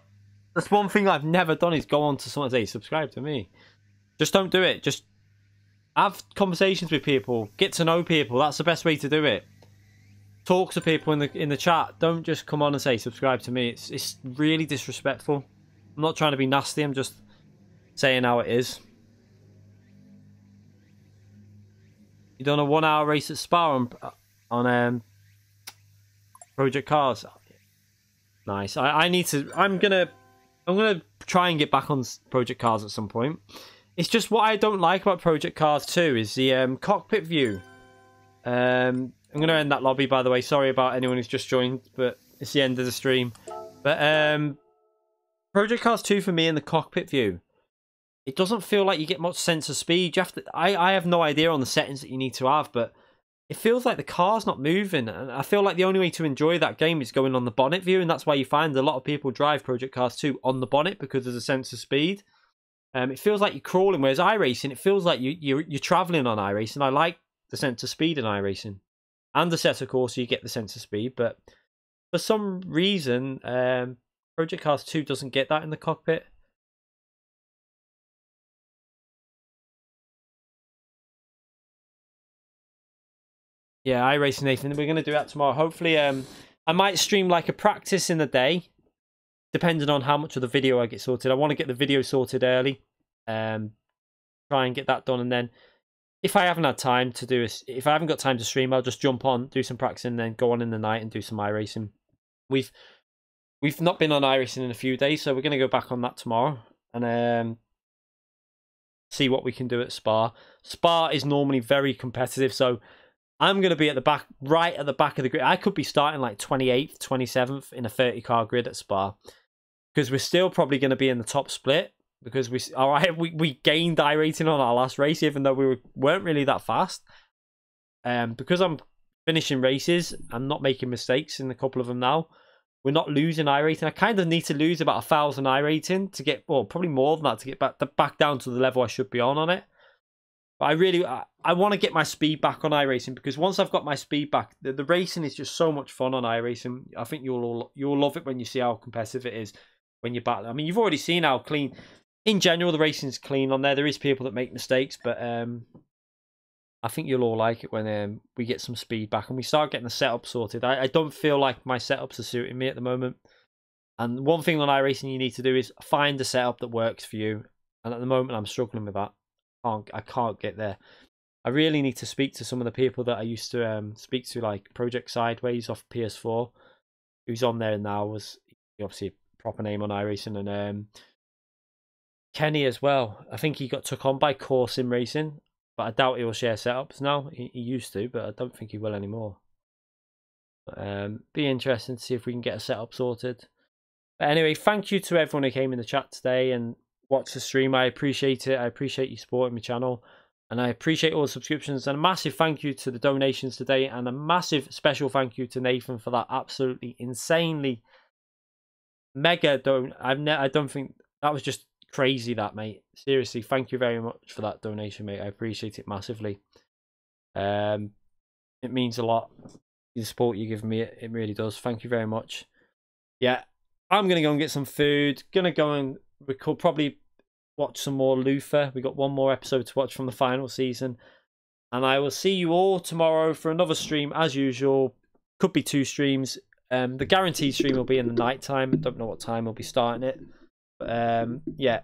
that's one thing I've never done is go on to someone and say, subscribe to me. Just don't do it. Just have conversations with people. Get to know people. That's the best way to do it. Talk to people in the chat. Don't just come on and say, subscribe to me. It's really disrespectful. I'm not trying to be nasty. I'm just saying how it is. You done a 1 hour race at Spa on Project Cars. Nice. I need to. I'm gonna try and get back on Project Cars at some point. It's just what I don't like about Project Cars 2 is the cockpit view. I'm gonna end that lobby, by the way. Sorry about anyone who's just joined, but it's the end of the stream. But Project Cars 2 for me in the cockpit view. It doesn't feel like you get much sense of speed. You have to, I have no idea on the settings that you need to have, but it feels like the car's not moving. And I feel like the only way to enjoy that game is going on the bonnet view, and that's why you find a lot of people drive Project Cars 2 on the bonnet because there's a sense of speed. It feels like you're crawling, whereas iRacing, it feels like you're travelling on iRacing. I like the sense of speed in iRacing. And the set, of course, so you get the sense of speed, but for some reason, Project Cars 2 doesn't get that in the cockpit. Yeah, iRacing, Nathan. We're going to do that tomorrow. Hopefully, I might stream like a practice in the day. depending on how much of the video I get sorted. I want to get the video sorted early, try and get that done, and then if I haven't had time to do it, if I haven't got time to stream, I'll just jump on, do some practicing, then go on in the night and do some iRacing. We've not been on iRacing in a few days, so we're going to go back on that tomorrow and see what we can do at Spa. Spa is normally very competitive, so I'm going to be at the back, right at the back of the grid. I could be starting like 28th, 27th in a 30-car grid at Spa, because we're still probably going to be in the top split, because we gained iRating on our last race, even though we weren't really that fast. Because I'm finishing races, I'm not making mistakes in a couple of them now. We're not losing iRating. I kind of need to lose about 1,000 iRating to get, well, probably more than that to get back down to the level I should be on it. But I want to get my speed back on iRacing, because once I've got my speed back, the racing is just so much fun on iRacing. I think you'll love it when you see how competitive it is when you're battling. I mean, you've already seen how clean. In general, the racing's clean on there. There is people that make mistakes, but I think you'll all like it when we get some speed back and we start getting the setup sorted. I don't feel like my setups are suiting me at the moment. And one thing on iRacing you need to do is find a setup that works for you. And at the moment, I'm struggling with that. I can't get there. I really need to speak to some of the people that I used to speak to, like Project Sideways off PS4, who's on there now, was obviously a proper name on iRacing, and Kenny as well. I think he got took on by Core Sim Racing, but I doubt he will share setups now. He used to, but I don't think he will anymore. Be interesting to see if we can get a setup sorted. But anyway, thank you to everyone who came in the chat today and watched the stream. I appreciate it. I appreciate you supporting my channel, and I appreciate all the subscriptions. And a massive thank you to the donations today, and a massive special thank you to Nathan for that absolutely insanely mega I don't think that was just crazy, that, mate. Seriously, thank you very much for that donation, mate. I appreciate it massively. It means a lot, the support you give me. It really does. Thank you very much. Yeah, I'm gonna go and get some food. Gonna go and we could probably watch some more Luther. We got one more episode to watch from the final season, and I will see you all tomorrow for another stream as usual. Could be 2 streams. The guaranteed stream will be in the night time. Don't know what time we'll be starting it. Yeah,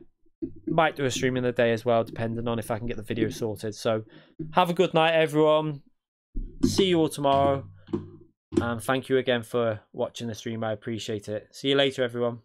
might do a stream in the day as well, depending on if I can get the video sorted. So have a good night, everyone. See you all tomorrow, and thank you again for watching the stream. I appreciate it. See you later, everyone.